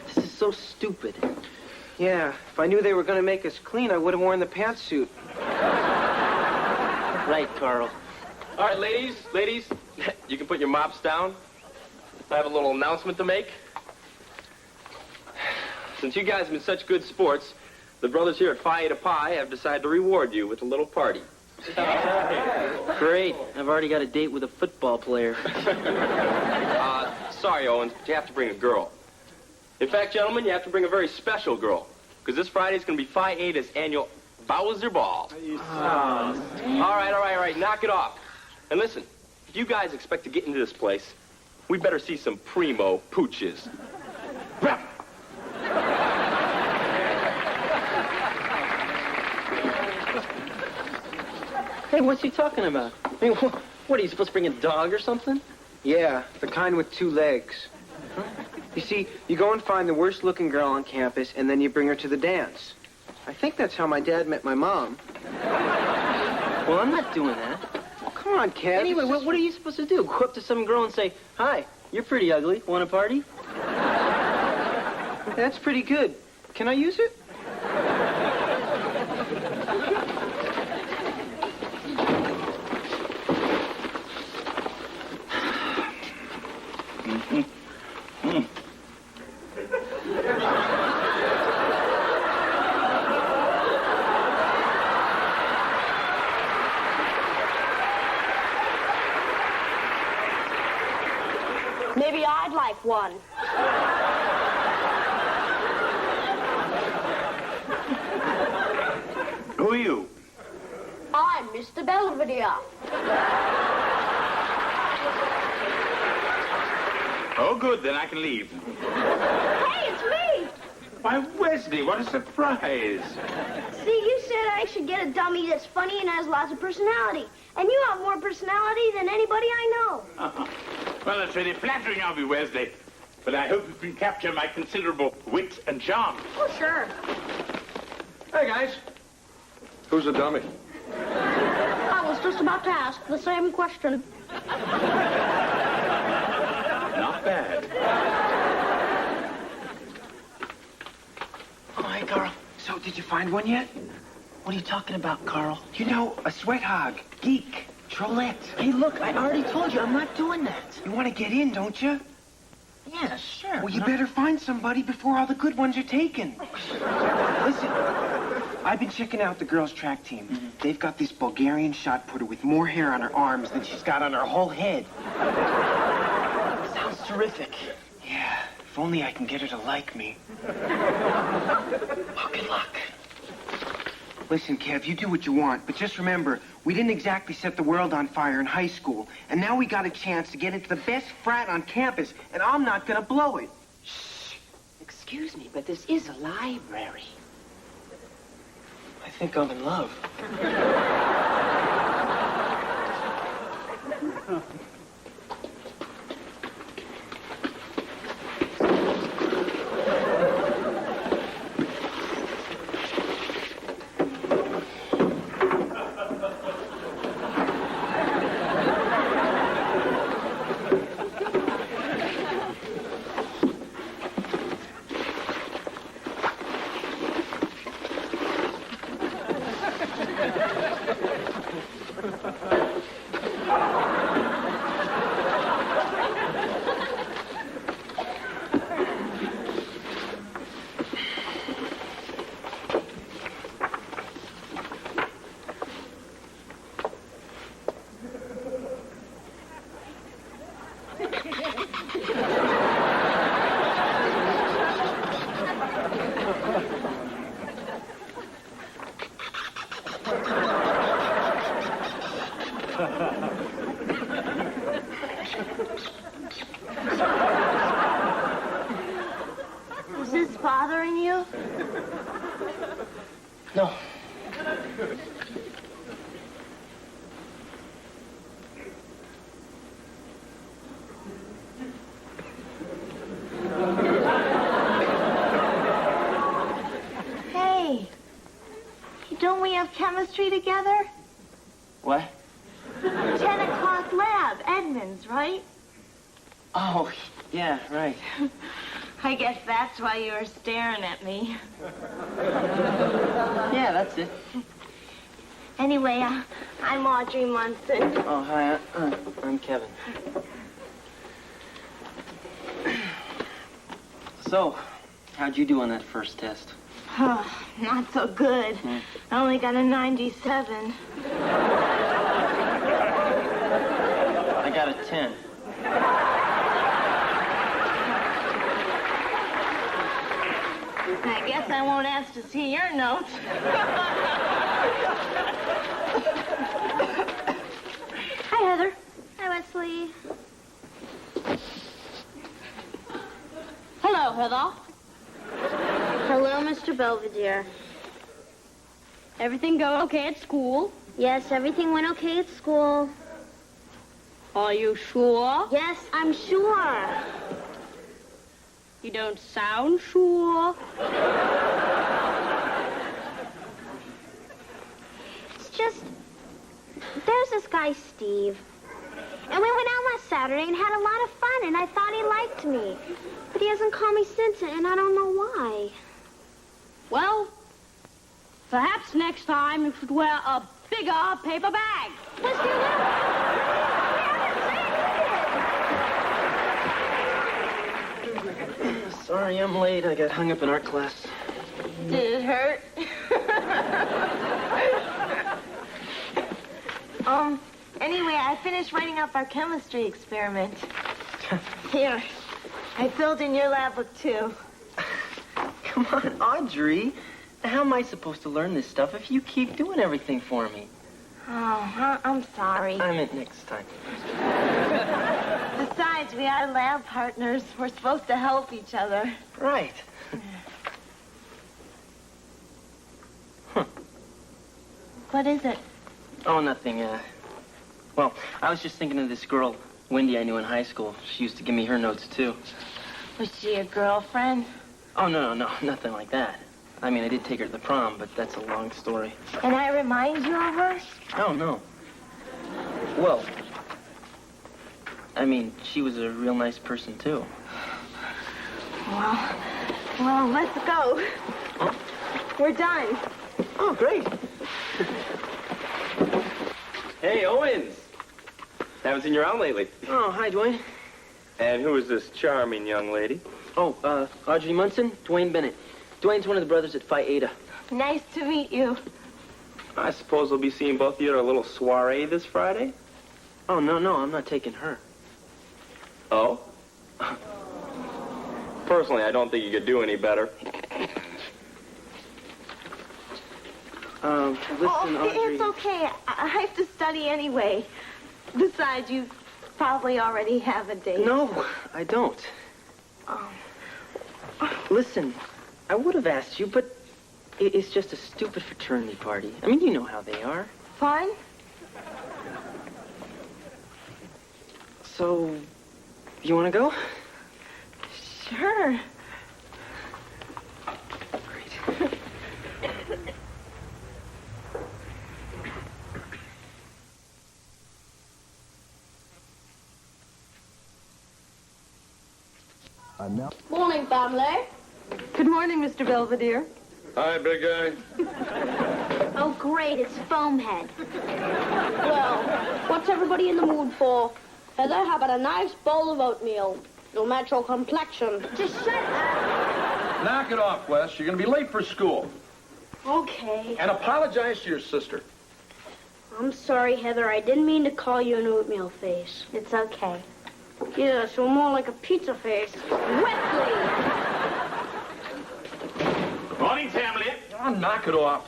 This is so stupid. Yeah, if I knew they were going to make us clean, I would have worn the pantsuit. Right, Carl. All right, ladies, you can put your mops down. I have a little announcement to make. Since you guys have been such good sports, the brothers here at Phi Eta Pi have decided to reward you with a little party. Great. I've already got a date with a football player. Sorry, Owens, but you have to bring a girl. In fact, gentlemen, you have to bring a very special girl. Because this Friday is going to be Phi Eta's annual Bowser Ball. All right. Knock it off. And listen, if you guys expect to get into this place, we better see some primo pooches. Hey, what's he talking about? I mean, what, are you supposed to bring a dog or something? Yeah, the kind with 2 legs. You see, you go and find the worst-looking girl on campus, and then you bring her to the dance. I think that's how my dad met my mom. Well, I'm not doing that. Well, come on, Kev. Anyway, what are you supposed to do? Go up to some girl and say, "Hi, you're pretty ugly. Want a party?" That's pretty good. Can I use it? Maybe I'd like one. Who are you? I I'm Mr. Belvedere. Oh, good, then I can leave. Hey, it's me! Why, Wesley, what a surprise. See, you said I should get a dummy that's funny and has lots of personality. And you have more personality than anybody I know. Well, it's really flattering of you, Wesley. But I hope you can capture my considerable wit and charm. Oh, sure. Hey, guys. Who's the dummy? I was just about to ask the same question. Not bad. Oh, hey, Carl. So, did you find one yet? What are you talking about, Carl? You know, a sweat hog, geek, trollette. Hey, look, I already told you I'm not doing that. You want to get in, don't you? Yeah, sure. Well, you better find somebody before all the good ones are taken. Listen, I've been checking out the girls' track team. They've got this Bulgarian shot putter with more hair on her arms than she's got on her whole head. Sounds terrific. Yeah, if only I can get her to like me. Well, good luck. Listen, Kev, you do what you want, but just remember, we didn't exactly set the world on fire in high school, and now we got a chance to get into the best frat on campus, and I'm not gonna blow it. Excuse me, but this is a library. I think I'm in love. Is this bothering you? No. Hey, don't we have chemistry together? What? 10 o'clock lab, Edmonds, right? Oh, yeah, right. I guess that's why you were staring at me. Yeah, that's it. Anyway, I'm Audrey Munson. Oh, hi, I'm Kevin. So, how'd you do on that first test? Oh, not so good. I only got a 97. I got a 10. I guess I won't ask to see your notes. Hi, Heather. Hi, Wesley. Hello, Heather. Hello, Mr. Belvedere. Everything go okay at school? Yes, everything went okay at school. Are you sure? Yes, I'm sure. You don't sound sure. It's just, there's this guy, Steve. And we went out last Saturday and had a lot of fun, and I thought he liked me. But he hasn't called me since, and I don't know why. Well, perhaps next time you should wear a bigger paper bag. Let's do that. Sorry, I'm late. I got hung up in art class. Did it hurt? Anyway, I finished writing up our chemistry experiment. Here, I filled in your lab book, too. Come on, Audrey. How am I supposed to learn this stuff if you keep doing everything for me? Oh, I'm sorry. I meant next time. Besides, we are lab partners. We're supposed to help each other. Right. What is it? Oh, nothing. Well, I was just thinking of this girl, Wendy, I knew in high school. She used to give me her notes, too. Was she a girlfriend? Oh, no, nothing like that. I mean, I did take her to the prom, but that's a long story. And I remind you of her? Oh, no. Well, I mean, she was a real nice person, too. Well, let's go. Huh? We're done. Oh, great. Hey, Owens. Haven't seen you around lately. Oh, hi, Dwayne. And who is this charming young lady? Oh, Audrey Munson, Dwayne Bennett. Dwayne's one of the brothers at Phi Eta. Nice to meet you. I suppose we'll be seeing both of you at a little soiree this Friday? Oh, no, I'm not taking her. Oh? Personally, I don't think you could do any better. Listen, Audrey... It's okay. I have to study anyway. Besides, you probably already have a date. No, I don't. Listen, I would have asked you, but it's just a stupid fraternity party. I mean, you know how they are. Fun? So, you want to go? Sure. Morning, family. Good morning, Mr. Belvedere. Hi, big guy. Oh, great, it's Foamhead. Well, what's everybody in the mood for? Heather, how about a nice bowl of oatmeal? It'll match your complexion. Just shut up. Knock it off, Wes. You're going to be late for school. Okay. And apologize to your sister. I'm sorry, Heather. I didn't mean to call you an oatmeal face. It's okay. Yes, you're more like a pizza face. Wesley! Morning, family. Oh, knock it off.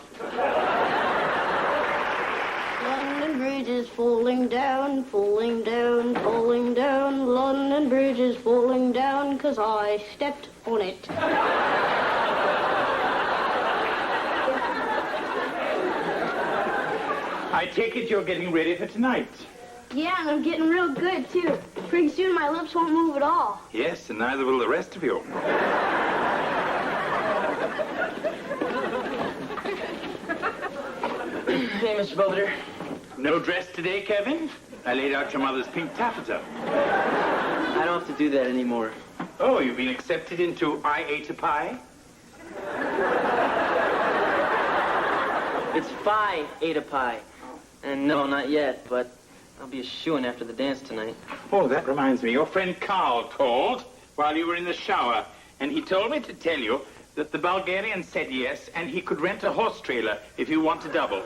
London Bridge is falling down, falling down, falling down. London Bridge is falling down 'cause I stepped on it. I take it you're getting ready for tonight. Yeah, and I'm getting real good, too. Pretty soon my lips won't move at all. Yes, and neither will the rest of you. Hey, Mr. Belvedere. No dress today, Kevin? I laid out your mother's pink taffeta. I don't have to do that anymore. Oh, you've been accepted into I Ate a Pie? It's Phi Eta Pi. And no, not yet, but I'll be a shoo-in after the dance tonight. Oh, that reminds me. Your friend Carl called while you were in the shower, and he told me to tell you that the Bulgarian said yes, and he could rent a horse trailer if you want to double.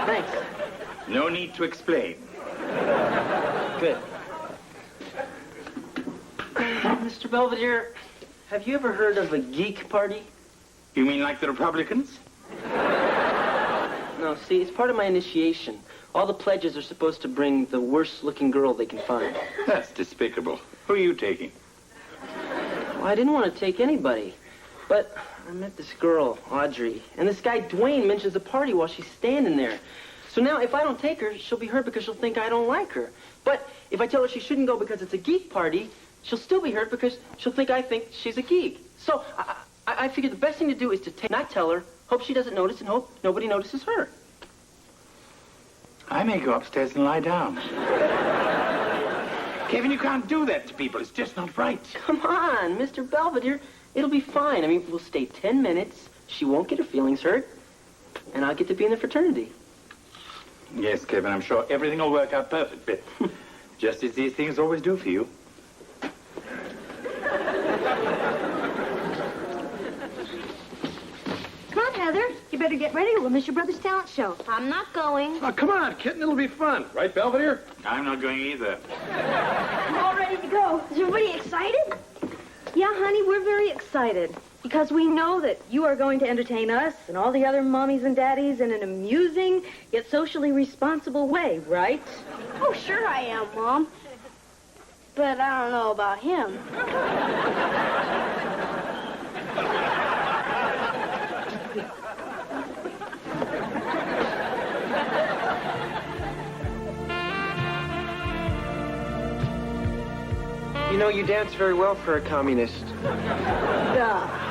Thanks. No need to explain. Good. Mr. Belvedere, have you ever heard of a geek party? You mean like the Republicans? No, see, it's part of my initiation. All the pledges are supposed to bring the worst-looking girl they can find. That's despicable. Who are you taking? Well, I didn't want to take anybody. But I met this girl, Audrey, and this guy, Dwayne, mentions the party while she's standing there. So now, if I don't take her, she'll be hurt because she'll think I don't like her. But if I tell her she shouldn't go because it's a geek party, she'll still be hurt because she'll think I think she's a geek. So I figured the best thing to do is to not tell her, hope she doesn't notice, and hope nobody notices her. I may go upstairs and lie down. Kevin, you can't do that to people. It's just not right. Come on, Mr. Belvedere. It'll be fine. I mean, we'll stay 10 minutes. She won't get her feelings hurt. And I'll get to be in the fraternity. Yes, Kevin, I'm sure everything will work out perfectly. Just as these things always do for you. Come on, Heather. You better get ready. We'll miss your brother's talent show. I'm not going. Oh, come on, kitten. It'll be fun. Right, Belvedere? I'm not going either. I'm all ready to go. Is everybody excited? Yeah, honey, we're very excited. Because we know that you are going to entertain us and all the other mommies and daddies in an amusing yet socially responsible way, right? Oh, sure I am, Mom. But I don't know about him. You know, you dance very well for a communist. Yeah.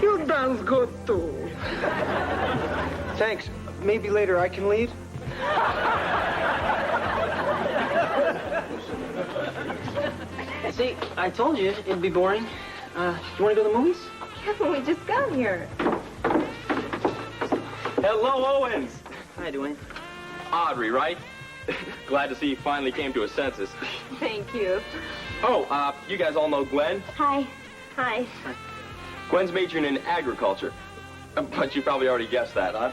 You dance good, too. Thanks. Maybe later I can lead? See, I told you it'd be boring. You want to go to the movies? Haven't we just got here? Hello, Owens. Hi, Dwayne. Audrey, right? Glad to see you finally came to a senses. Thank you. Oh, you guys all know Gwen? Hi. Hi. Gwen's majoring in agriculture. But you probably already guessed that, huh?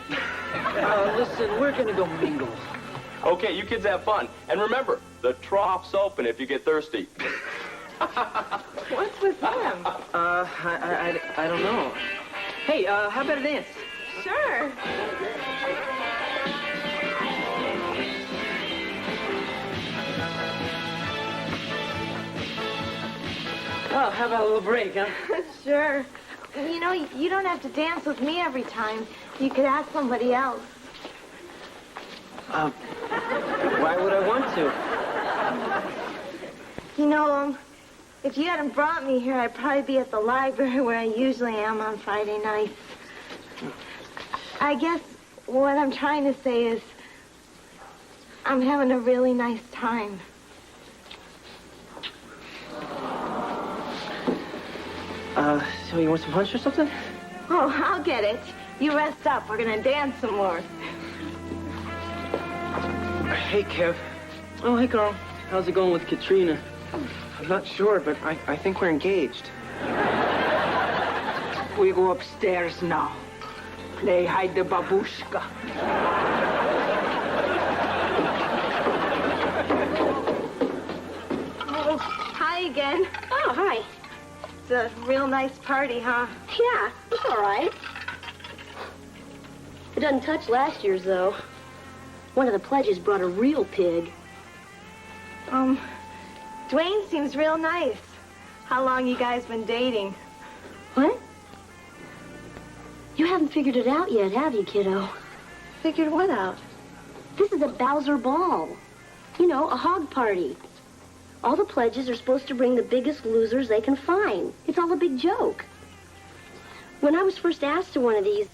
Listen, we're gonna go mingle. Okay, you kids have fun. And remember, the trough's open if you get thirsty. What's with him? I don't know. Hey, how about a dance? Sure. Oh, how about a little break, huh? Sure. You know, you don't have to dance with me every time. You could ask somebody else. Why would I want to? You know, if you hadn't brought me here, I'd probably be at the library where I usually am on Friday nights. I guess what I'm trying to say is I'm having a really nice time. So you want some punch or something? Oh, I'll get it. You rest up. We're gonna dance some more. Hey, Kev. Oh, hey, Carl. How's it going with Katrina? I'm not sure, but I think we're engaged. We go upstairs now. Play hide the babushka. Oh, hi again. Oh, hi. It's a real nice party, huh? Yeah, it's all right. It doesn't touch last year's, though. One of the pledges brought a real pig. Dwayne seems real nice. How long you guys been dating? What? You haven't figured it out yet, have you, kiddo? Figured what out? This is a Bowser ball. You know, a hog party. All the pledges are supposed to bring the biggest losers they can find. It's all a big joke. When I was first asked to one of these,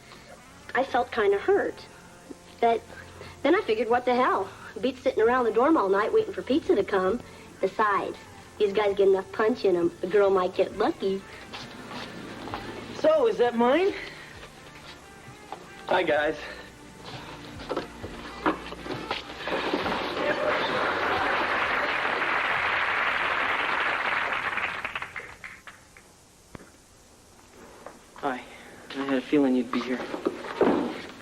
I felt kind of hurt. But then I figured, what the hell? Beat sitting around the dorm all night waiting for pizza to come. Besides, these guys get enough punch in them, a girl might get lucky. So, is that mine? Hi, guys. Hi. I had a feeling you'd be here.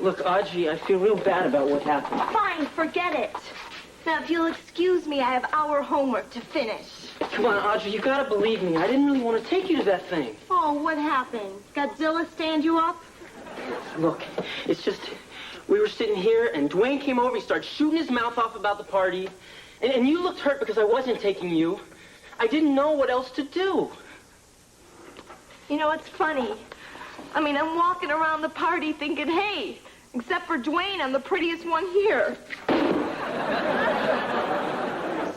Look, Audrey, I feel real bad about what happened. Fine, forget it. Now, if you'll excuse me, I have our homework to finish. Come on, Audrey, you gotta believe me. I didn't really want to take you to that thing. Oh, what happened? Godzilla stand you up? Look, it's just, we were sitting here, and Dwayne came over, he started shooting his mouth off about the party, and you looked hurt because I wasn't taking you. I didn't know what else to do. You know, it's funny. I mean, I'm walking around the party thinking, hey, except for Dwayne, I'm the prettiest one here.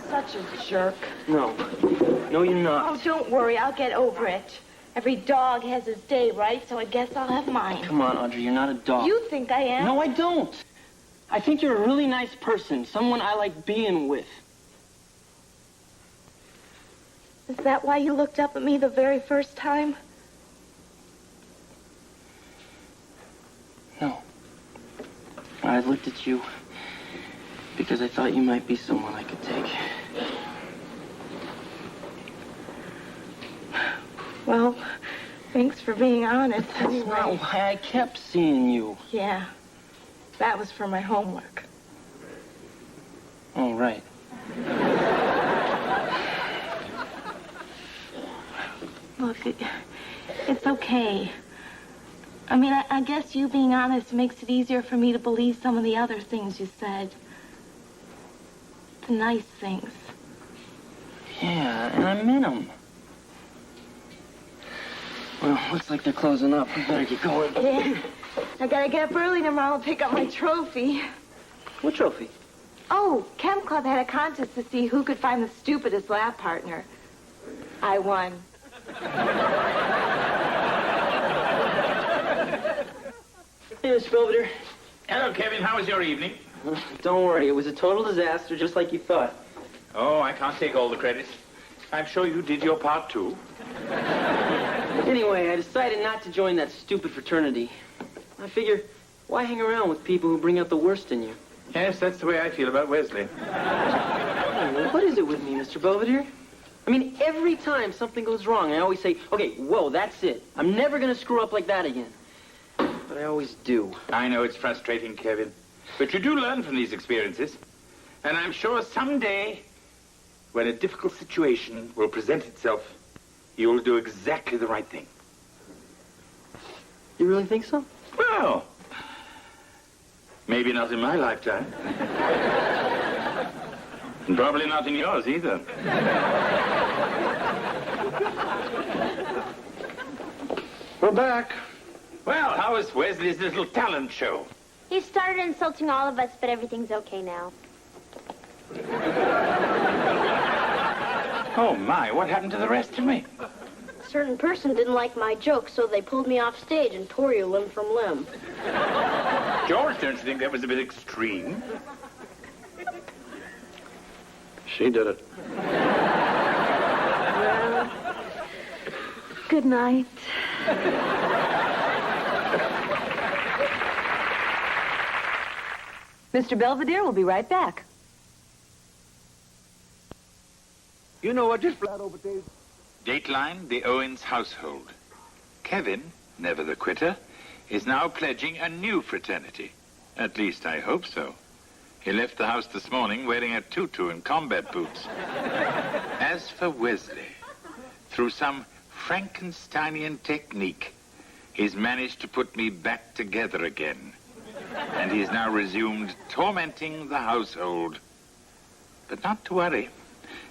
Such a jerk. No. No, you're not. Oh, don't worry, I'll get over it. Every dog has his day, right? So I guess I'll have mine. Come on, Audrey, you're not a dog. You think I am? No, I don't. I think you're a really nice person, someone I like being with. Is that why you looked up at me the very first time? No. I looked at you because I thought you might be someone I could take. Well, thanks for being honest. That's not why I kept seeing you. Yeah, that was for my homework. Oh, right. Look, It's okay. I mean, I guess you being honest makes it easier for me to believe some of the other things you said. The nice things. Yeah, and I meant them. Well, looks like they're closing up. We better get going. Yeah. I gotta get up early tomorrow and pick up my trophy. What trophy? Oh, Chem Club had a contest to see who could find the stupidest lab partner. I won. Hey, Mr. Belvedere. Hello, Kevin. How was your evening? Don't worry, it was a total disaster, just like you thought. Oh, I can't take all the credit. I'm sure you did your part, too. Anyway, I decided not to join that stupid fraternity. I figure, why hang around with people who bring out the worst in you? Yes, that's the way I feel about Wesley. What is it with me, Mr. Belvedere? I mean, every time something goes wrong, I always say, okay, whoa, that's it. I'm never going to screw up like that again. But I always do. I know it's frustrating, Kevin. But you do learn from these experiences. And I'm sure someday, when a difficult situation will present itself, you'll do exactly the right thing. You really think so? Well, maybe not in my lifetime. And probably not in yours either. We're back. Well, how was Wesley's little talent show? He started insulting all of us, but everything's okay now. Oh, my, what happened to the rest of me? A certain person didn't like my joke, so they pulled me off stage and tore you limb from limb. George, don't you think that was a bit extreme? She did it. Well, good night. Mr. Belvedere will be right back. You know what, just flat over there. Dateline, the Owens household. Kevin, never the quitter, is now pledging a new fraternity. At least I hope so. He left the house this morning wearing a tutu and combat boots. As for Wesley, through some Frankensteinian technique, he's managed to put me back together again. And he's now resumed tormenting the household. But not to worry.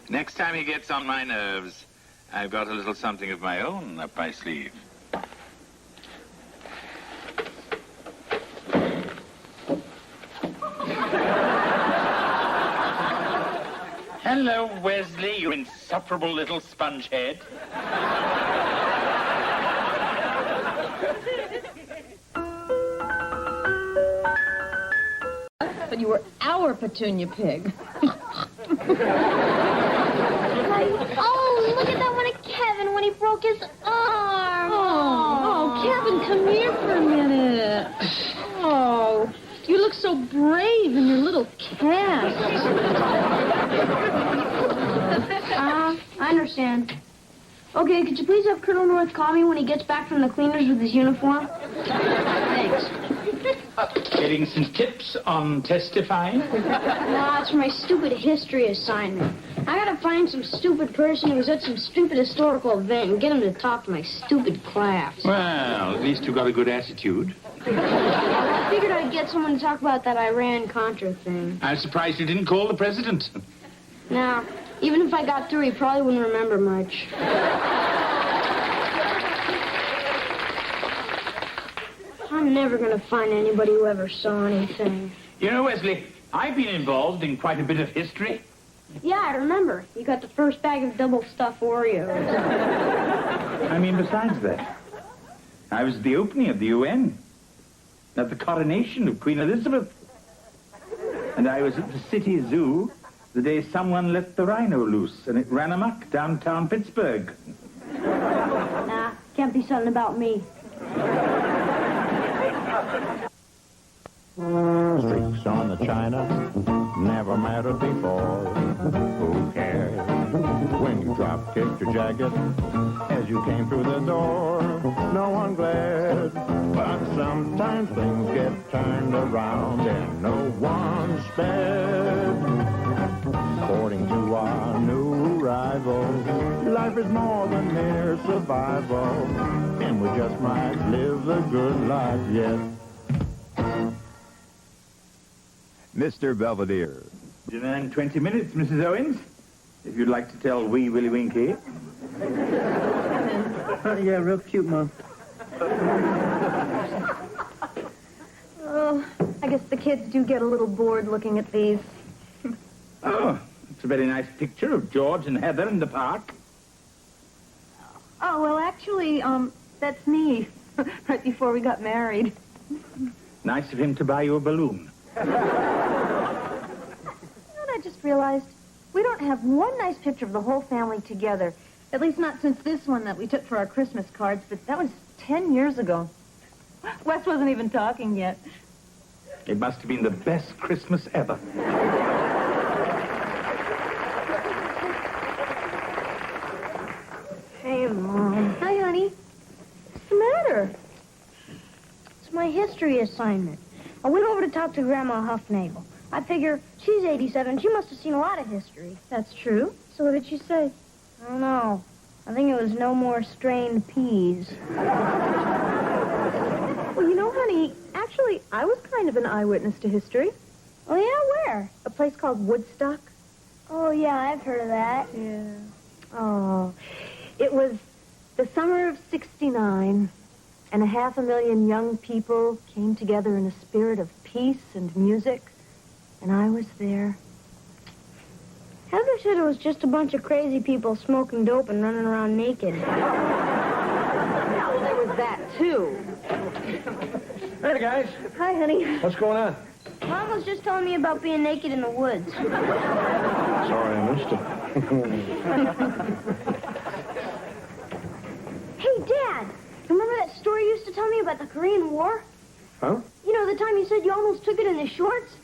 Next time he gets on my nerves, I've got a little something of my own up my sleeve. Hello, Wesley, you insufferable little spongehead. But you were our Petunia pig. Oh, look at that one of Kevin when he broke his arm. Oh, Kevin, come here for a minute. Oh, you look so brave in your little cast. I understand. Okay, could you please have Colonel North call me when he gets back from the cleaners with his uniform? Thanks. Getting some tips on testifying? Nah, it's for my stupid history assignment. I gotta find some stupid person who's at some stupid historical event and get him to talk to my stupid class. Well, at least you got a good attitude. I figured I'd get someone to talk about that Iran-Contra thing. I'm surprised you didn't call the president. Now, even if I got through, he probably wouldn't remember much. I'm never gonna find anybody who ever saw anything. You know, Wesley, I've been involved in quite a bit of history. Yeah, I remember. You got the first bag of double stuffed Oreos. I mean, besides that, I was at the opening of the UN, at the coronation of Queen Elizabeth. And I was at the city zoo the day someone let the rhino loose and it ran amok downtown Pittsburgh. Nah, can't be something about me. Streaks on the china never mattered before. Who cares when you drop kicked your jacket as you came through the door? No one glared, but sometimes things get turned around and no one spared. According to our new arrival, life is more than mere survival. And and we just might live the good life yet. Mr. Belvedere. Demand 20 minutes, Mrs. Owens, if you'd like to tell Wee Willie Winky. Yeah, real cute, Mom. Oh, I guess the kids do get a little bored looking at these. Oh, it's a very nice picture of George and Heather in the park. Oh, well, actually, that's me, right before we got married. Nice of him to buy you a balloon. You know what I just realized? We don't have one nice picture of the whole family together. At least not since this one that we took for our Christmas cards, but that was 10 years ago. Wes wasn't even talking yet. It must have been the best Christmas ever. Hey, Mom. Hi, honey. What's the matter? It's my history assignment. I went over to talk to Grandma Huffnagel. I figure she's 87. She must have seen a lot of history. That's true. So what did she say? I don't know. I think it was no more strained peas. Well, you know, honey, actually, I was kind of an eyewitness to history. Oh, yeah? Where? A place called Woodstock. Oh, yeah, I've heard of that. Yeah. Oh, it was the summer of '69, and 500,000 young people came together in a spirit of peace and music, and I was there. Heather said it was just a bunch of crazy people smoking dope and running around naked. Well, there was that, too. Hey, guys. Hi, honey. What's going on? Mom was just telling me about being naked in the woods. Sorry, I missed it. Hey, Dad, remember that story you used to tell me about the Korean War? Huh? You know, the time you said you almost took it in the shorts?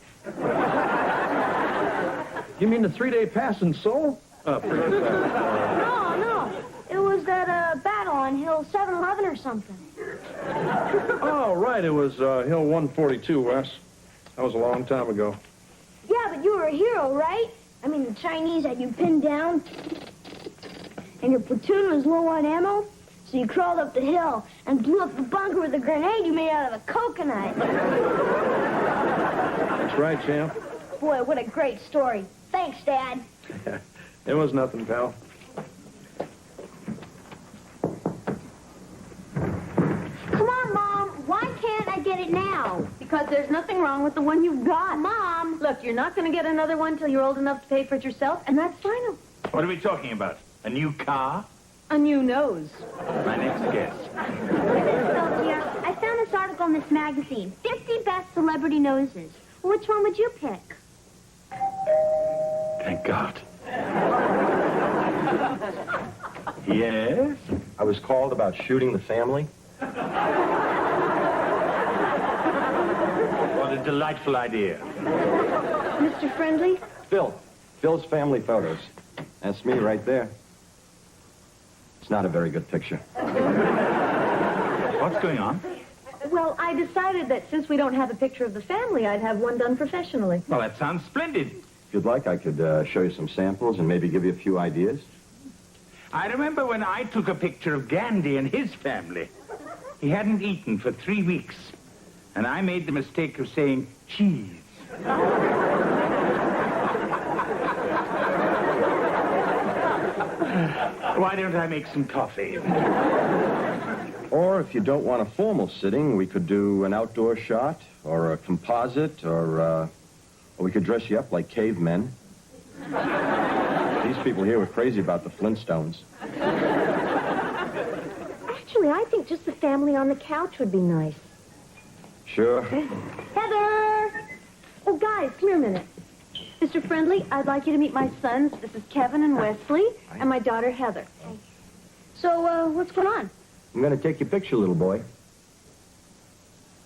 You mean the 3-day pass in Seoul? Forget that. No. It was that battle on Hill 711 or something. Oh, right. It was Hill 142, Wes. That was a long time ago. Yeah, but you were a hero, right? I mean, the Chinese had you pinned down, and your platoon was low on ammo, so you crawled up the hill and blew up the bunker with a grenade you made out of a coconut. That's right, champ. Boy, what a great story. Thanks, Dad. It was nothing, pal. Come on, Mom. Why can't I get it now? Because there's nothing wrong with the one you've got. Mom! Look, you're not going to get another one till you're old enough to pay for it yourself, and that's final. What are we talking about? A new car? A new nose. My next guess. Sophia, I found this article in this magazine. 50 best celebrity noses. Which one would you pick? Thank God. Yes? I was called about shooting the family. What a delightful idea. Mr. Friendly? Phil's family photos. That's me right there. It's not a very good picture. What's going on? Well, I decided that since we don't have a picture of the family, I'd have one done professionally. Well, that sounds splendid. If you'd like, I could show you some samples and maybe give you a few ideas. I remember when I took a picture of Gandhi and his family. He hadn't eaten for 3 weeks, and I made the mistake of saying cheese. Why don't I make some coffee? Or if you don't want a formal sitting, we could do an outdoor shot or a composite or we could dress you up like cavemen. These people here were crazy about the Flintstones. Actually, I think just the family on the couch would be nice. Sure. Heather! Oh, guys, come here a minute. Mr. Friendly, I'd like you to meet my sons. This is Kevin and Wesley, and my daughter, Heather. So, what's going on? I'm going to take your picture, little boy.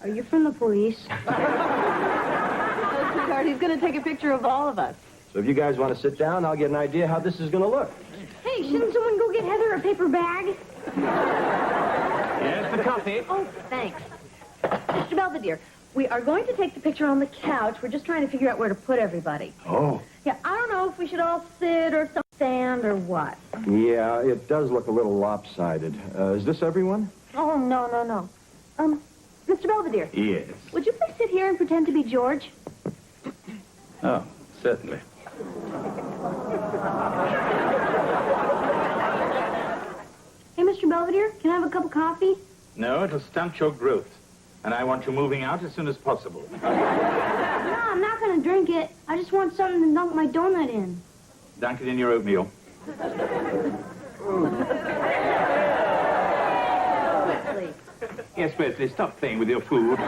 Are you from the police? Oh, sweetheart, he's going to take a picture of all of us. So if you guys want to sit down, I'll get an idea how this is going to look. Hey, shouldn't someone go get Heather a paper bag? Here's the coffee. Oh, thanks. Mr. Belvedere, we are going to take the picture on the couch. We're just trying to figure out where to put everybody. Oh. Yeah, I don't know if we should all sit or stand or what. Yeah, it does look a little lopsided. Is this everyone? Oh, no. Mr. Belvedere. Yes. Would you please sit here and pretend to be George? Oh, certainly. Hey, Mr. Belvedere, can I have a cup of coffee? No, it'll stunt your growth. And I want you moving out as soon as possible. No, I'm not going to drink it. I just want something to dunk my donut in. Dunk it in your oatmeal. Wesley. Yes, Wesley, stop playing with your food.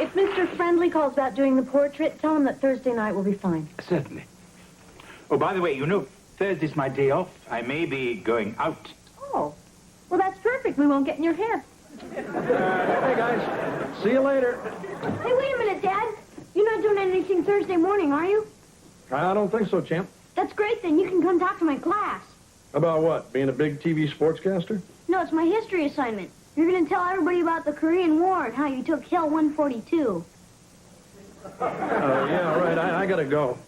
If Mr. Friendly calls about doing the portrait, tell him that Thursday night will be fine. Certainly. Oh, by the way, you know, Thursday's my day off. I may be going out. Oh, well, that's perfect. We won't get in your hair. Hey, guys. See you later. Hey, wait a minute, Dad. You're not doing anything Thursday morning, are you? I don't think so, champ. That's great, then. You can come talk to my class. About what? Being a big TV sportscaster? No, it's my history assignment. You're going to tell everybody about the Korean War and how you took Hill 142. Yeah, right. I gotta go.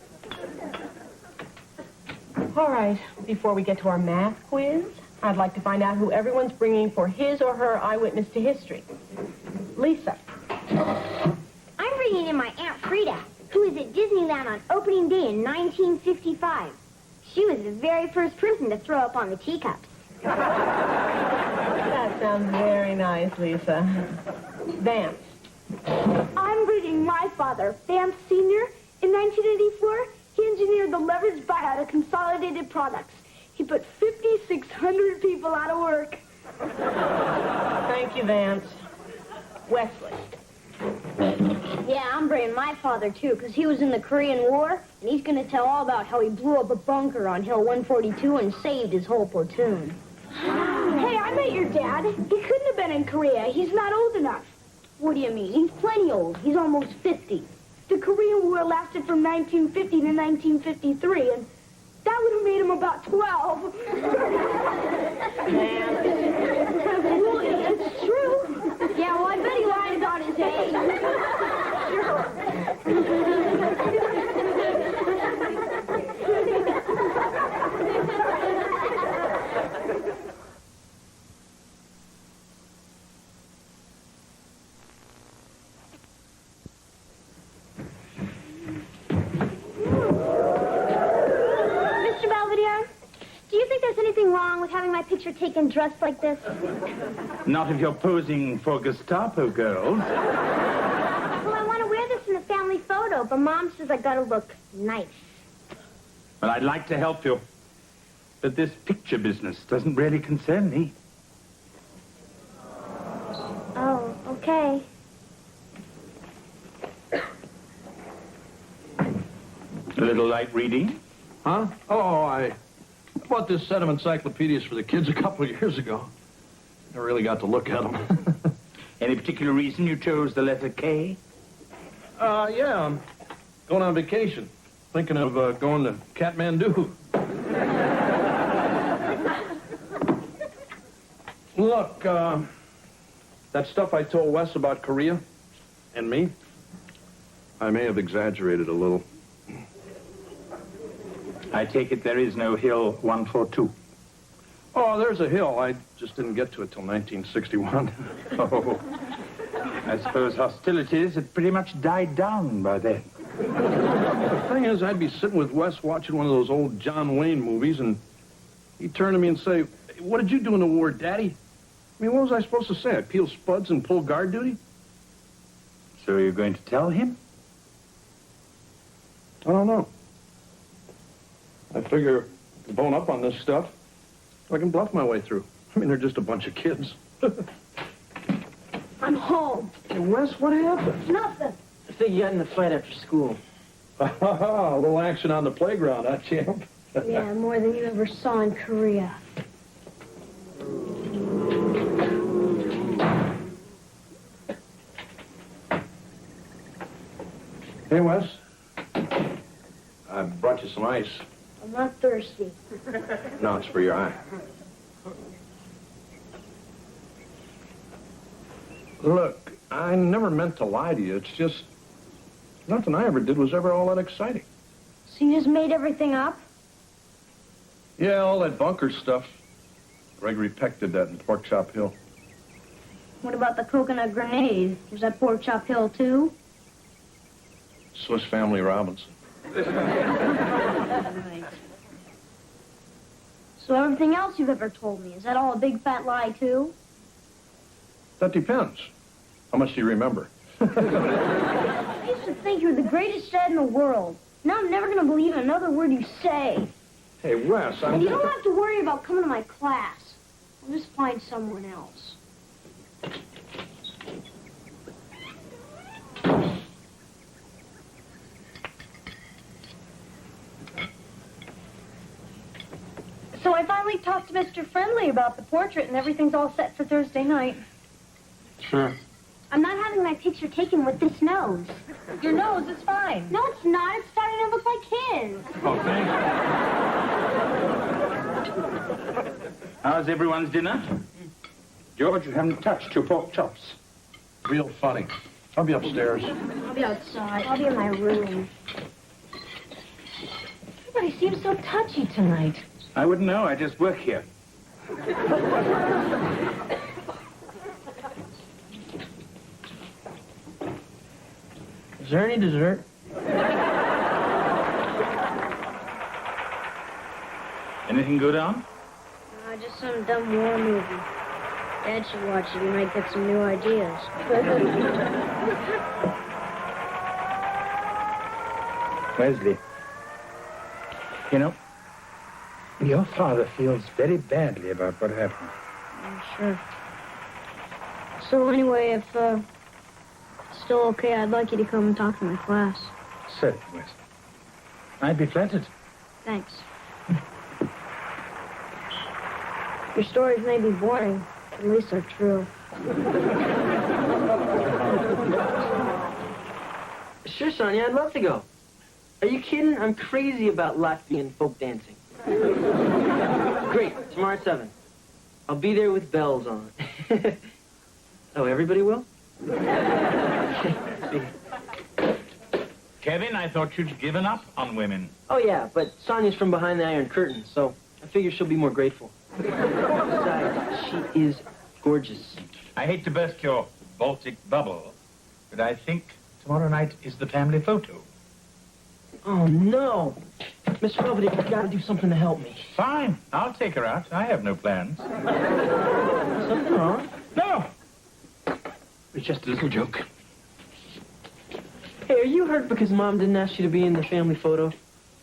All right, before we get to our math quiz, I'd like to find out who everyone's bringing for his or her eyewitness to history. Lisa. I'm bringing in my Aunt Frida, who was at Disneyland on opening day in 1955. She was the very first person to throw up on the teacups. That sounds very nice, Lisa. Vance. I'm bringing my father, Vance Sr. In 1984, he engineered the leverage buyout of Consolidated Products. He put 5,600 people out of work. Thank you, Vance. Wesley. Yeah, I'm bringing my father, too, because he was in the Korean War, and he's going to tell all about how he blew up a bunker on Hill 142 and saved his whole platoon. Hey, I met your dad. He couldn't have been in Korea. He's not old enough. What do you mean? He's plenty old. He's almost 50. The Korean War lasted from 1950 to 1953, and that would have made him about 12. Well, it's true. Yeah, well, I bet he lied about his age. Mr. Belvedere, do you think there's anything wrong with having my picture taken dressed like this? Not if you're posing for Gestapo girls. Well, I want to wear this in the family photo, but Mom says I gotta look nice. Well, I'd like to help you. But this picture business doesn't really concern me. Oh, okay. A little light reading? Huh? Oh, I bought this set of encyclopedias for the kids a couple of years ago. Never really got to look at them. Any particular reason you chose the letter K? Yeah, I'm going on vacation. Thinking of going to Kathmandu. Look, that stuff I told Wes about Korea and me, I may have exaggerated a little. I take it there is no Hill 142. Oh, there's a hill. I just didn't get to it till 1961. Oh, I suppose hostilities had pretty much died down by then. The thing is, I'd be sitting with Wes watching one of those old John Wayne movies, and he'd turn to me and say, "What did you do in the war, Daddy?" I mean, what was I supposed to say? I peel spuds and pull guard duty? So you're going to tell him? I don't know. I figure I can bone up on this stuff. I can bluff my way through. I mean, they're just a bunch of kids. I'm home. Hey, Wes, what happened? Nothing. I think you got in a fight after school. A little action on the playground, huh, champ? Yeah, more than you ever saw in Korea. Hey, Wes. I brought you some ice. I'm not thirsty. No, it's for your eye. Look, I never meant to lie to you. It's just nothing I ever did was ever all that exciting. So you just made everything up? Yeah, all that bunker stuff. Gregory Peck did that in Pork Chop Hill. What about the coconut grenade? Was that Pork Chop Hill, too? Swiss Family Robinson. Right. So everything else you've ever told me, is that all a big fat lie, too? That depends. How much do you remember? I used to think you were the greatest dad in the world. Now I'm never going to believe another word you say. Hey, Wes, And you don't have to worry about coming to my class. I'll just find someone else. So I finally talked to Mr. Friendly about the portrait, and everything's all set for Thursday night. Sure. I'm not having my picture taken with this nose. Your nose is fine. No, it's not. It's starting to look like his. Okay. How's everyone's dinner? George, you haven't touched your pork chops. Real funny. I'll be upstairs. I'll be outside. I'll be in my room. Everybody seems so touchy tonight. I wouldn't know. I just work here. Is there any dessert? Anything good on? Just some dumb war movie. Dad should watch it. He might get some new ideas. Wesley, you know, your father feels very badly about what happened. I'm sure. So anyway, if still okay, I'd like you to come and talk to my class. Certainly, Wesley. I'd be flattered. Thanks. Your stories may be boring, but at least they're true. Sure, Sonia, I'd love to go. Are you kidding? I'm crazy about Latvian folk dancing. Great, tomorrow at 7. I'll be there with bells on. Oh, everybody will? Kevin, I thought you'd given up on women. Oh, yeah, but Sonia's from behind the Iron Curtain, so I figure she'll be more grateful. Besides, she is gorgeous. I hate to burst your Baltic bubble, but I think tomorrow night is the family photo. Oh, no. Mr. Belvedere, you've got to do something to help me. Fine. I'll take her out. I have no plans. Something wrong? No. It's just a little joke. Hey, are you hurt because Mom didn't ask you to be in the family photo?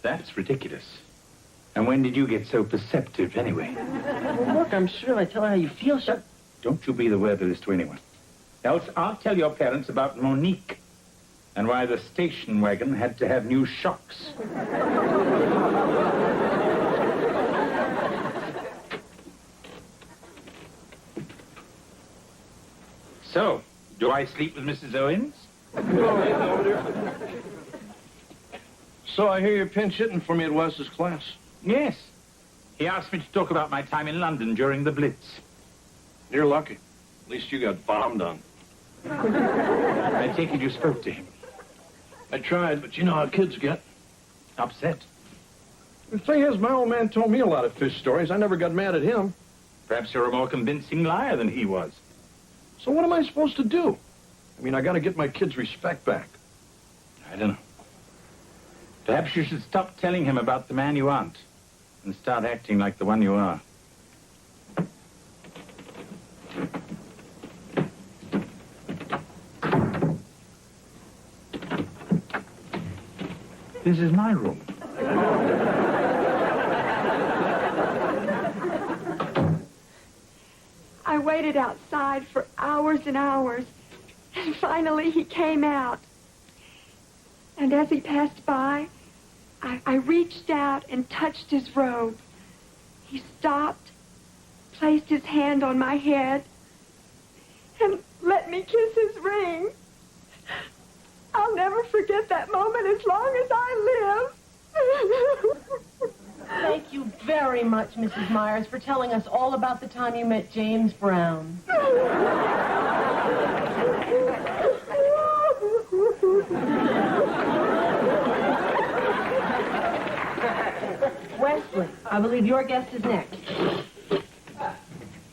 That's ridiculous. And when did you get so perceptive, anyway? Well, look, I'm sure I tell her how you feel. Don't you be the word of this to anyone. Else I'll tell your parents about Monique and why the station wagon had to have new shocks. So, do I sleep with Mrs. Owens? So I hear you're pinch hitting for me at Wes's class. Yes. He asked me to talk about my time in London during the Blitz. You're lucky. At least you got bombed on. I take it you spoke to him. I tried, but you know how kids get. Upset. The thing is, my old man told me a lot of fish stories. I never got mad at him. Perhaps you're a more convincing liar than he was. So what am I supposed to do? I mean, I got to get my kids' respect back. I don't know. Perhaps you should stop telling him about the man you aren't and start acting like the one you are. This is my room. I waited outside for hours and hours, and finally he came out. And as he passed by, I reached out and touched his robe. He stopped, placed his hand on my head, and let me kiss his ring. I'll never forget that moment as long as I live. Thank you very much, Mrs. Myers, for telling us all about the time you met James Brown. Wesley, I believe your guest is next.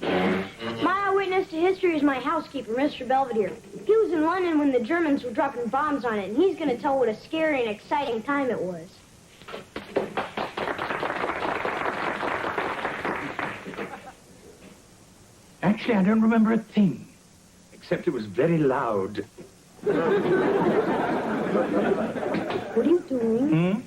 My eyewitness to history is my housekeeper, Mr. Belvedere. He was in London when the Germans were dropping bombs on it, and he's going to tell what a scary and exciting time it was. Actually, I don't remember a thing, except it was very loud. What are you doing? Hmm?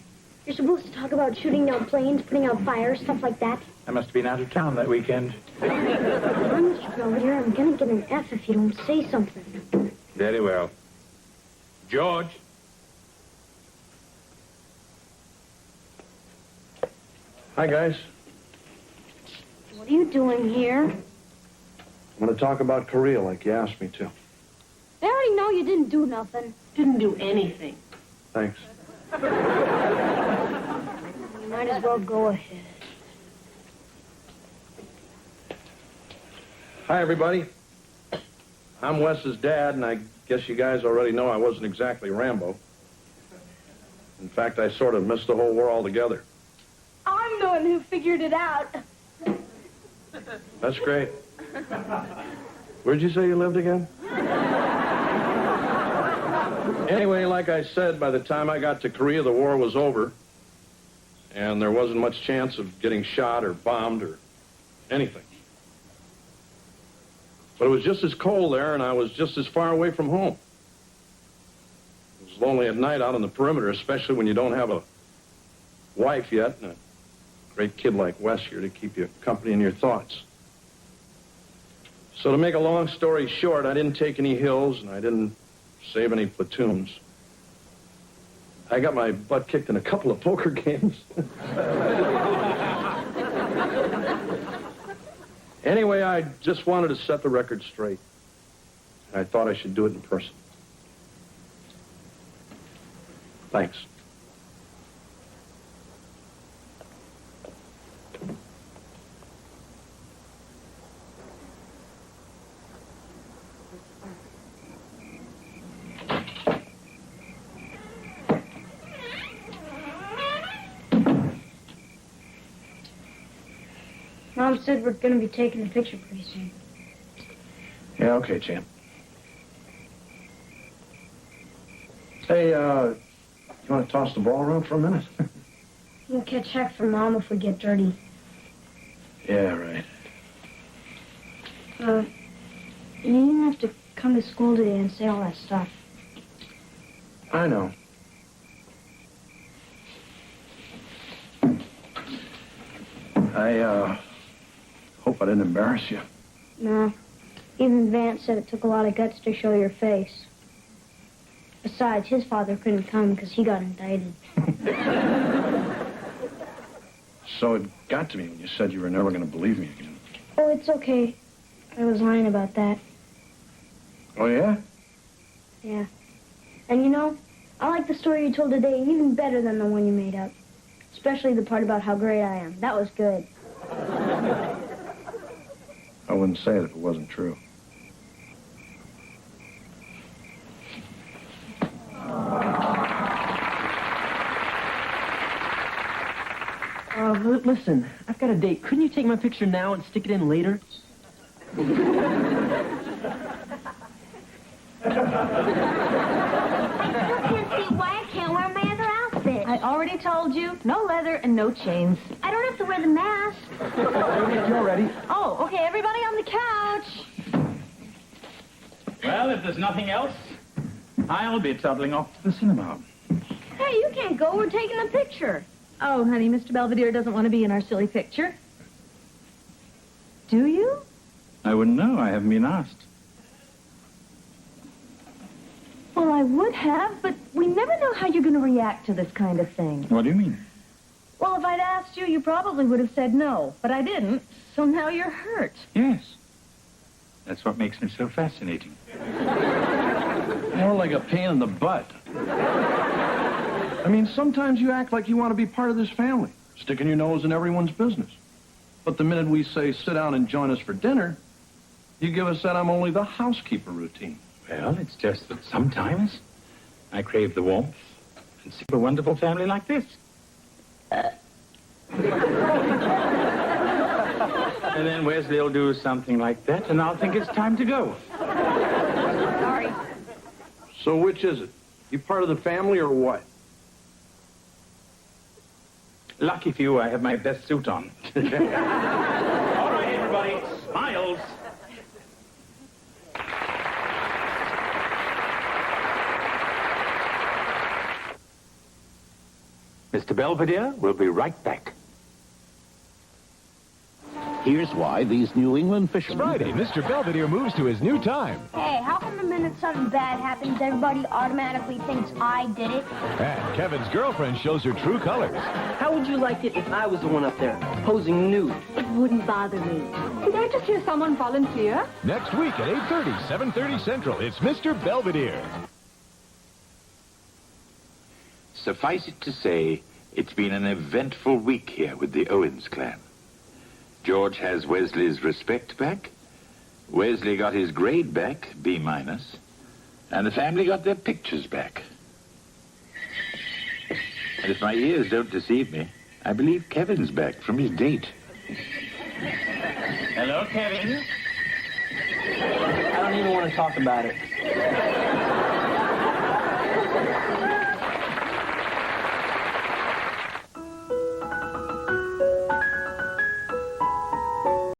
You're supposed to talk about shooting down planes, putting out fires, stuff like that. I must have been out of town that weekend. Come on, Mr. Belvedere, I'm going to get an F if you don't say something. Very well. George. Hi, guys. What are you doing here? I'm going to talk about Korea like you asked me to. They already know you didn't do nothing. Didn't do anything. Thanks. You might as well go ahead. Hi, everybody. I'm Wes's dad, and I guess you guys already know I wasn't exactly Rambo. In fact, I sort of missed the whole war altogether. I'm the one who figured it out. That's great. Where'd you say you lived again? Anyway, like I said, by the time I got to Korea, the war was over. And there wasn't much chance of getting shot or bombed or anything. But it was just as cold there, and I was just as far away from home. It was lonely at night out on the perimeter, especially when you don't have a wife yet and a great kid like Wes here to keep you company in your thoughts. So to make a long story short, I didn't take any hills, and I didn't save any platoons. I got my butt kicked in a couple of poker games. Anyway, I just wanted to set the record straight. And I thought I should do it in person. Thanks. Mom said we're going to be taking a picture pretty soon. Yeah, okay, champ. Hey, you want to toss the ball around for a minute? We'll catch heck from Mom if we get dirty. Yeah, right. You didn't have to come to school today and say all that stuff. I know. I hope I didn't embarrass you. No. Even Vance said it took a lot of guts to show your face. Besides, his father couldn't come because he got indicted. So it got to me when you said you were never going to believe me again. Oh, it's okay. I was lying about that. Oh, yeah? Yeah. And you know, I like the story you told today even better than the one you made up. Especially the part about how great I am. That was good. I wouldn't say it if it wasn't true. Listen, I've got a date. Couldn't you take my picture now and stick it in later? I can't see why I can't wear my other outfit. I already told you, no leather and no chains. I don't have to wear the mask. You're ready. Oh, okay, everybody on the couch. Well, if there's nothing else, I'll be toddling off to the cinema. Hey, you can't go. We're taking a picture. Oh, honey, Mr. Belvedere doesn't want to be in our silly picture. Do you? I wouldn't know. I haven't been asked. Well, I would have, but we never know how you're going to react to this kind of thing. What do you mean? Well, if I'd asked you, you probably would have said no, but I didn't, so now you're hurt. Yes. That's what makes me so fascinating. More like a pain in the butt. I mean, sometimes you act like you want to be part of this family, sticking your nose in everyone's business. But the minute we say, sit down and join us for dinner, you give us that I'm only the housekeeper routine. Well, it's just that sometimes I crave the warmth and see a wonderful family like this. And then Wesley will do something like that, and I'll think it's time to go. Sorry. So which is it? You part of the family or what? Lucky for you, I have my best suit on. All right, everybody, smiles. Mr. Belvedere, we'll be right back. Here's why these New England fishermen... Friday, Mr. Belvedere moves to his new time. Hey, how come the minute something bad happens, everybody automatically thinks I did it? And Kevin's girlfriend shows her true colors. How would you like it if I was the one up there, posing nude? It wouldn't bother me. Did I just hear someone volunteer? Next week at 8:30, 7:30 Central, it's Mr. Belvedere. Suffice it to say, it's been an eventful week here with the Owens clan. George has Wesley's respect back. Wesley got his grade back, B-. And the family got their pictures back. And if my ears don't deceive me, I believe Kevin's back from his date. Hello, Kevin. I don't even want to talk about it.